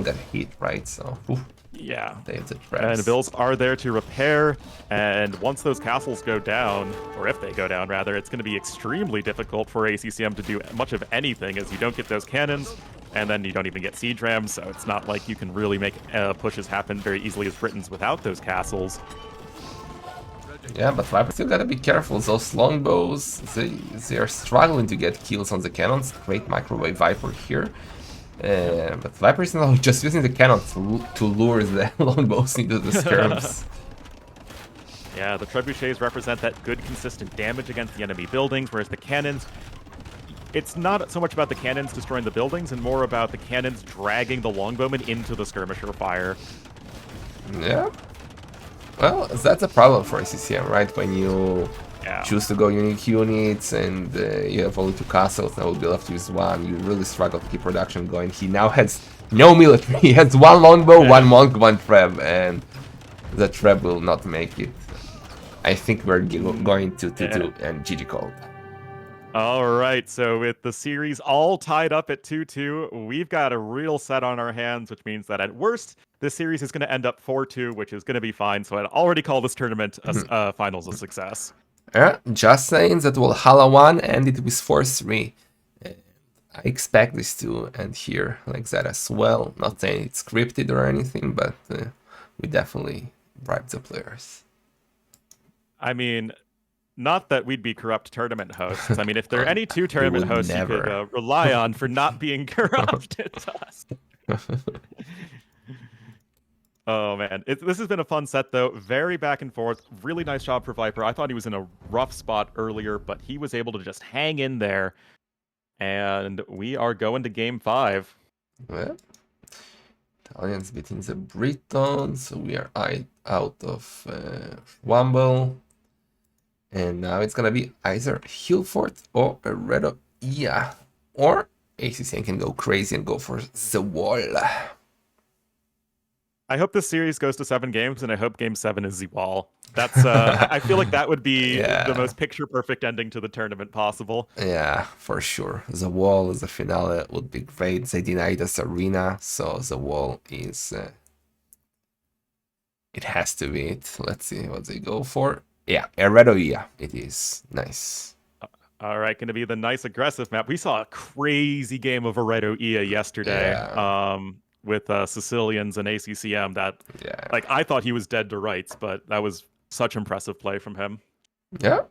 got hit, right? So, ooh, yeah. they have the traps. And bills are there to repair, and once those castles go down, or if they go down rather, it's going to be extremely difficult for ACCM to do much of anything, as you don't get those cannons, and then you don't even get siege rams, so it's not like you can really make pushes happen very easily as Britons without those castles. Yeah, but Viper still gotta be careful. Those longbows, they are struggling to get kills on the cannons. Great microwave Viper here. But Viper is now just using the cannon to lure the longbows into the skirms. Yeah, the trebuchets represent that good, consistent damage against the enemy buildings, whereas the cannons, it's not so much about the cannons destroying the buildings and more about the cannons dragging the longbowmen into the skirmisher fire. Yeah. Well, that's a problem for CCM, right? When you choose to go unique units and you have only 2 castles, now will be left to use 1, you really struggle to keep production going. He now has no military. He has 1 longbow, 1 monk, 1 treb, and the treb will not make it. I think we're going to and GG called. All right, so with the series all tied up at 2-2, we've got a real set on our hands, which means that at worst, this series is going to end up 4-2, which is going to be fine. So I'd already call this tournament finals a success. Yeah, just saying that Wallhalla2 ended with 4-3. I expect this to end here like that as well. Not saying it's scripted or anything, but we definitely bribed the players. I mean, not that we'd be corrupt tournament hosts. I mean, if there are any 2 tournament hosts you could rely on for not being corrupt, it's us. Oh, man. This has been a fun set, though. Very back and forth. Really nice job for Viper. I thought he was in a rough spot earlier, but he was able to just hang in there. And we are going to game 5. Well, Italians beating the Britons. So we are out of Womble. And now it's gonna be either Hillfort or Redo. Yeah. Or ACCN can go crazy and go for the wall. I hope this series goes to 7 games, and I hope Game 7 is the wall. That's I feel like that would be the most picture-perfect ending to the tournament possible. Yeah, for sure. The wall is the finale would be great. They denied us arena, so the wall is... it has to be it. Let's see what they go for. Yeah, Eredo, yeah, it is. Nice. All right, going to be the nice aggressive map. We saw a crazy game of Aredo Ia yesterday. With Sicilians and ACCM that, like, I thought he was dead to rights, but that was such impressive play from him. Yeah,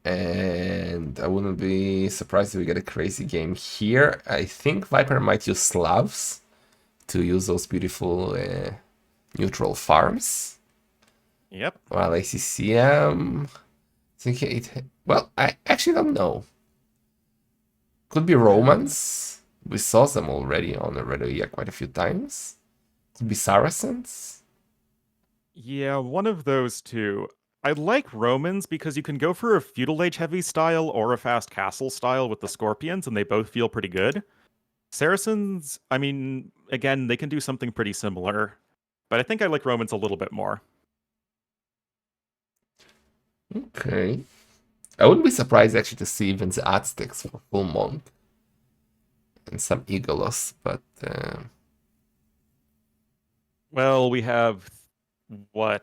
and I wouldn't be surprised if we get a crazy game here. I think Viper might use Slavs to use those beautiful neutral farms. Yep. While ACCM, well, I actually don't know. Could be Romans. We saw them already on the Redoia quite a few times. Could be Saracens. Yeah, one of those two. I like Romans because you can go for a feudal age heavy style or a fast castle style with the Scorpions, and they both feel pretty good. Saracens, I mean, again, they can do something pretty similar, but I think I like Romans a little bit more. Okay. I wouldn't be surprised actually to see even the Aztecs for full monk. And some Eagles, but... Well, we have,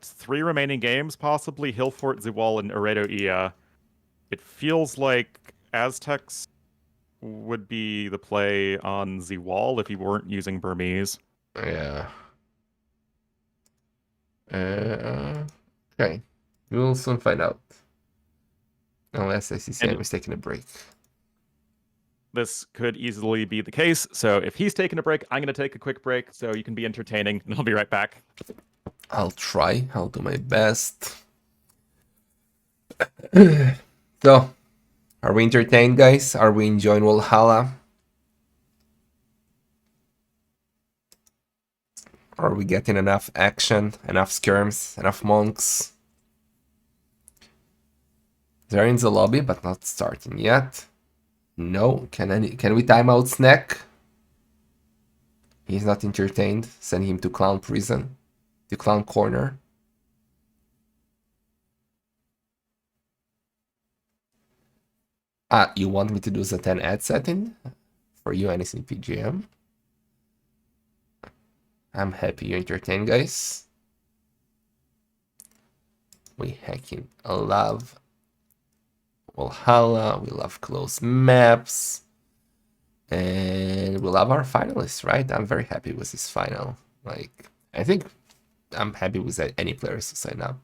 3 remaining games, possibly? Hillfort, Ziwal, and Aredo Ia. It feels like Aztecs would be the play on Ziwal if he weren't using Burmese. Yeah. Okay. We will soon find out. Unless ACCM is taking a break. This could easily be the case. So if he's taking a break, I'm going to take a quick break so you can be entertaining, and I'll be right back. I'll try. I'll do my best. So, are we entertained, guys? Are we enjoying Wallhalla? Are we getting enough action, enough skirms, enough monks? They're in the lobby, but not starting yet. No, can we time out Snack? He's not entertained. Send him to Clown Prison. To Clown Corner. Ah, you want me to do the 10 ad setting? For you, anything PGM? I'm happy you're entertained, guys. We hacking love Wallhalla, we love close maps, and we love our finalists, right? I'm very happy with this final. Like, I think I'm happy with any players to sign up.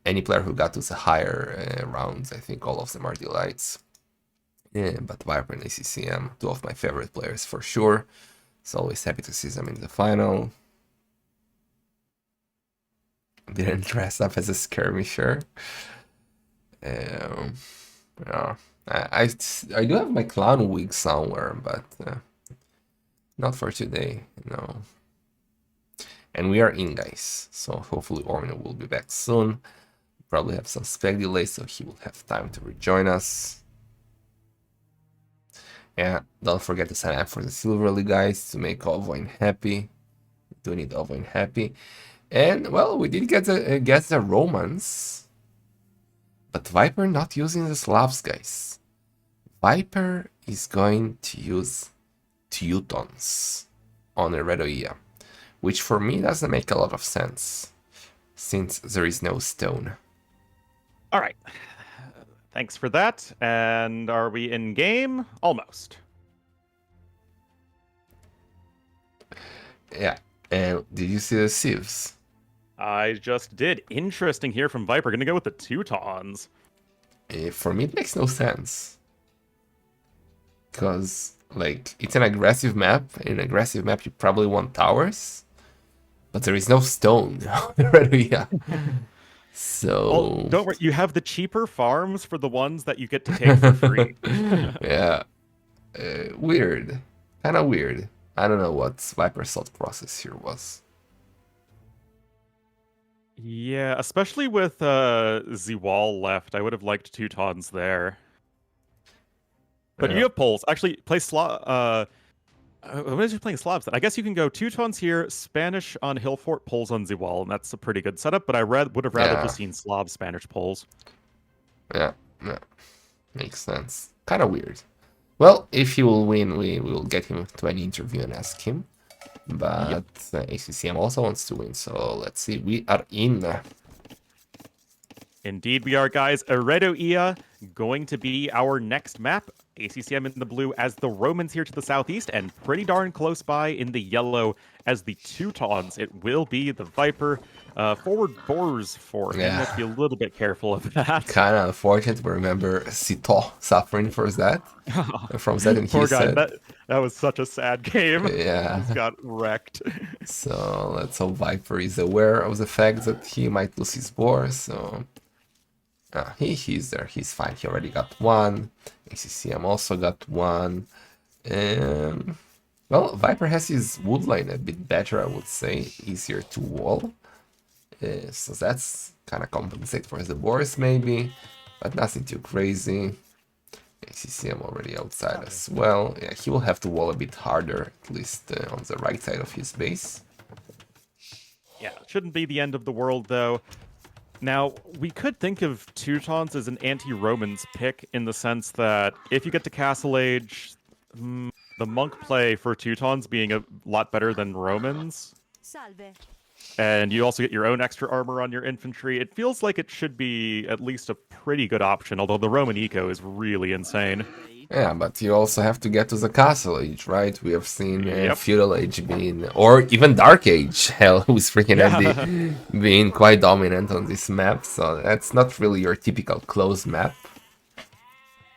any player who got to the higher rounds, I think all of them are delights. Yeah, but Viper and ACCM, two of my favorite players for sure. So always happy to see them in the final. Didn't dress up as a skirmisher. Yeah, I do have my clown wig somewhere, but not for today, no. And we are in, guys, so hopefully Ormino will be back soon. Probably have some spec delay, so he will have time to rejoin us. Yeah, don't forget to sign up for the Silver Relic, guys, to make Ovoin happy. We do need Ovoin happy. And, well, we did get the Romans. But Viper not using the Slavs, guys. Viper is going to use Teutons on Eredoia, which for me doesn't make a lot of sense, since there is no stone. All right. Thanks for that. And are we in game? Almost. Yeah, and did you see the Civs? I just did. Interesting here from Viper. Gonna go with the Teutons. For me, it makes no sense. Because, like, it's an aggressive map. In an aggressive map, you probably want towers. But there is no stone. Yeah. So... Oh, don't worry. You have the cheaper farms for the ones that you get to take for free. Yeah. Weird. Kind of weird. I don't know what Viper's thought process here was. Yeah, especially with Zwal left, I would have liked Teutons there. But Yeah. you have Poles. Actually, play what is you playing Slavs then? I guess you can go Teutons here, Spanish on Hillfort, Poles on Zwal, and that's a pretty good setup. But I would have rather just seen Slav, Spanish, Poles. Yeah, makes sense. Kind of weird. Well, if he will win, we will get him to an interview and ask him. But ACCM also wants to win, so let's see. We are in. Indeed we are, guys. Eredoia going to be our next map. ACCM in the blue as the Romans here to the southeast, and pretty darn close by in the yellow as the Teutons. It will be the Viper. Forward boars for him. Let's be a little bit careful of that. Kind of unfortunate, but remember Cito suffering for that. From that, and Poor he guy, said... that was such a sad game. Yeah. Just got wrecked. So let's hope Viper is aware of the fact that he might lose his boar, so... he's there, he's fine, he already got one. ACCM also got one. Well, Viper has his wood line a bit better, I would say, easier to wall. So that's kind of compensate for the boars maybe, but nothing too crazy. ACCM already outside as well. Yeah, he will have to wall a bit harder, at least on the right side of his base. Yeah, it shouldn't be the end of the world though. Now, we could think of Teutons as an anti-Romans pick in the sense that if you get to Castle Age, the monk play for Teutons being a lot better than Romans. Salve. And you also get your own extra armor on your infantry. It feels like it should be at least a pretty good option, although the Roman eco is really insane. Yeah, but you also have to get to the Castle Age, right? We have seen Feudal Age being, or even Dark Age, hell, who's freaking Andy, being quite dominant on this map, so that's not really your typical closed map,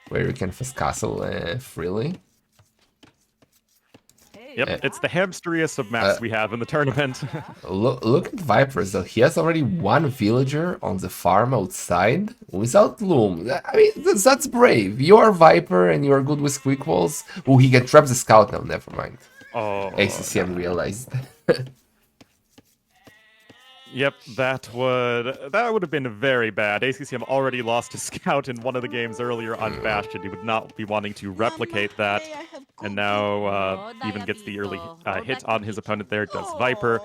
where you can fast castle freely. Yep, it's the hamsteriest of maps we have in the tournament. Look at Vipers, though. He has already one villager on the farm outside without loom. I mean, that's brave. You are Viper and you are good with quick walls. Oh, he can trap the scout now. Never mind. Oh, ACCM realized. Yep, that would have been very bad. ACCM already lost a scout in one of the games earlier on Bastion. He would not be wanting to replicate that. And now even gets the early hit on his opponent there, does Viper.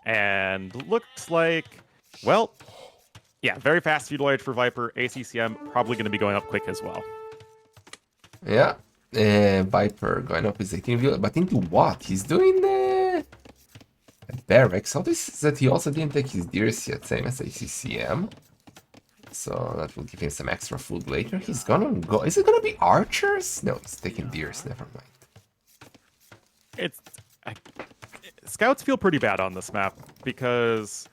And looks like, well, yeah, very fast feudal age for Viper. ACCM probably going to be going up quick as well. Yeah, Viper going up with 18 village, but into what? He's doing barracks. Notice that he also didn't take his deers yet, same as ACCM. So that will give him some extra food later. He's gonna go. Is it gonna be archers? No, he's taking deers. Never mind. Scouts feel pretty bad on this map because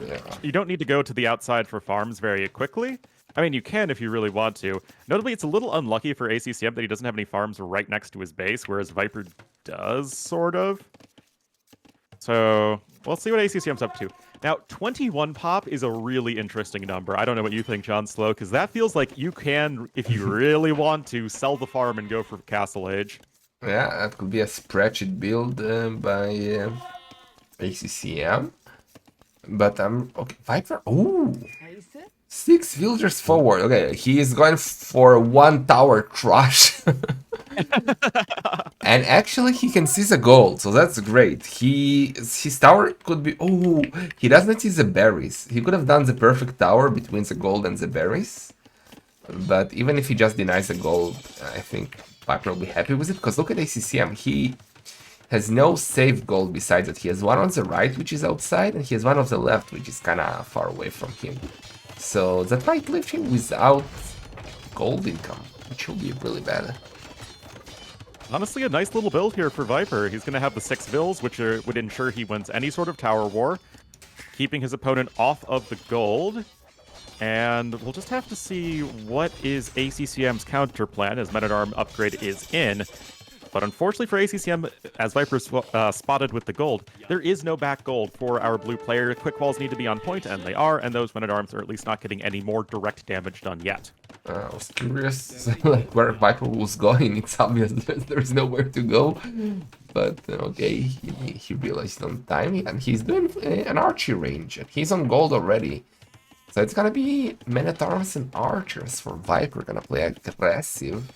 Yeah. You don't need to go to the outside for farms very quickly. I mean, you can if you really want to. Notably, it's a little unlucky for ACCM that he doesn't have any farms right next to his base, whereas Viper does, sort of. So, we'll see what ACCM's up to. Now, 21 pop is a really interesting number. I don't know what you think, John Slow, because that feels like you can, if you really want to, sell the farm and go for Castle Age. Yeah, that could be a spreadsheet build by ACCM. But I'm okay. Viper. Ooh, 6 villagers forward. Okay, he is going for 1 tower crush. And actually, he can seize a gold, so that's great. His tower could be. Oh, he doesn't seize the berries. He could have done the perfect tower between the gold and the berries. But even if he just denies the gold, I think Viper will be happy with it. Because look at ACCM, he has no safe gold besides it. He has one on the right, which is outside, and he has one on the left, which is kind of far away from him. So that might leave him without gold income, which will be really bad. Honestly, a nice little build here for Viper. He's going to have the 6 vills, which would ensure he wins any sort of tower war, keeping his opponent off of the gold. And we'll just have to see what is ACCM's counter plan, as Men-at-Arm upgrade is in. But unfortunately for ACCM, as Viper spotted with the gold, there is no back gold for our blue player. Quick walls need to be on point, and they are, and those Men-at-Arms are at least not getting any more direct damage done yet. I was curious like where Viper was going. It's obvious there's nowhere to go. But okay, he realized on time, and he's doing an archery range, and he's on gold already. So it's gonna be Men-at-Arms and Archers for Viper, gonna play aggressive.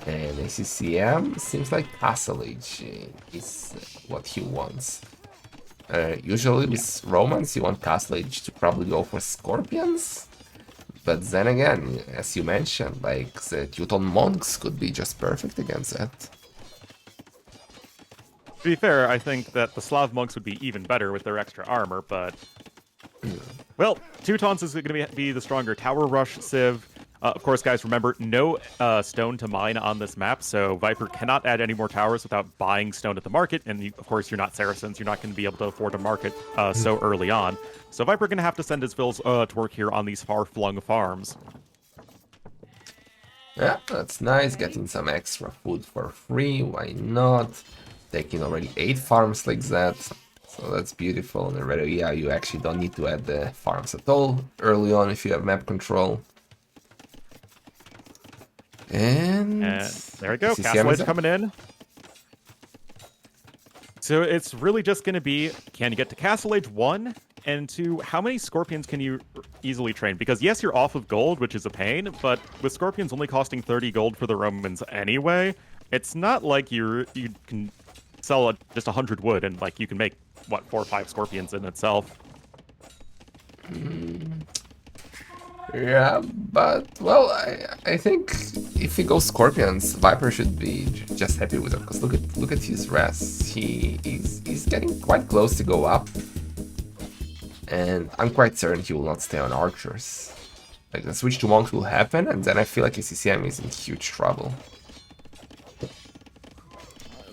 And ACCM seems like Castle Age is what he wants. Usually with Romans, you want Castle Age to probably go for Scorpions. But then again, as you mentioned, like the Teuton Monks could be just perfect against that. To be fair, I think that the Slav monks would be even better with their extra armor, but... Well, Teutons is going to be the stronger tower rush civ. Of course, guys, remember, no stone to mine on this map, so Viper cannot add any more towers without buying stone at the market, and of course, you're not Saracens, you're not going to be able to afford a market so early on. So Viper going to have to send his vills to work here on these far-flung farms. Yeah, that's nice, getting some extra food for free, why not? Taking already 8 farms like that, so that's beautiful. And already, yeah, you actually don't need to add the farms at all early on if you have map control. And there we go, Castle Age coming in. So it's really just going to be, can you get to Castle Age 1? And 2, how many Scorpions can you easily train? Because yes, you're off of gold, which is a pain, but with Scorpions only costing 30 gold for the Romans anyway, it's not like you can sell just 100 wood and like you can make, what, 4 or 5 Scorpions in itself. Yeah, but, well, I think if he goes Scorpions, Viper should be just happy with it, because look at his res. He's getting quite close to go up, and I'm quite certain he will not stay on Archers. Like, the switch to Monks will happen, and then I feel like ACCM is in huge trouble.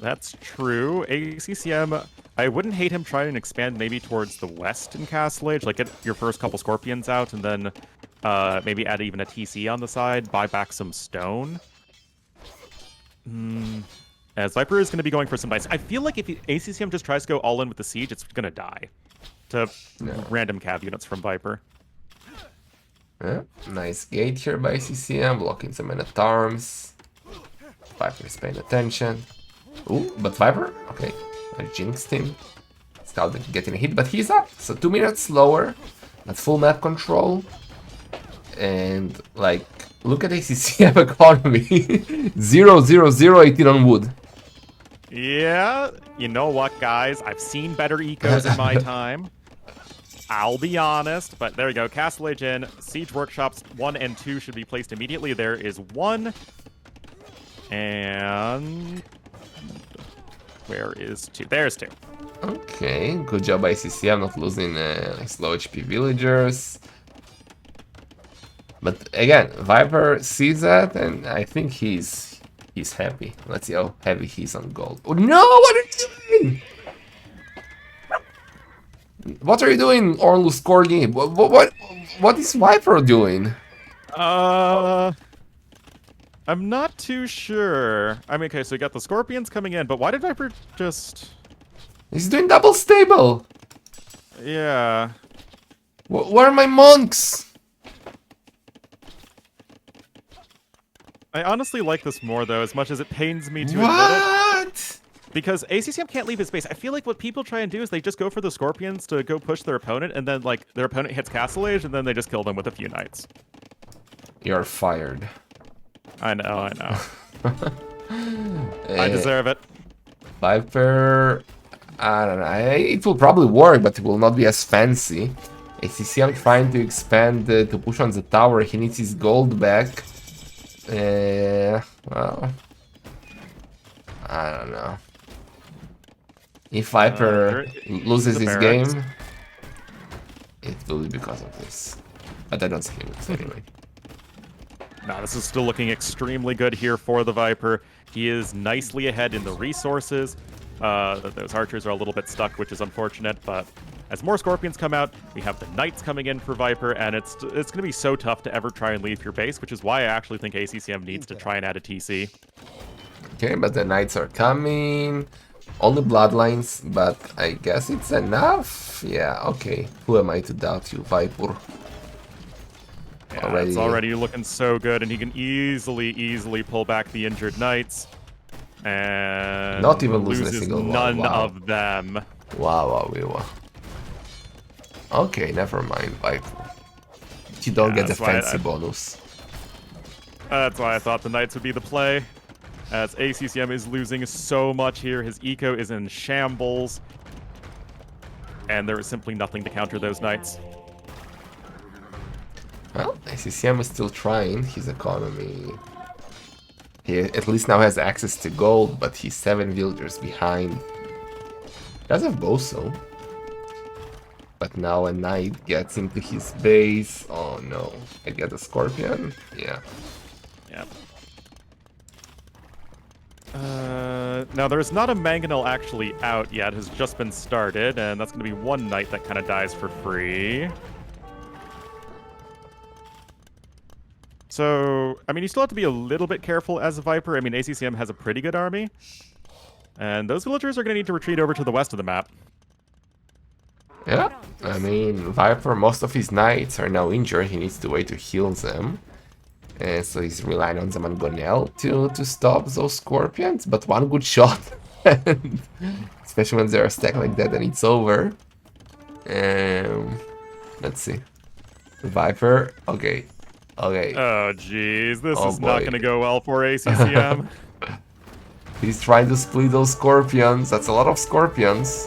That's true. ACCM, I wouldn't hate him trying to expand maybe towards the west in Castle Age, like get your first couple Scorpions out, and then maybe add even a TC on the side, buy back some stone. As Viper is going to be going for some dice. I feel like if ACCM just tries to go all in with the siege, it's going to die to random cav units from Viper. Yeah, nice gate here by ACCM, blocking some Men-at-Arms. Viper is paying attention. Ooh, but Viper, okay, I jinxed him. Scout getting a hit, but he's up, so 2 minutes slower, at full map control. And, like, look at ACCM economy. 0, 0, 0, 18 on wood. Yeah, you know what, guys? I've seen better ecos in my time. I'll be honest, but there you go. Castle Age in. Siege Workshops 1 and 2 should be placed immediately. There is 1. And... where is 2? There's 2. Okay, good job by ACCM not losing slow HP villagers. But again, Viper sees that, and I think he's happy. Let's see how heavy he's on gold. Oh no! What are you doing? What are you doing, Orlus Corgi? What is Viper doing? I'm not too sure. I mean, okay, so you got the Scorpions coming in, but why did Viper just... He's doing double stable. Yeah. Where are my monks? I honestly like this more, though, as much as it pains me to admit it. What? Because ACCM can't leave his base. I feel like what people try and do is they just go for the Scorpions to go push their opponent, and then, like, their opponent hits Castle Age, and then they just kill them with a few knights. You're fired. I know. I deserve it. Viper... I don't know. It will probably work, but it will not be as fancy. ACCM trying to expand to push on the tower. He needs his gold back. Well... I don't know. If Viper loses his game, it will be because of this. But I don't see him anyway. No, this is still looking extremely good here for the Viper. He is nicely ahead in the resources. Those archers are a little bit stuck, which is unfortunate, but as more Scorpions come out, we have the Knights coming in for Viper, and it's going to be so tough to ever try and leave your base, which is why I actually think ACCM needs to try and add a TC. Okay, but the Knights are coming. Only bloodlines, but I guess it's enough. Yeah, okay. Who am I to doubt you, Viper? Yeah, it's already looking so good, and he can easily pull back the injured Knights. And not even losing a loses single one. none Wow. of them. Wow. Okay, never mind, Viper. You don't get the fancy bonus. That's why I thought the Knights would be the play. As ACCM is losing so much here, his eco is in shambles. And there is simply nothing to counter those Knights. Well, ACCM is still trying. His economy... He at least now has access to gold, but he's 7 villagers behind. Does have Boso. But now a knight gets into his base. Oh no. I get a Scorpion? Yeah. Yep. Now there's not a Mangonel actually out yet, has just been started, and that's going to be one knight that kind of dies for free. So, I mean, you still have to be a little bit careful as a Viper. I mean, ACCM has a pretty good army, and those villagers are going to need to retreat over to the west of the map. Yeah, I mean, Viper, most of his knights are now injured. He needs to wait to heal them. And so he's relying on the Mangonel to stop those Scorpions, but one good shot. Especially when they're stacked like that and it's over. Let's see. Viper, okay. Oh, jeez, this is boy. not going to go well for ACCM. He's trying to split those Scorpions. That's a lot of Scorpions.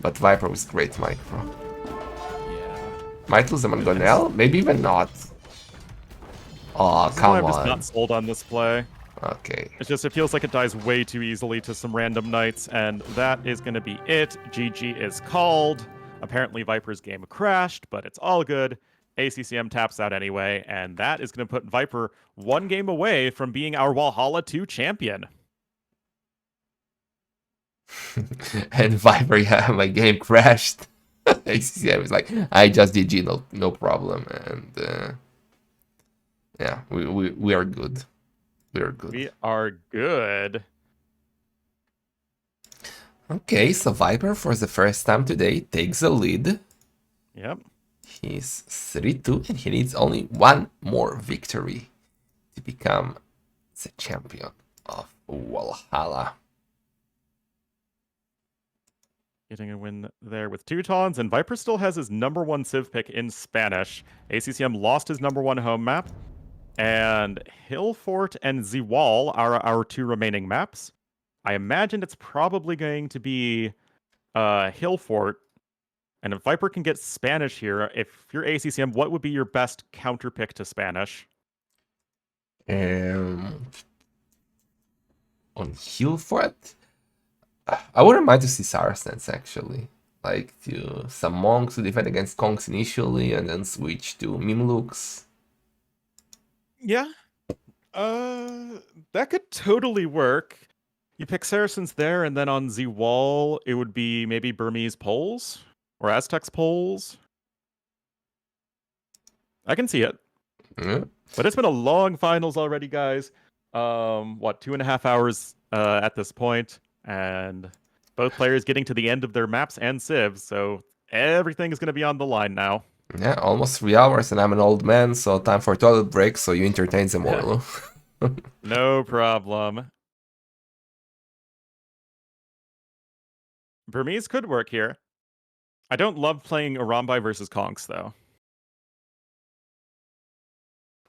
But Viper was great micro. Yeah. Might lose the Mangonel? Maybe even not. Oh, come I'm on. just not sold on this play. Okay. It's just, it feels like it dies way too easily to some random knights, and that is going to be it. GG is called. Apparently Viper's game crashed, but it's all good. ACCM taps out anyway, and that is going to put Viper one game away from being our Wallhalla2 champion. And Viper, yeah, my game crashed. ACCM was like, I just GG, no problem. And yeah, we are good. We are good. We are good. Okay, so Viper for the first time today takes the lead. Yep. He's 3-2 and he needs only one more victory to become the champion of Wallhalla. Getting a win there with Teutons, and Viper still has his #1 Civ pick in Spanish. ACCM lost his #1 home map, and Hillfort and Zewal are our 2 remaining maps. I imagine it's probably going to be Hillfort. And if Viper can get Spanish here, if you're ACCM, what would be your best counter pick to Spanish? On Hillfort, I wouldn't mind to see Saracens actually. Like to some monks to defend against conks initially and then switch to Mimluks. Yeah. That could totally work. You pick Saracens there, and then on Zewal, it would be maybe Burmese Poles or Aztecs polls. I can see it. Yeah. But it's been a long finals already, guys. What, 2.5 hours at this point, and both players getting to the end of their maps and civs, so everything is going to be on the line now. Yeah, almost 3 hours, and I'm an old man, so time for toilet break, so you entertain them, Orlu. No problem. Burmese could work here. I don't love playing Arambai versus Conks, though.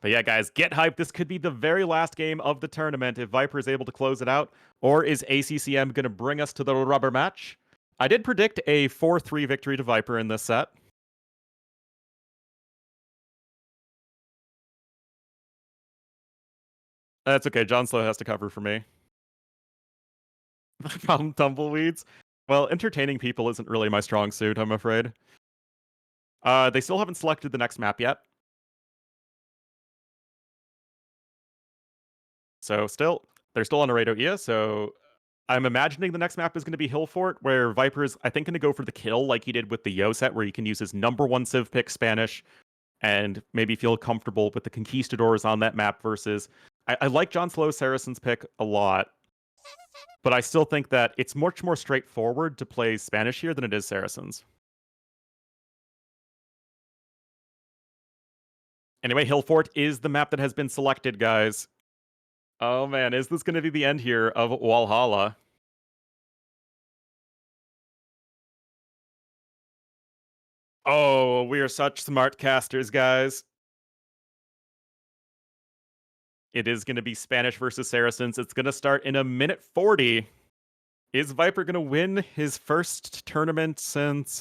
But yeah, guys, get hyped. This could be the very last game of the tournament if Viper is able to close it out. Or is ACCM going to bring us to the rubber match? I did predict a 4-3 victory to Viper in this set. That's okay. John Slow has to cover for me. Problem tumbleweeds. Well, entertaining people isn't really my strong suit, I'm afraid. They still haven't selected the next map yet. So they're still on Laredo Ia, so I'm imagining the next map is going to be Hillfort, where Viper is, I think, going to go for the kill like he did with the Yo set, where he can use his #1 civ pick Spanish and maybe feel comfortable with the Conquistadors on that map versus... I like John Slow's Saracen's pick a lot, but I still think that it's much more straightforward to play Spanish here than it is Saracens. Anyway, Hillfort is the map that has been selected, guys. Oh man, is this going to be the end here of Wallhalla? Oh, we are such smart casters, guys. It is going to be Spanish versus Saracens. It's going to start in 1:40. Is Viper going to win his first tournament since...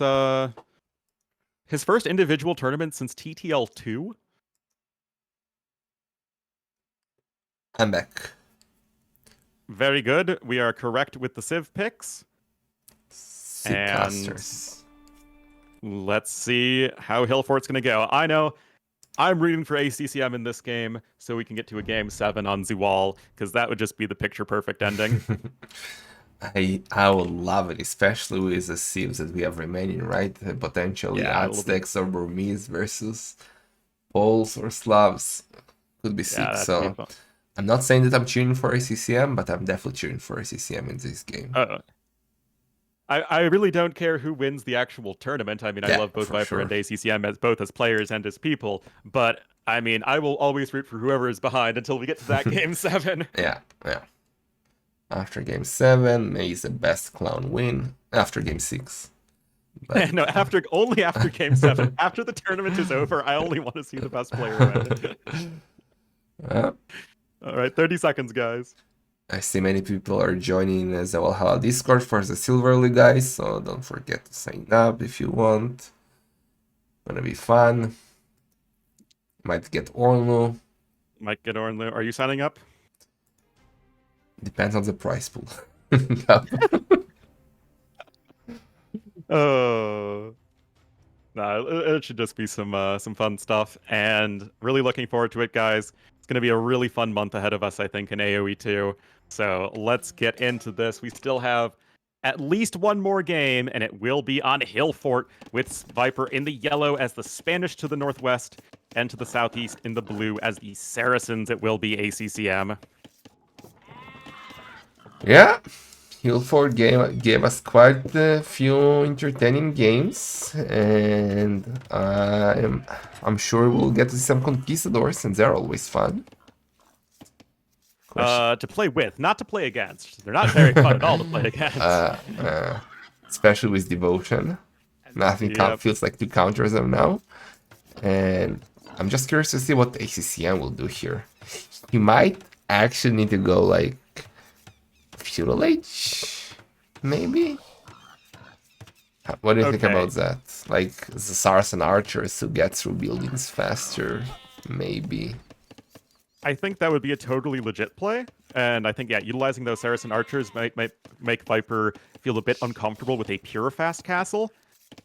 his first individual tournament since TTL2? I'm back. Very good. We are correct with the Civ picks. Sick And- casters. Let's see how Hillfort's going to go. I know I'm rooting for ACCM in this game so we can get to a game 7 on the wall, because that would just be the picture-perfect ending. I would love it, especially with the civs that we have remaining, right? Potentially Yeah, it'll be- Aztecs or Burmese versus Poles or Slavs. Could be sick. Yeah, that'd So be fun. I'm not saying that I'm cheering for ACCM, but I'm definitely cheering for ACCM in this game. I really don't care who wins the actual tournament. I mean, I Yeah, love both for Viper sure. and ACCM as both as players and as people. But I mean, I will always root for whoever is behind until we get to that game 7. Yeah. After game 7, may the best clown win. After game 6. But No, only after game 7. After the tournament is over, I only want to see the best player win. All right, 30 seconds, guys. I see many people are joining the Wallhalla Discord for the Silver League, guys, so don't forget to sign up if you want. Gonna be fun. Might get Orlu. Mike Gedorn, are you signing up? Depends on the price pool. Oh. No, it should just be some fun stuff, and really looking forward to it, guys. It's going to be a really fun month ahead of us, I think, in AoE 2. So let's get into this. We still have at least one more game, and it will be on Hillfort with Viper in the yellow as the Spanish to the northwest, and to the southeast in the blue as the Saracens. It will be ACCM. Yeah, Hillfort gave us quite a few entertaining games, and I'm sure we'll get to see some conquistadors, and they're always fun. To play with, not to play against. They're not very fun at all to play against. Especially with devotion. Nothing feels like to counter them now. And I'm just curious to see what ACCM will do here. He might actually need to go like Feudal Age, maybe? What do you think about that? Like the Saracen archers who get through buildings faster, maybe. I think that would be a totally legit play, and I think, yeah, utilizing those Saracen archers might make Viper feel a bit uncomfortable with a pure fast castle.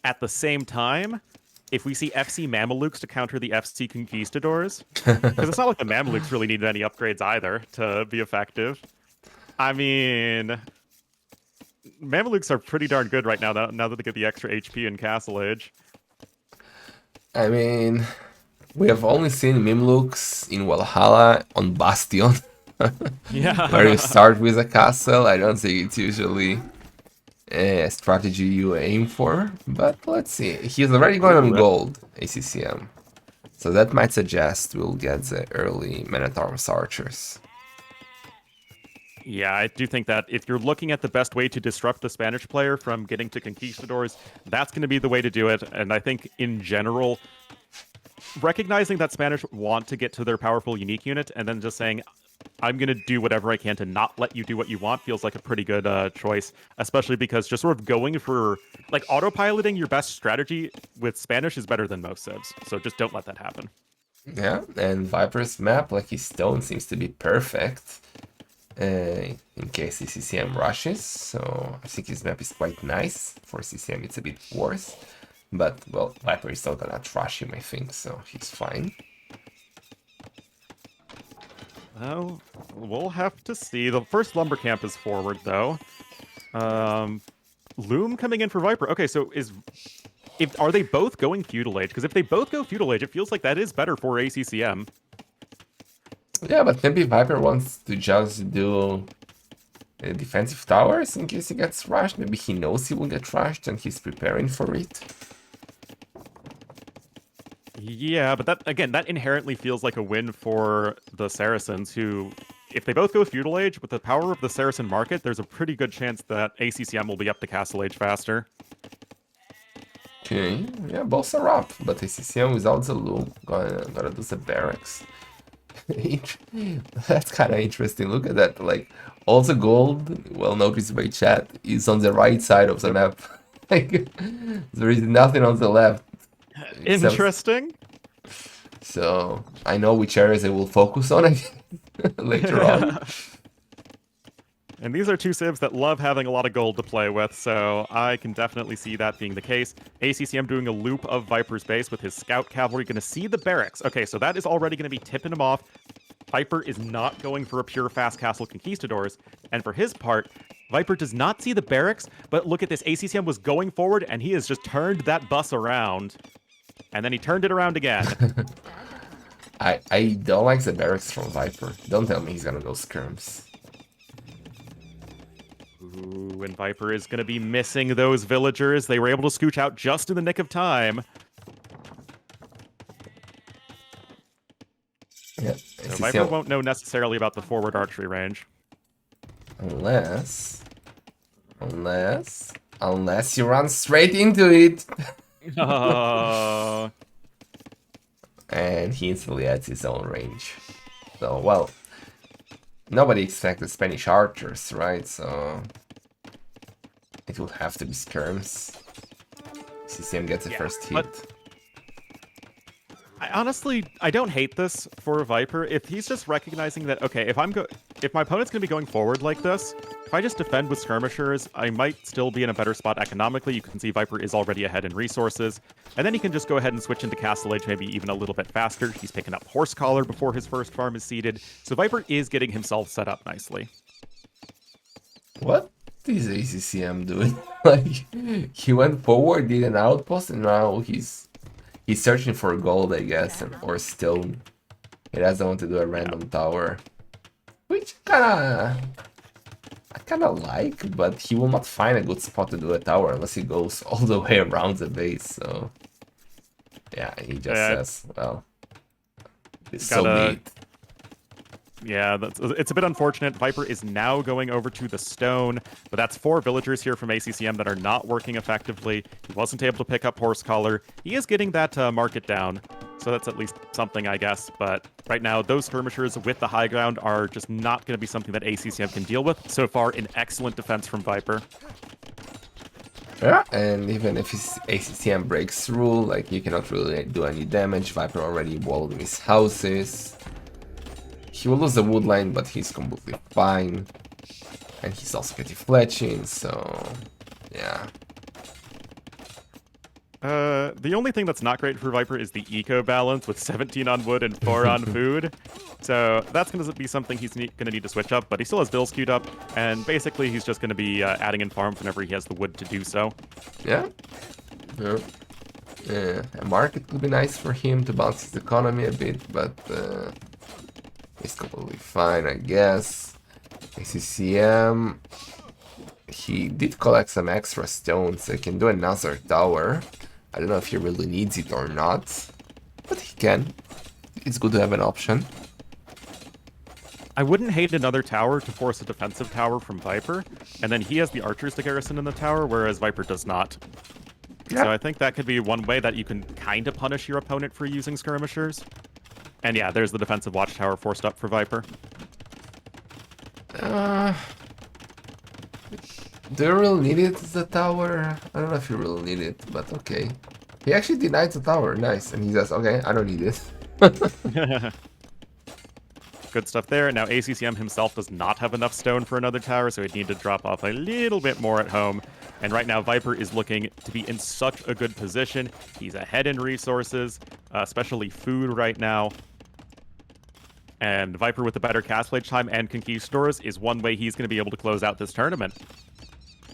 At the same time, if we see FC Mamelukes to counter the FC Conquistadors, because it's not like the Mamelukes really needed any upgrades either to be effective. I mean, Mamelukes are pretty darn good right now, now that they get the extra HP in Castle Age. I mean, we have only seen Mimluks in Wallhalla on Bastion, Yeah. where you start with a castle. I don't think it's usually a strategy you aim for, but let's see. He's already going on gold, ACCM. So that might suggest we'll get the early Men-at-Arms archers. Yeah, I do think that if you're looking at the best way to disrupt the Spanish player from getting to conquistadors, that's going to be the way to do it. And I think in general, recognizing that Spanish want to get to their powerful unique unit and then just saying, I'm going to do whatever I can to not let you do what you want feels like a pretty good choice, especially because just sort of going for, like, autopiloting your best strategy with Spanish is better than most civs. So just don't let that happen. Yeah, and Viper's map, like his stone, seems to be perfect. In case the CCM rushes, so I think his map is quite nice. For CCM it's a bit worse, but well, Viper is still gonna rush him, I think, so he's fine. Well, we'll have to see. The first lumber camp is forward, though. Loom coming in for Viper. Okay, so are they both going Feudal Age? Because if they both go Feudal Age, it feels like that is better for ACCM. Yeah, but maybe Viper wants to just do defensive towers in case he gets rushed. Maybe he knows he will get rushed and he's preparing for it. Yeah, but that inherently feels like a win for the Saracens, who, if they both go Feudal Age, with the power of the Saracen market, there's a pretty good chance that ACCM will be up to Castle Age faster. Okay, yeah, both are up, but ACCM without the loop, gotta do the barracks. That's kind of interesting. Look at that. Like, all the gold, well noticed by chat, is on the right side of the map. Like, there is nothing on the left. Interesting. So, I know which areas I will focus on later on. And these are two civs that love having a lot of gold to play with, so I can definitely see that being the case. ACCM doing a loop of Viper's base with his scout cavalry, going to see the barracks. Okay, so that is already going to be tipping him off. Viper is not going for a pure fast castle conquistadors, and for his part, Viper does not see the barracks, but look at this, ACCM was going forward, and he has just turned that bus around, and then he turned it around again. I don't like the barracks from Viper. Don't tell me he's gonna go skirms. Ooh, and Viper is going to be missing those villagers. They were able to scooch out just in the nick of time. Yeah, So Viper won't know necessarily about the forward archery range. Unless you run straight into it. Oh. And he instantly adds his own range. So, well, nobody expected Spanish archers, right? So it will have to be skirms. CCM gets the first hit. I don't hate this for Viper. If he's just recognizing that, okay, if my opponent's going to be going forward like this, if I just defend with skirmishers, I might still be in a better spot economically. You can see Viper is already ahead in resources. And then he can just go ahead and switch into Castle Age maybe even a little bit faster. He's picking up Horse Collar before his first farm is seeded. So Viper is getting himself set up nicely. What is ACCM doing? Like, he went forward, did an outpost, and now he's searching for gold, I guess, or stone. He doesn't want to do a random tower. Which I kinda like, but he will not find a good spot to do a tower unless he goes all the way around the base, so... Yeah, he just says, well... It's so neat. Yeah, it's a bit unfortunate. Viper is now going over to the stone, but that's 4 villagers here from ACCM that are not working effectively. He wasn't able to pick up Horse Collar. He is getting that market down, so that's at least something, I guess. But right now, those skirmishers with the high ground are just not going to be something that ACCM can deal with. So far, an excellent defense from Viper. Yeah, and even if his ACCM breaks through, like, you cannot really do any damage. Viper already walled his houses. He will lose the wood line, but he's completely fine. And he's also getting fletching, so... Yeah. The only thing that's not great for Viper is the eco balance with 17 on wood and 4 on food. So that's going to be something he's going to need to switch up, but he still has bills queued up, and basically he's just going to be adding in farms whenever he has the wood to do so. Yeah. Yeah. Yeah. A market would be nice for him to balance his economy a bit, but it's completely fine, I guess. ACCM. He did collect some extra stones, so he can do another tower. I don't know if he really needs it or not, but he can. It's good to have an option. I wouldn't hate another tower to force a defensive tower from Viper, and then he has the archers to garrison in the tower, whereas Viper does not. Yeah. So I think that could be one way that you can kind of punish your opponent for using skirmishers. And yeah, there's the defensive watchtower forced up for Viper. Do you really need it, the tower? I don't know if you really need it, but okay. He actually denied the tower, nice. And he says, okay, I don't need it. Good stuff there. Now ACCM himself does not have enough stone for another tower, so he'd need to drop off a little bit more at home. And right now Viper is looking to be in such a good position. He's ahead in resources, especially food right now. And Viper with the better castle age time and conquistadors is one way he's going to be able to close out this tournament.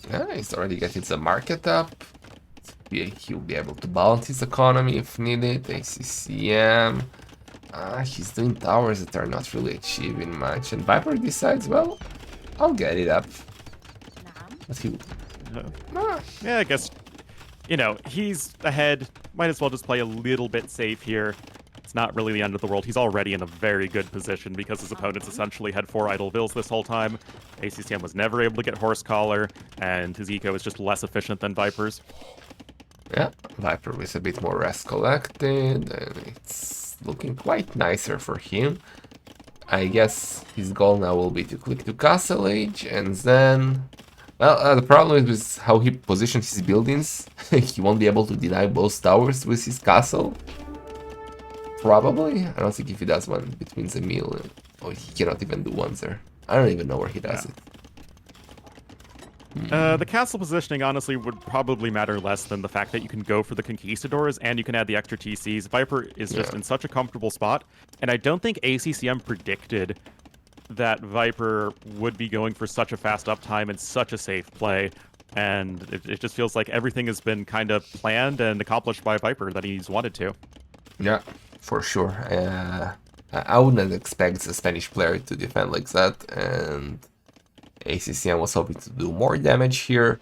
Yeah, he's already getting the market up. He'll be able to balance his economy if needed. ACCM. He's doing towers that are not really achieving much. And Viper decides, well, I'll get it up. But he... Yeah, I guess, you know, he's ahead. Might as well just play a little bit safe here. It's not really the end of the world. He's already in a very good position because his opponents essentially had 4 idle vills this whole time. ACCM was never able to get horse collar, and his eco is just less efficient than Viper's. Yeah, Viper with a bit more rest collected, and it's looking quite nicer for him. I guess his goal now will be to click to Castle Age, and then... Well, the problem is with how he positions his buildings. He won't be able to deny both towers with his castle. Probably. I don't think if he does one between the mill, or he cannot even do one there. I don't even know where he does it. The castle positioning, honestly, would probably matter less than the fact that you can go for the conquistadors and you can add the extra TCs. Viper is just in such a comfortable spot, and I don't think ACCM predicted that Viper would be going for such a fast uptime and such a safe play, and it just feels like everything has been kind of planned and accomplished by Viper that he's wanted to. Yeah, for sure. I wouldn't expect the Spanish player to defend like that, and ACCM was hoping to do more damage here,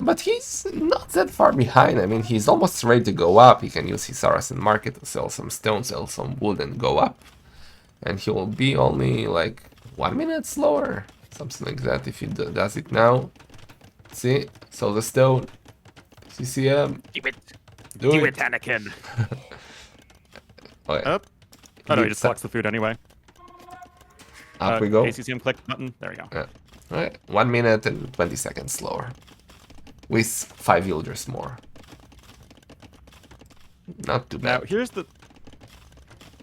but he's not that far behind. I mean, he's almost ready to go up. He can use his Saracen market to sell some stone, sell some wood, and go up. And he will be only like 1 minute slower, something like that, if he does it now. See, sell the stone. CCM. Do it, Do it. Anakin. Okay. Up. Oh no, he just collects the food anyway. Up we go. ACCM click button. There we go. Yeah. Alright, 1 minute and 20 seconds slower. With 5 villagers more. Not too bad. Now, here's the...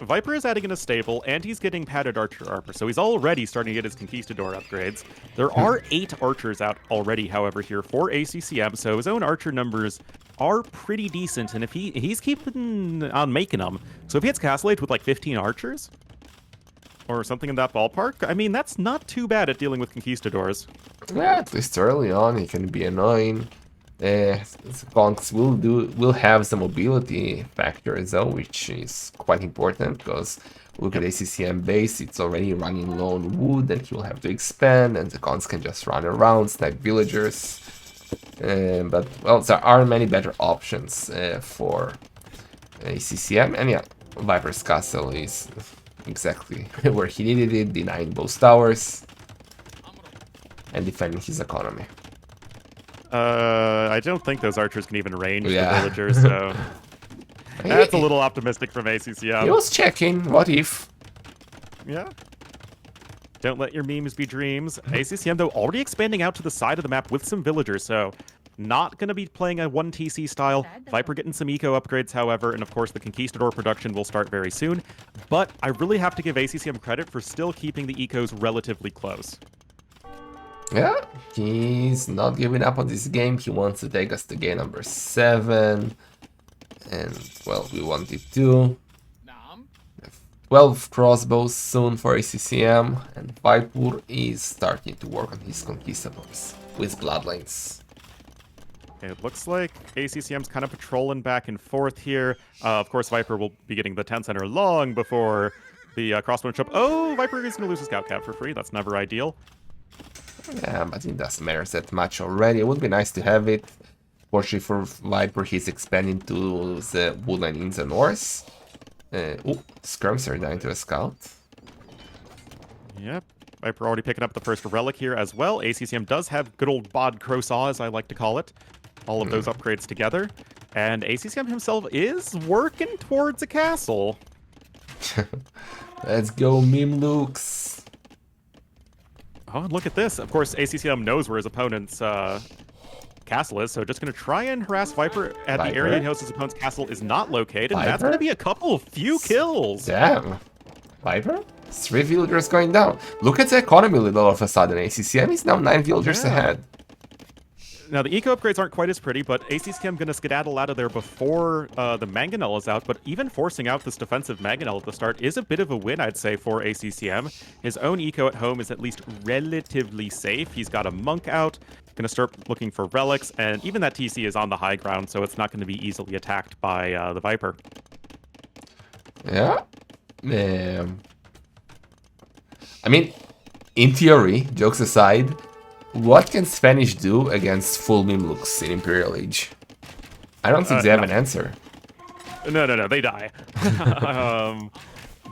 Viper is adding in a stable, and he's getting padded archer armor, so he's already starting to get his conquistador upgrades. There are 8 archers out already, however, here for ACCM, so his own archer numbers are pretty decent, and if he's keeping on making them. So if he hits Castle Age with like 15 archers, or something in that ballpark, I mean, that's not too bad at dealing with conquistadors. Yeah, at least early on, it can be annoying. Conks will have the mobility factor though, which is quite important because look at ACCM base, it's already running low on wood and he will have to expand, and the cons can just run around, snipe villagers. But well, there are many better options for ACCM, and yeah, Viper's Castle is exactly where he needed it, denying both towers and defending his economy. I don't think those archers can even range the villagers, so that's a little optimistic from ACCM. He was checking, what if? Yeah. Don't let your memes be dreams. ACCM, though, already expanding out to the side of the map with some villagers, so not going to be playing a 1TC style. Viper getting some eco upgrades, however, and of course the Conquistador production will start very soon. But I really have to give ACCM credit for still keeping the ecos relatively close. Yeah, he's not giving up on this game. He wants to take us to game number 7. And, well, we wanted to. 12 crossbows soon for ACCM, and Viper is starting to work on his conquistadors with bloodlines. It looks like ACCM's kind of patrolling back and forth here. Of course, Viper will be getting the 10 center long before the crossbow show up. Oh, Viper is going to lose his scout cap for free. That's never ideal. Yeah, but it doesn't matter that much already. It would be nice to have it. Fortunately for Viper, he's expanding to the woodland in the north. Oh, skirmishes are dying to a scout. Yep. Viper already picking up the first relic here as well. ACCM does have good old Bod Crosaw, as I like to call it. All of those upgrades together. And ACCM himself is working towards a castle. Let's go, Mimlux. Oh, and look at this. Of course, ACCM knows where his opponent's castle is, so just going to try and harass Viper at the area he knows his opponent's castle is not located. And that's going to be a few kills. Damn. Viper? 3 villagers going down. Look at the economy all of a sudden. ACCM is now 9 villagers ahead. Now, the eco upgrades aren't quite as pretty, but ACCM going to skedaddle out of there before the Mangonel is out. But even forcing out this defensive Mangonel at the start is a bit of a win, I'd say, for ACCM. His own eco at home is at least relatively safe. He's got a monk out, going to start looking for relics, and even that TC is on the high ground, so it's not going to be easily attacked by the Viper. Yeah. I mean, in theory, jokes aside, what can Spanish do against full Mimlux in Imperial Age? I don't think they have an answer. No, they die.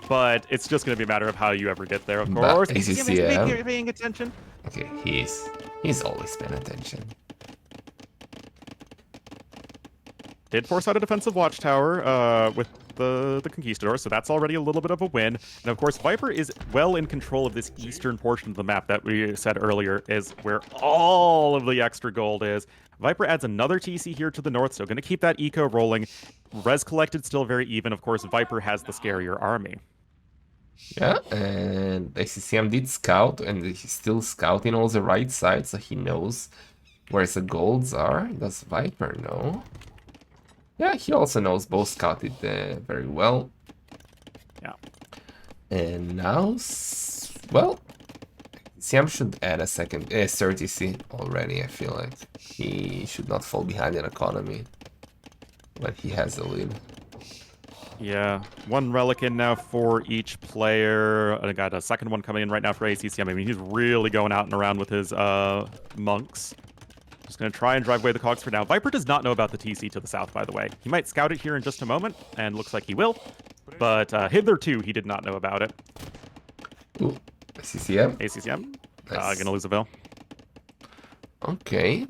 But it's just going to be a matter of how you ever get there, of course. ACCM is paying attention. Okay, he's always paying attention. Did force out a defensive watchtower with the conquistador, so that's already a little bit of a win. And of course, Viper is well in control of this eastern portion of the map that we said earlier is where all of the extra gold is. Viper adds another TC here to the north, so going to keep that eco rolling. Res collected still very even. Of course, Viper has the scarier army. Yeah, and ACCM did scout, and he's still scouting all the right sides, so he knows where the golds are. Does Viper know? Yeah, he also knows both scouted very well. Yeah. And now, well, Siam should add a second 30C already, I feel like. He should not fall behind in economy, but he has a lead. Yeah, 1 relic in now for each player. I got a second one coming in right now for ACCM. I mean, he's really going out and around with his monks. Just going to try and drive away the cogs for now. Viper does not know about the TC to the south, by the way. He might scout it here in just a moment, and looks like he will. But hitherto, he did not know about it. Ooh, ACCM? ACCM. Nice. Gonna lose a Vil. Okay.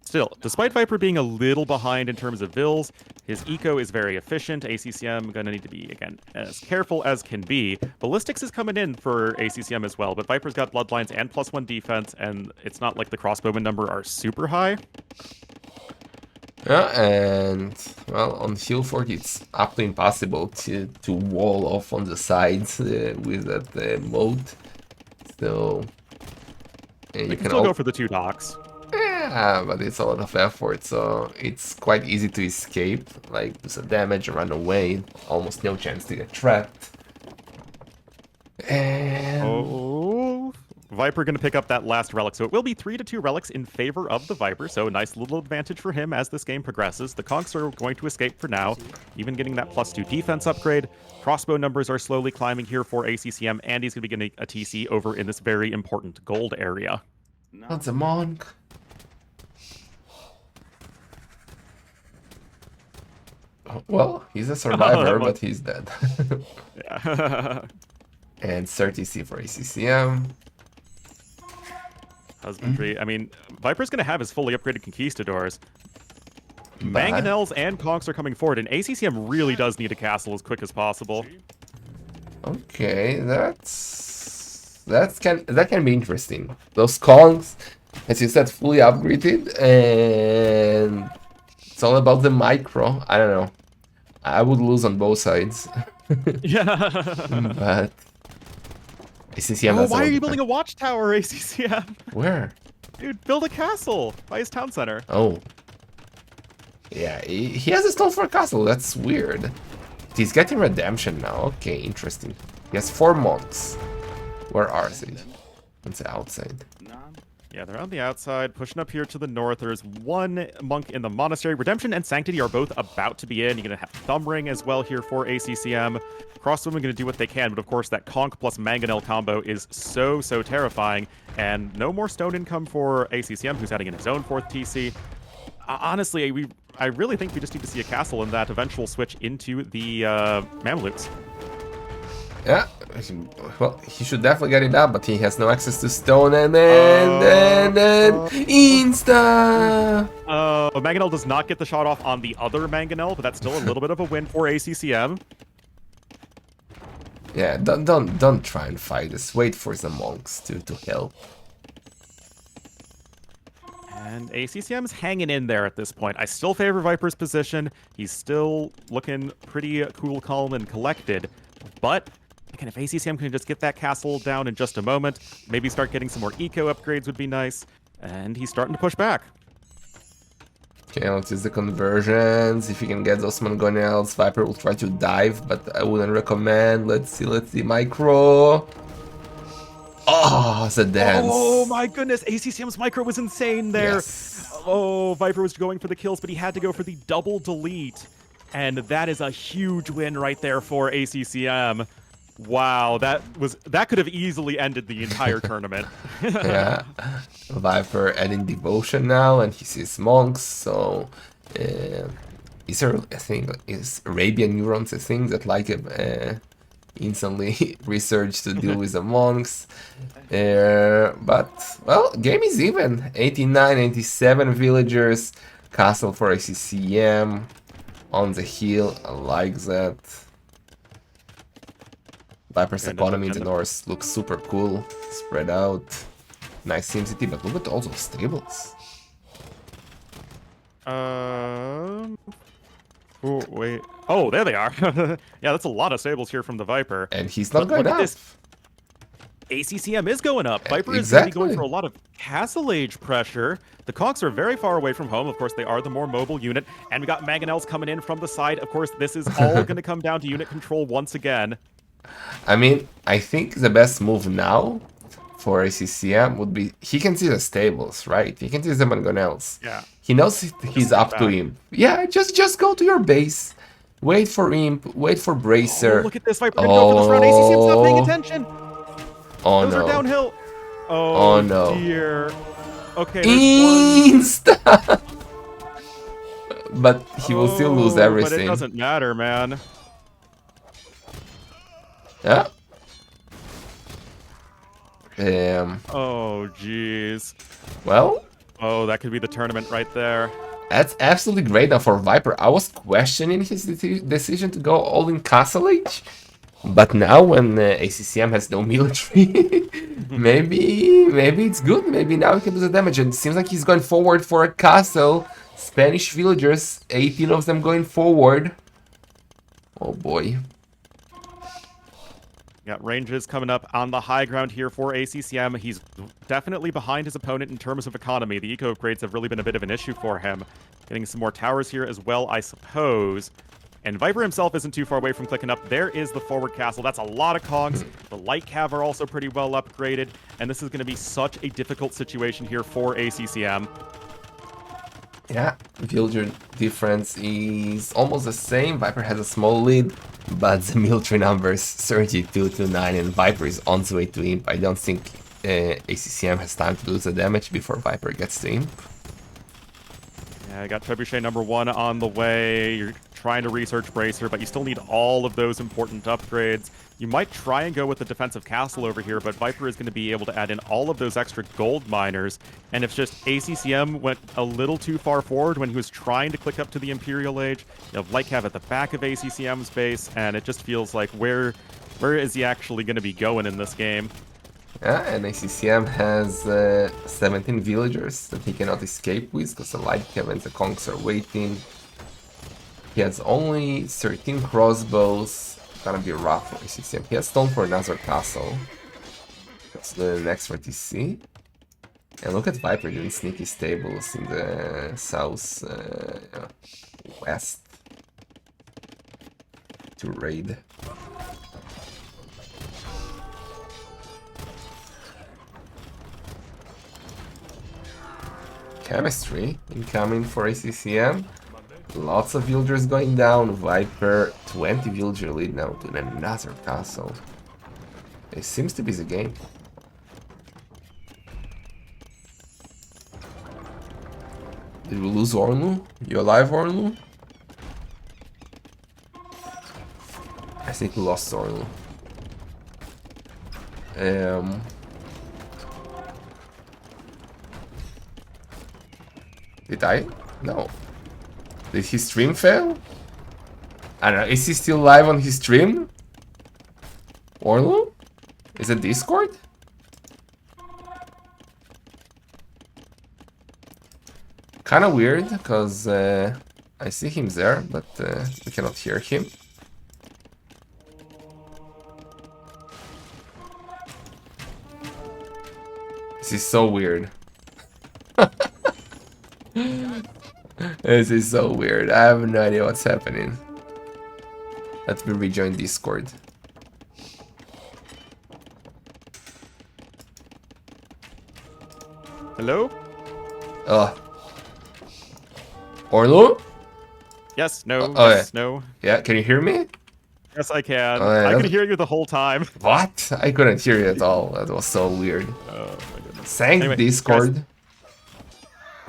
Still, despite Viper being a little behind in terms of Vils, his eco is very efficient. ACCM gonna need to be, again, as careful as can be. Ballistics is coming in for ACCM as well, but Viper's got bloodlines and +1 defense, and it's not like the crossbowman number are super high. Yeah, and, well, on Hillfort it's up to impossible to wall off on the sides with that moat. So, You can still go for the 2 docks. Yeah, but it's a lot of effort, so it's quite easy to escape, like do some damage, run away, almost no chance to get trapped. And... Oh, Viper going to pick up that last relic, so it will be 3-2 relics in favor of the Viper, so a nice little advantage for him as this game progresses. The Conks are going to escape for now, even getting that +2 defense upgrade. Crossbow numbers are slowly climbing here for ACCM, and he's going to be getting a TC over in this very important gold area. That's a monk. Well, he's a survivor, but he's dead. Yeah. And 30C for ACCM. Husbandry. I mean, Viper's going to have his fully upgraded conquistadors. Mangonels and Conks are coming forward, and ACCM really does need a castle as quick as possible. Okay, that can be interesting. Those Kongs, as you said, fully upgraded, and it's all about the micro. I don't know. I would lose on both sides. Yeah. But ACCM. Oh, why are you building a watchtower, ACCM? Where? Dude, build a castle by his town center. Oh. Yeah, he has a stone for a castle. That's weird. He's getting redemption now. Okay, interesting. He has 4 monks. Where are they? On the outside. Yeah, they're on the outside, pushing up here to the north. There's 1 monk in the monastery. Redemption and Sanctity are both about to be in. You're going to have Thumb Ring as well here for ACCM. Crosswomen going to do what they can, but of course that Conch plus Mangonel combo is so terrifying. And no more stone income for ACCM, who's adding in his own 4th TC. Honestly, I really think we just need to see a castle in that eventual switch into the Mamelukes. Yeah, well, he should definitely get it up, but he has no access to stone, and then Insta! Mangonel does not get the shot off on the other Mangonel, but that's still a little bit of a win for ACCM. Yeah, don't try and fight this. Wait for the monks to help. And ACCM is hanging in there at this point. I still favor Viper's position. He's still looking pretty cool, calm, and collected. But again, if ACCM can just get that castle down in just a moment, maybe start getting some more eco upgrades would be nice. And he's starting to push back. Okay, let's use the conversions. If you can get those Mangonels, Viper will try to dive, but I wouldn't recommend. Let's see, micro. Oh, the dance. Oh my goodness, ACCM's micro was insane there. Yes. Oh, Viper was going for the kills, but he had to go for the double delete. And that is a huge win right there for ACCM. Wow, that could have easily ended the entire tournament. Yeah, Viper adding devotion now, and he sees monks. So, is there a thing? Is Arabian neurons a thing that like instantly research to deal with the monks? But well, game is even. 89, 87 villagers, castle for ACCM on the hill. I like that. Viper's economy in the north looks super cool, spread out, nice sim city, but look at all those stables. Oh, wait. Oh, there they are. Yeah, that's a lot of stables here from the Viper. And he's not going look up. At this. ACCM is going up. Viper Exactly. is going for a lot of castle age pressure. The Conchs are very far away from home. Of course, they are the more mobile unit. And we got Mangonels coming in from the side. Of course, this is all going to come down to unit control once again. I mean, I think the best move now for ACCM would be, he can see the stables, right? He can see the Mangonels. Yeah. He knows he's up to Imp. Yeah, just go to your base. Wait for Imp, wait for Bracer. Oh, look at this Viper gonna go for this round. ACCM's not paying attention. Oh Those no. are downhill. Oh no. dear. Okay. Insta! But he will still lose everything. But it doesn't matter, man. Yeah. Oh, jeez. Well, Oh, that could be the tournament right there. that's absolutely great now for Viper. I was questioning his decision to go all in Castle Age, but now when ACCM has no military, maybe it's good. Maybe now he can do the damage. And it seems like he's going forward for a castle. Spanish villagers, 18 of them going forward. Oh boy. Got ranges coming up on the high ground here for ACCM. He's definitely behind his opponent in terms of economy. The eco upgrades have really been a bit of an issue for him. Getting some more towers here as well, I suppose. And Viper himself isn't too far away from clicking up. There is the forward castle. That's a lot of cogs. The light cav are also pretty well upgraded. And this is going to be such a difficult situation here for ACCM. Yeah, villager difference is almost the same. Viper has a small lead, but the military numbers 32 to 9, and Viper is on the way to Imp. I don't think ACCM has time to do the damage before Viper gets to Imp. Yeah, I got Trebuchet number 1 on the way. You're trying to research Bracer, but you still need all of those important upgrades. You might try and go with the defensive castle over here, but Viper is going to be able to add in all of those extra gold miners. And it's just ACCM went a little too far forward when he was trying to click up to the Imperial Age. You have Lightcav at the back of ACCM's base, and it just feels like where is he actually going to be going in this game? Yeah, and ACCM has 17 villagers that he cannot escape with because the Lightcav and the Conchs are waiting. He has only 13 crossbows. Gonna be rough for ACCM. He has stone for another castle. Let's do the next for TC. And look at Viper doing sneaky stables in the south. Yeah. west to raid. Chemistry incoming for ACCM. Lots of villagers going down. Viper 20 villager lead now to another castle. It seems to be the game. Did we lose Orlu? You alive, Orlu? I think we lost Orlu. Did I? No. Did his stream fail? I don't know. Is he still live on his stream? Orlu? Is it Discord? Kind of weird, because I see him there, but we cannot hear him. This is so weird. This is so weird. I have no idea what's happening. Let me rejoin Discord. Hello? Orlu? Yes, no, oh, yes, yeah. no. Yeah, can you hear me? Yes, I can. Oh, yeah, I could hear you the whole time. What? I couldn't hear you at all. That was so weird. Oh my goodness. Thank Anyway, Discord.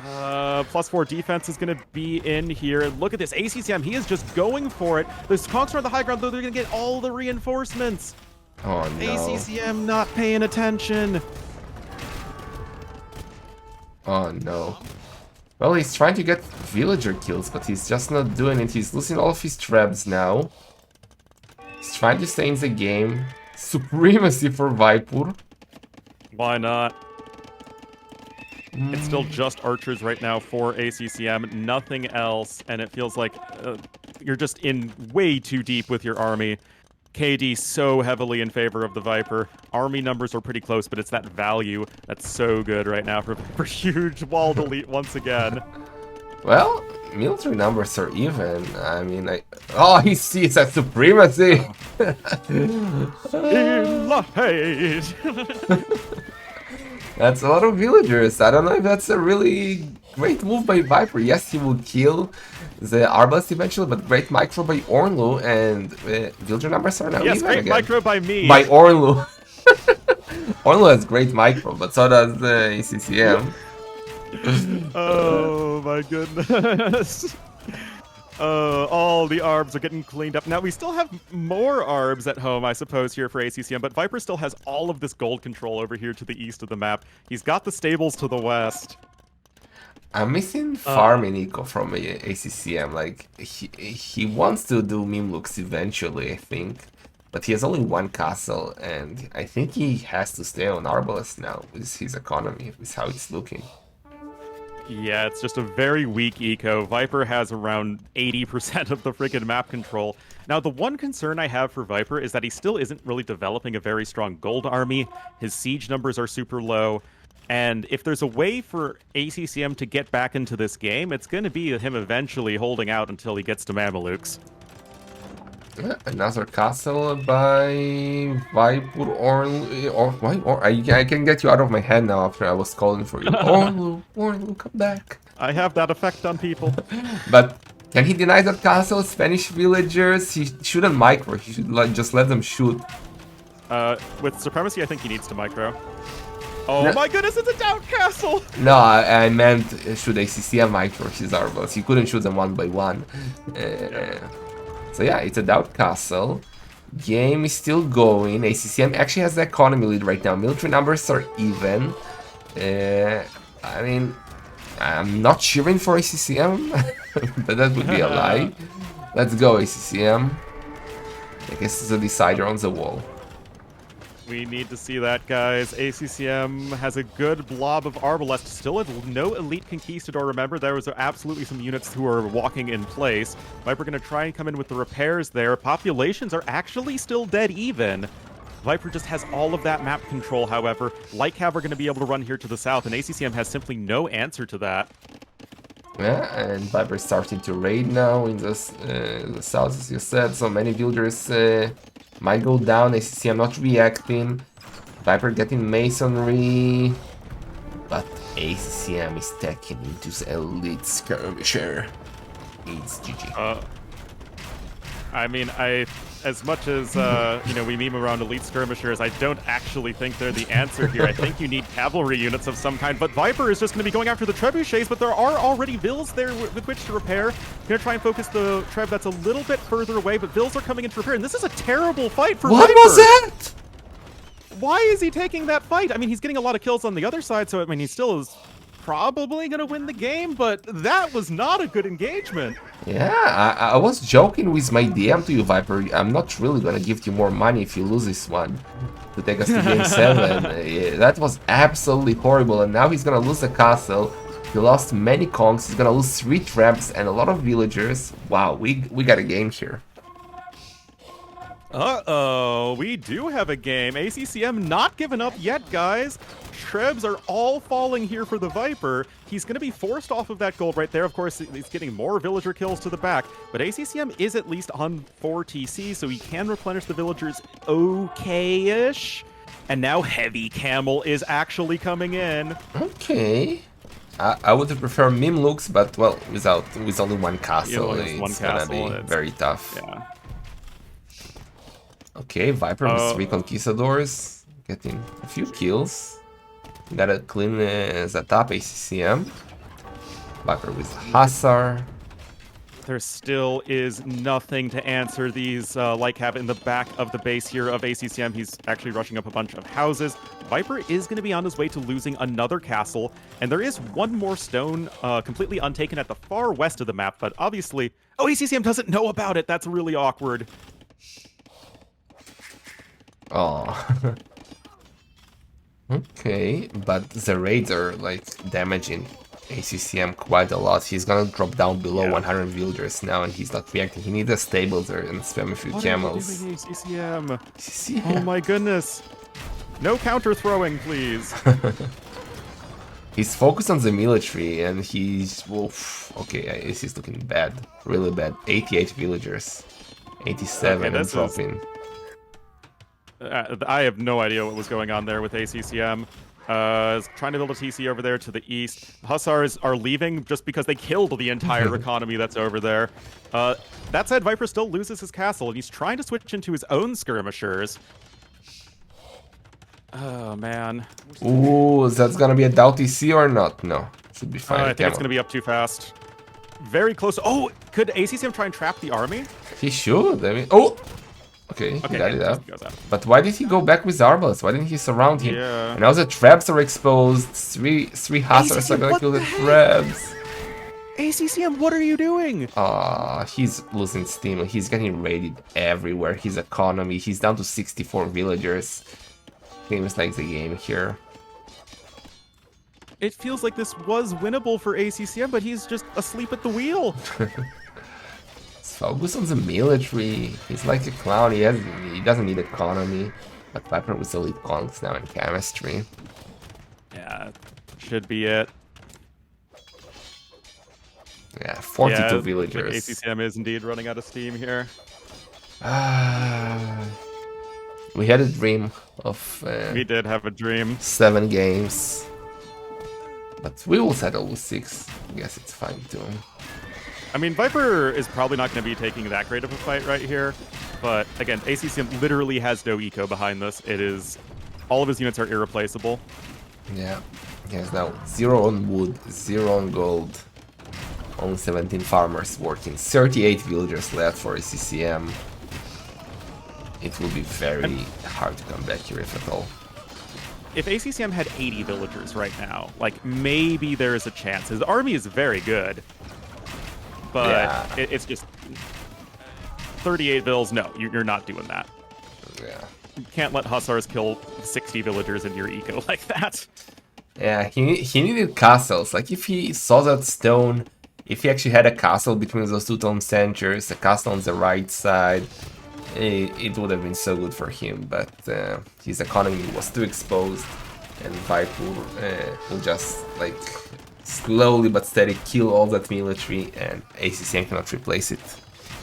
guys, +4 defense is going to be in here. Look at this. ACCM, he is just going for it. The Conks are on the high ground, though. They're going to get all the reinforcements. Oh no. ACCM not paying attention. Oh no. Well, he's trying to get villager kills, but he's just not doing it. He's losing all of his traps now. He's trying to stay in the game. Supremacy for Viper. Why not? It's still just archers right now for ACCM, nothing else, and it feels like you're just in way too deep with your army. KD so heavily in favor of the Viper. Army numbers are pretty close, but it's that value that's so good right now for huge wall delete once again. Well, military numbers are even. I mean, oh, he sees that supremacy. In the hate. That's a lot of villagers. I don't know if that's a really great move by Viper. Yes, he will kill the Arbalest eventually, but great micro by Orlu, and villager numbers are now yes, even great again. micro by me. By Orlu. Orlu has great micro, but so does the ACCM. Oh my goodness. All the ARBs are getting cleaned up. Now, we still have more ARBs at home, I suppose, here for ACCM, but Viper still has all of this gold control over here to the east of the map. He's got the stables to the west. I'm missing farming eco from ACCM. Like, he wants to do Mimlux eventually, I think. But he has only one castle, and I think he has to stay on Arbalest now with his economy, with how it's looking. Yeah, it's just a very weak eco. Viper has around 80% of the friggin' map control. Now, the one concern I have for Viper is that he still isn't really developing a very strong gold army. His siege numbers are super low. And if there's a way for ACCM to get back into this game, it's going to be him eventually holding out until he gets to Mamelukes. Yeah, another castle by Viper or I can get you out of my head now after I was calling for you. Orlu, come back. I have that effect on people. But can he deny that castle? Spanish villagers? He shouldn't micro. He should just let them shoot. With Supremacy, I think he needs to micro. Oh my goodness, it's a down castle! No, I meant should ACCM micro his Arbalest. He couldn't shoot them one by one. So yeah, it's a doubt castle. Game is still going. ACCM actually has the economy lead right now. Military numbers are even. I mean, I'm not cheering for ACCM, but that would be a lie. Let's go, ACCM. I guess it's a decider on the wall. We need to see that, guys. ACCM has a good blob of Arbalest. Still no elite conquistador. Remember, there was absolutely some units who are walking in place. Viper going to try and come in with the repairs there. Populations are actually still dead even. Viper just has all of that map control, however. Lycav are going to be able to run here to the south, and ACCM has simply no answer to that. Yeah, and Viper starting to raid now in the south, as you said. So many villagers might go down. ACCM not reacting. Viper getting masonry. But ACCM is taking into the elite skirmisher. It's GG. I mean, as much as you know, we meme around elite skirmishers, I don't actually think they're the answer here. I think you need cavalry units of some kind. But Viper is just going to be going after the trebuchets, but there are already vills there with which to repair. Going to try and focus the treb that's a little bit further away, but vills are coming in to repair, and this is a terrible fight for What Viper. was that? Why is he taking that fight? I mean, he's getting a lot of kills on the other side, so I mean, he still is probably going to win the game, but that was not a good engagement. Yeah, I was joking with my DM to you, Viper. I'm not really gonna give you more money if you lose this one to take us to game 7. Yeah, that was absolutely horrible, and now he's gonna lose the castle. He lost many conks, he's gonna lose 3 traps and a lot of villagers. Wow, we got a game here. Uh-oh, we do have a game. ACCM not giving up yet, guys. Trebs are all falling here for the Viper. He's going to be forced off of that gold right there. Of course, he's getting more villager kills to the back, but ACCM is at least on 4 TC, so he can replenish the villagers okay-ish. And now Heavy Camel is actually coming in. Okay. I would prefer meme looks, but well, with only one castle, it's gonna be very tough. Yeah. Okay, Viper with 3 conquistadors, getting a few kills. Gotta clean the top ACCM. Viper with Hussar. There still is nothing to answer these like have in the back of the base here of ACCM. He's actually rushing up a bunch of houses. Viper is going to be on his way to losing another castle, and there is one more stone completely untaken at the far west of the map, but obviously... Oh, ACCM doesn't know about it! That's really awkward. Oh. Okay, but the raids are like damaging ACCM quite a lot. He's gonna drop down below 100 villagers now, and he's not reacting. He needs a stables there and spam a few camels. What are you doing, ACCM? Oh my goodness! No counter throwing, please. He's focused on the military, and he's okay. He's looking bad, really bad. 88 villagers, 87 and dropping. I have no idea what was going on there with ACCM. Trying to build a TC over there to the east. Hussars are leaving just because they killed the entire economy that's over there. That said, Viper still loses his castle, and he's trying to switch into his own skirmishers. Oh, man. Ooh, that's gonna be a Dow TC or not? No, should be fine. I think it's gonna be up too fast. Very close. Oh, could ACCM try and trap the army? He should. I mean, oh! Okay, he got it up. But why did he go back with Arbals? Why didn't he surround him? Yeah. And now the traps are exposed. Three Hussars are gonna kill the traps. ACCM, what are you doing? He's losing steam. He's getting raided everywhere. His economy, he's down to 64 villagers. Seems like the game here. It feels like this was winnable for ACCM, but he's just asleep at the wheel. Focus on the military. He's like a clown. He doesn't need economy. But Viper with elite conks now in chemistry. Yeah, should be it. Yeah, 42 villagers. ACCM is indeed running out of steam here. We had a dream of... we did have a dream. 7 games. But we will settle with 6. I guess it's fine too. I mean, Viper is probably not going to be taking that great of a fight right here. But again, ACCM literally has no eco behind this. It is... all of his units are irreplaceable. Yeah. He has now 0 on wood, 0 on gold. Only 17 farmers working. 38 villagers left for ACCM. It will be very hard to come back here, if at all. If ACCM had 80 villagers right now, like, maybe there is a chance. His army is very good. But yeah. It's just... 38 vills, no, you're not doing that. Yeah. You can't let Hussars kill 60 villagers into your eco like that. Yeah, he needed castles. Like, if he saw that stone, if he actually had a castle between those 2 tomb centers, a castle on the right side, it would have been so good for him. But his economy was too exposed, and Viper will just, like, slowly but steady kill all that military, and ACCM cannot replace it.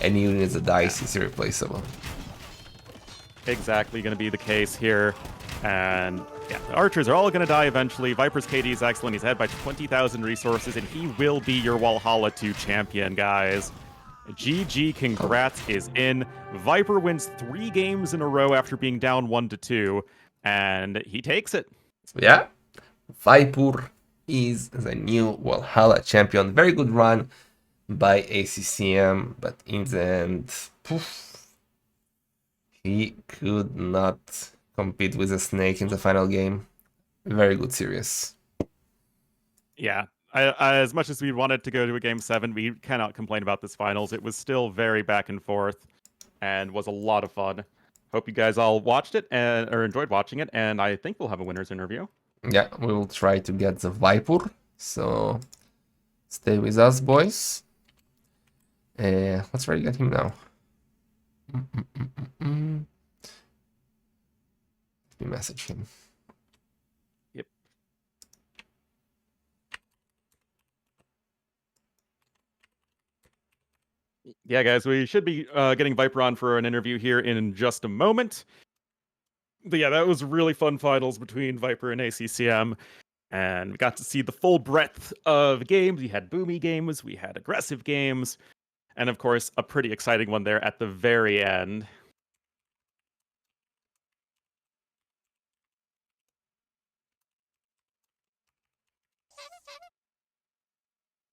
Any unit that dies is irreplaceable. Exactly going to be the case here. And yeah, the archers are all going to die eventually. Viper's KD is excellent. He's ahead by 20,000 resources, and he will be your Wallhalla2 champion, guys. GG, congrats is in. Viper wins 3 games in a row after being down 1-2, and he takes it. Yeah, Viper is the new Wallhalla champion. Very good run by ACCM, but in the end, poof, he could not compete with a snake in the final game. Very good series. Yeah. As much as we wanted to go to a game 7, we cannot complain about this finals. It was still very back and forth and was a lot of fun. Hope you guys all watched it or enjoyed watching it, and I think we'll have a winner's interview. Yeah, we will try to get the Viper, so stay with us, boys. Let's try to get him now. Let me message him. Yep. Yeah, guys, we should be getting Viper on for an interview here in just a moment. But yeah, that was really fun finals between Viper and ACCM. And we got to see the full breadth of games. We had boomy games, we had aggressive games, and of course, a pretty exciting one there at the very end.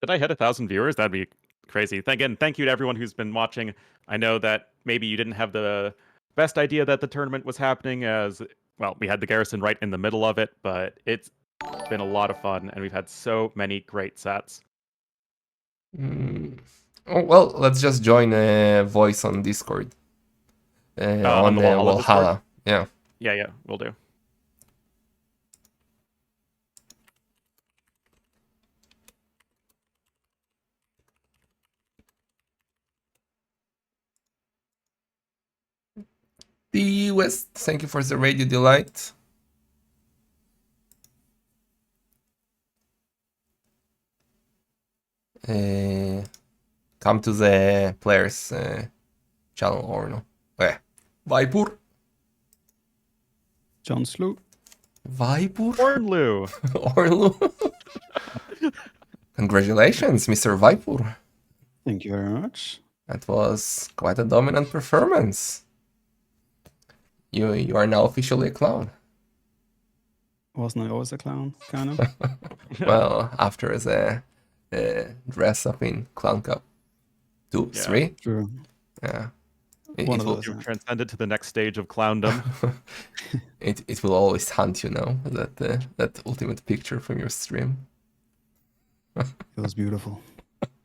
Did I hit 1,000 viewers? That'd be crazy. Again, thank you to everyone who's been watching. I know that maybe you didn't have the best idea that the tournament was happening, as well, we had the garrison right in the middle of it, but it's been a lot of fun, and we've had so many great sets. Oh, well, let's just join a voice on Discord. On the the Wallhalla Wallhalla. Yeah. Yeah, we'll do. The West, thank you for the radio delight. Come to the players channel or no? Viper. John Slew. Viper. Ornlu. Orlu. Congratulations, Mr. Viper. Thank you very much. That was quite a dominant performance. You are now officially a clown. Wasn't I always a clown, kind of? Well, after the dress up in Clown Cup 2, Yeah. 3. True. Yeah. One of will, those. You've transcended to the next stage of clowndom. it will always hunt you now, that ultimate picture from your stream. It was beautiful.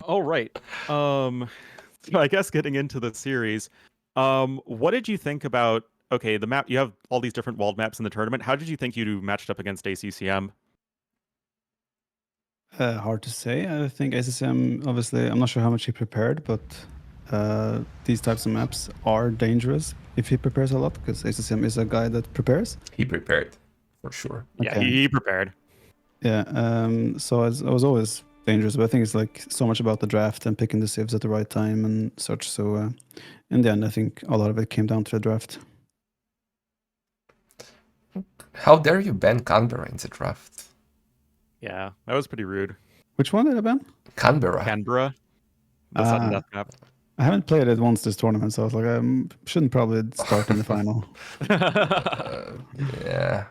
All right. So I guess getting into the series, what did you think about? Okay, the map. You have all these different walled maps in the tournament. How did you think you matched up against ACCM? Hard to say. I think ACCM, obviously, I'm not sure how much he prepared, but these types of maps are dangerous if he prepares a lot, because ACCM is a guy that prepares. He prepared, for sure. Yeah, Okay. he prepared. Yeah, so it was always dangerous, but I think it's like so much about the draft and picking the civs at the right time and such. So in the end, I think a lot of it came down to the draft. How dare you ban Canberra in the draft? Yeah, that was pretty rude. Which one did I ban? Canberra. Canberra, the sudden Ah. death map. I haven't played it once this tournament, so I was like, I shouldn't probably start in the final. Yeah.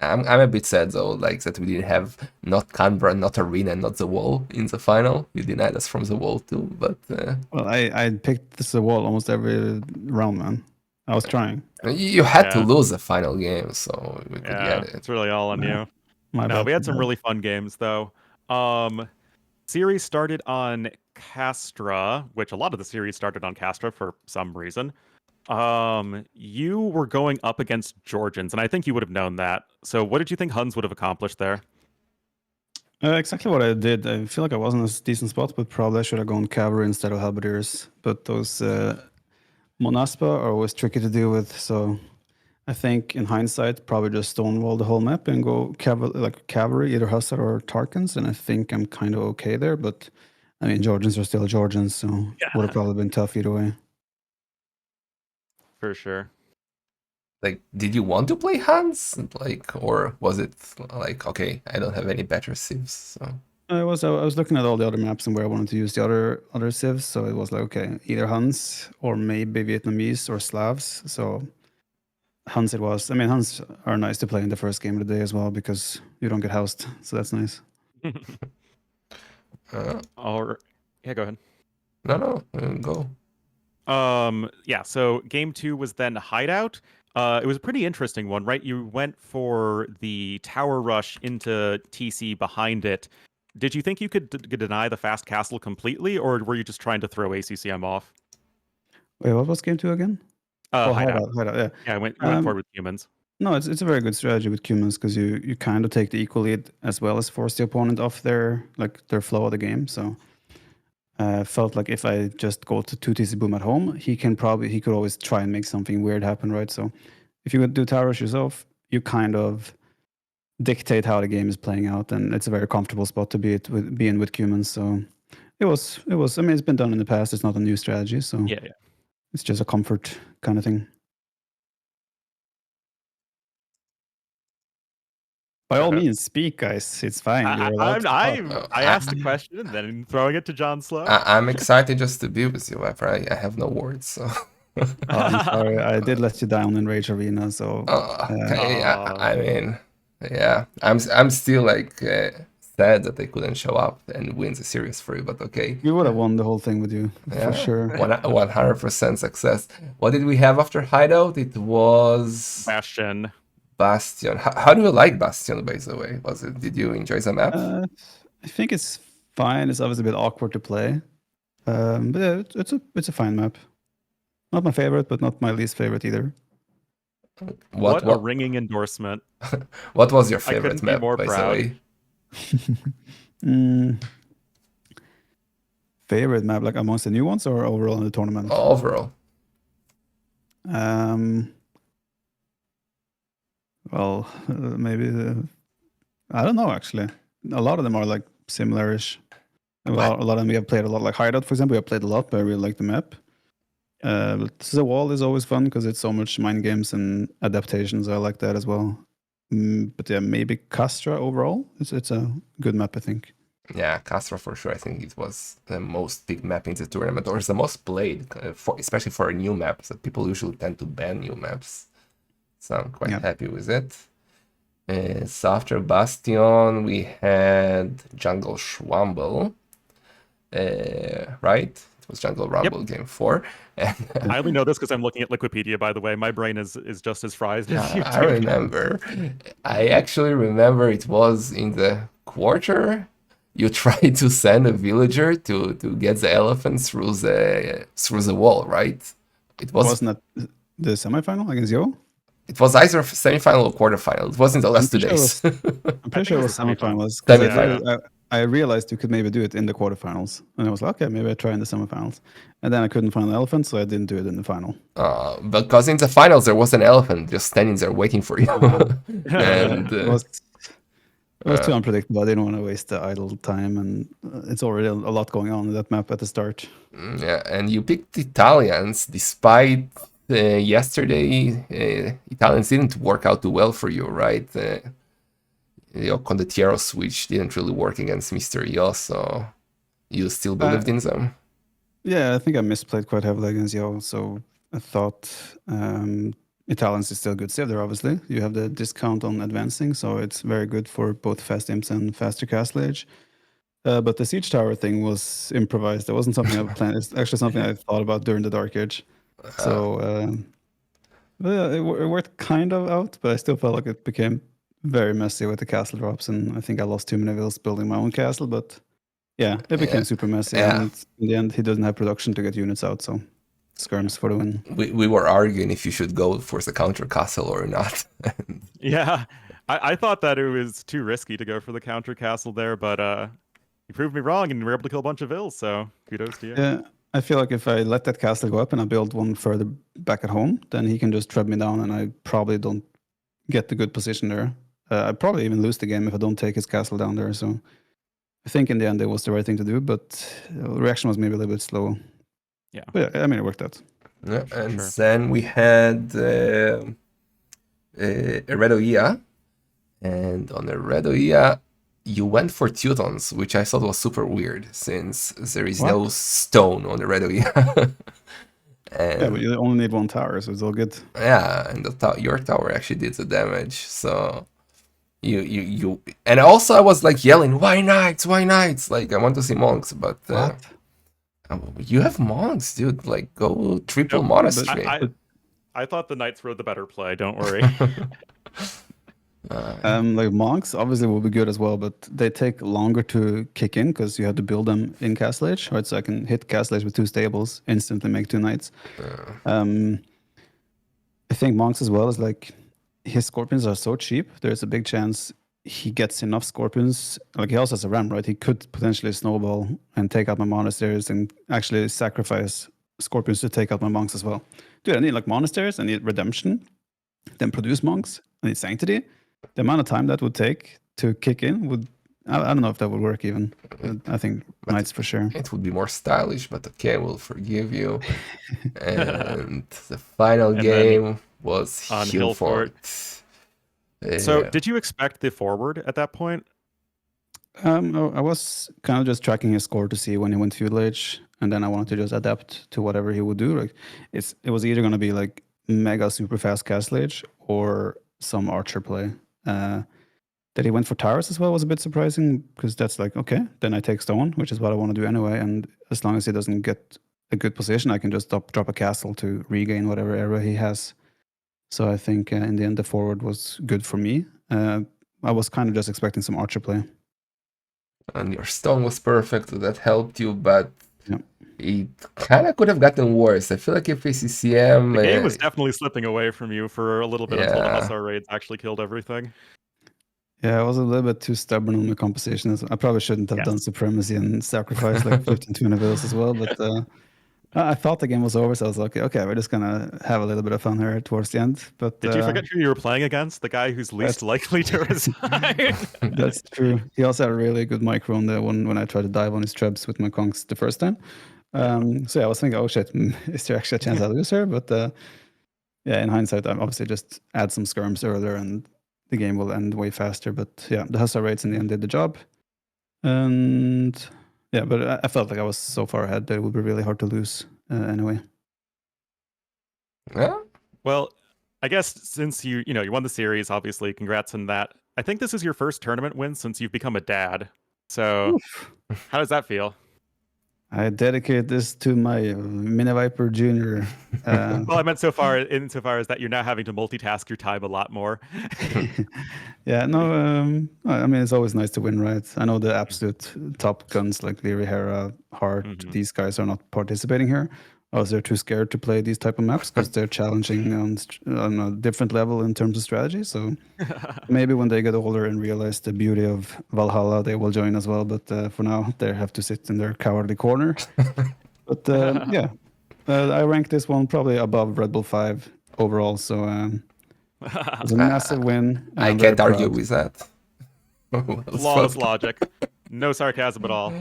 I'm a bit sad though, like that we didn't have not Canberra, not Arena, not the Wall in the final. You denied us from the Wall too, but Well, I picked this wall almost every round, man. I was trying. you had to Yeah. lose the final game, so we could Yeah, get it. it's really all on Yeah. you. My No, bad. we had some really fun games though. Series started on Castra, which a lot of the series started on Castra for some reason. You were going up against Georgians, and I think you would have known that. So what did you think Huns would have accomplished there? Exactly what I did. I feel like I was in a decent spot, but probably I should have gone cavalry instead of halberdiers. But those Monaspa are always tricky to deal with, so I think in hindsight, probably just stonewall the whole map and go cavalry, either Hussar or Tarkans, and I think I'm kind of okay there. But I mean, Georgians are still Georgians, so would have probably been tough either way. For sure. Like, did you want to play Hans? Like, or was it like, okay, I don't have any better civs, so. I was looking at all the other maps and where I wanted to use the other civs, so it was like, okay, either Huns or maybe Vietnamese or Slavs. So Huns it was. I mean, Huns are nice to play in the first game of the day as well because you don't get housed, so that's nice. Yeah, go ahead. No, go. Yeah, so game 2 was then Hideout. It was a pretty interesting one, right? You went for the tower rush into TC behind it. Did you think you could deny the fast castle completely, or were you just trying to throw ACCM off? Wait, what was game 2 again? Hideout. Hideout, yeah. Yeah, I went forward with humans. No, it's a very good strategy with humans because you kind of take the equal lead as well as force the opponent off their flow of the game. So felt like if I just go to 2 TC boom at home, he could always try and make something weird happen, right? So if you would do tower rush yourself, you kind of dictate how the game is playing out, and it's a very comfortable spot to be in with humans. So it was. I mean, it's been done in the past. It's not a new strategy, so Yeah. it's just a comfort kind of thing. By all means, speak, guys. It's fine. You're allowed to talk. I asked a question and then throwing it to John Slow. I'm excited just to be with you, Viper. I have no words, so. I'm sorry, I did let you down in Rage Arena, so. Okay, I mean, yeah, I'm still like sad that they couldn't show up and win the series for you, but okay. We would have won the whole thing with you, for sure. 100% success. What did we have after Hideout? It was Bastion. How do you like Bastion, by the way? Did you enjoy the map? I think it's fine. It's obviously a bit awkward to play, but yeah, it's a fine map. Not my favorite, but not my least favorite either. What a ringing endorsement! What was your favorite map, more by proud. the way? Favorite map, like amongst the new ones or overall in the tournament? Overall. Well, maybe I don't know. Actually, a lot of them are like similar-ish. A lot of them we have played a lot. Like Hideout, for example, we have played a lot, but I really like the map. But the wall is always fun because it's so much mind games and adaptations. I like that as well. But yeah, maybe Castra overall. It's a good map, I think. Yeah, Castra for sure. I think it was the most picked map in the tournament, or it's the most played, especially for new maps. That people usually tend to ban new maps. So I'm quite happy with it. So after Bastion, we had Jungle Schwamble, right? It was Jungle Rumble game 4. I only know this because I'm looking at Liquipedia, by the way. My brain is just as fried as you. I remember. I actually remember it was in the quarter. You tried to send a villager to get the elephant through the wall, right? Wasn't that the semifinal against Yo? It was either semifinal or quarterfinal. It wasn't the last 2 days. I'm pretty sure it was semifinals. I realized you could maybe do it in the quarterfinals. And I was like, okay, maybe I try in the semifinals. And then I couldn't find the elephant, so I didn't do it in the final. Because in the finals, there was an elephant just standing there waiting for you. And it was too unpredictable. I didn't want to waste the idle time. And it's already a lot going on in that map at the start. Yeah, and you picked Italians despite... yesterday, Italians didn't work out too well for you, right? The Condottiero switch didn't really work against Mr. Yo, so you still believed in them? Yeah, I think I misplayed quite heavily against Yo, so I thought Italians is still good civ there, obviously. You have the discount on advancing, so it's very good for both fast imps and faster castle age. But the siege tower thing was improvised. It wasn't something I planned. It's actually something I thought about during the Dark Age. So it worked kind of out, but I still felt like it became very messy with the castle drops, and I think I lost too many vills building my own castle. But yeah, it became super messy, and in the end, he doesn't have production to get units out, so skirms for the win. We were arguing if you should go for the counter castle or not. Yeah, I thought that it was too risky to go for the counter castle there, but you proved me wrong, and you were able to kill a bunch of vills, so kudos to you. Yeah. I feel like if I let that castle go up and I build one further back at home, then he can just tread me down, and I probably don't get the good position there. I probably even lose the game if I don't take his castle down there. So I think in the end it was the right thing to do, but the reaction was maybe a little bit slow. Yeah. But yeah, I mean, it worked out. Yeah, and Sure. then we had Redoia, and on the Redoia, you went for Teutons, which I thought was super weird, since there is no What? stone on the Redoia. Yeah, but And you only need one tower, so it's all good. yeah, and your tower actually did the damage, so you and also I was like yelling, why knights, why knights, like I want to see monks, but What? you have monks, dude, like go triple Nope. monastery. I thought the knights were the better play. Don't worry. Like monks obviously will be good as well, but they take longer to kick in because you have to build them in Castle Age, right? So I can hit Castle Age with 2 stables, instantly make 2 knights. I think monks as well is like his scorpions are so cheap. There's a big chance he gets enough scorpions. Like he also has a ram, right? He could potentially snowball and take out my monasteries and actually sacrifice scorpions to take out my monks as well. Dude, I need like monasteries, I need redemption, then produce monks, I need sanctity. The amount of time that would take to kick in would, I don't know if that would work even. I think knights for sure. It would be more stylish, but okay, we'll forgive you. And the final And game was on Hillfort. So, did you expect the forward at that point? I was kind of just tracking his score to see when he went Feudal Age, and then I wanted to just adapt to whatever he would do. Like it was either going to be like mega super fast Castle Age or some archer play. That he went for towers as well was a bit surprising because that's like, okay, then I take stone, which is what I want to do anyway. And as long as he doesn't get a good position, I can just drop a castle to regain whatever area he has. So I think in the end, the forward was good for me. I was kind of just expecting some archer play. And your stone was perfect, so that helped you, but Yeah. it kind of could have gotten worse. I feel like if ACCM... The game was definitely slipping away from you for a little bit until the Yeah. Hussar raids actually killed everything. Yeah, I was a little bit too stubborn on my composition. I probably shouldn't have Yes. done supremacy and sacrificed like 15, 20 villas as well. But I thought the game was over, so I was like, okay, we're just gonna have a little bit of fun here towards the end. But Did you forget who you were playing against? The guy who's least likely to resign. That's true. He also had a really good micro on the one when I tried to dive on his trebs with my conks the first time. So yeah, I was thinking, oh shit, is there actually a chance I lose her? But yeah, in hindsight, I obviously just add some skirms earlier and the game will end way faster. But yeah, the Hussar raids in the end did the job. And yeah, but I felt like I was so far ahead that it would be really hard to lose anyway. Yeah. Well, I guess since you won the series, obviously, congrats on that. I think this is your first tournament win since you've become a dad. So, how does that feel? I dedicate this to my Mini Viper Junior. Well, I meant insofar as that you're now having to multitask your time a lot more. Yeah, no, I mean, it's always nice to win, right? I know the absolute top guns like Leary, Hera, Hart, these guys are not participating here. Also, they're too scared to play these type of maps because they're challenging on a different level in terms of strategy. So maybe when they get older and realize the beauty of Valhalla, they will join as well. But for now, they have to sit in their cowardly corner. But yeah, I rank this one probably above Red Bull 5 overall. So it's a massive win. and I I'm very can't argue proud. with that. Flawless logic. No sarcasm at all.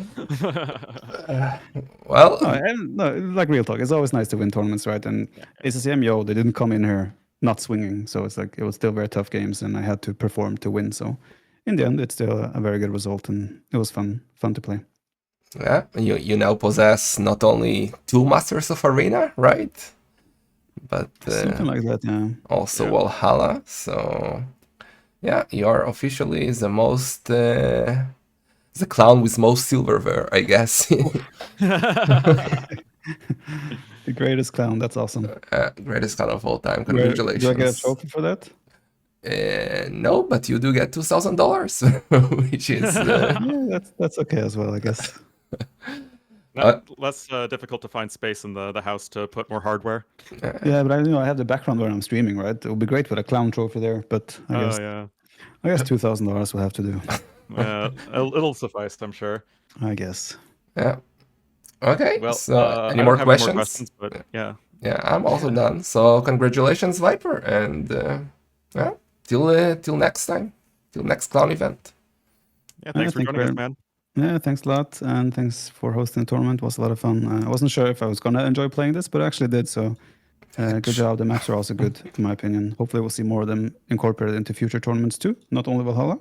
Well, No, like real talk. It's always nice to win tournaments, right? And ACCM, they didn't come in here not swinging. So it's like, it was still very tough games and I had to perform to win. So in the end, it's still a very good result and it was fun to play. yeah, you now possess not only 2 Masters of Arena, right? But Something like that, yeah. also Yeah. Wallhalla. So yeah, you're officially the most the clown with most silverware, I guess. The greatest clown. That's awesome. Greatest clown of all time. Do I Congratulations. get a trophy for that? No, but you do get $2,000, which is Yeah, that's okay as well, I guess. Less difficult to find space in the house to put more hardware. Yeah, but I have the background where I'm streaming, right? It would be great with a clown trophy there, but I guess $2,000 will have to do. It'll suffice, I'm sure. I guess. yeah. Okay, Well, so I any don't more have any more questions? questions, but yeah. Yeah, I'm also done. So congratulations, Viper, and yeah, till next time, till next clown event. Yeah, thanks for think joining us, we're- man. Yeah, thanks a lot, and thanks for hosting the tournament. It was a lot of fun. I wasn't sure if I was gonna enjoy playing this, but I actually did. So, good job. The maps are also good, in my opinion. Hopefully, we'll see more of them incorporated into future tournaments too, not only Valhalla.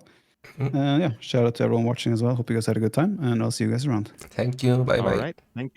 Yeah, shout out to everyone watching as well. Hope you guys had a good time, and I'll see you guys around. Thank you. Bye All bye. right. Thank you.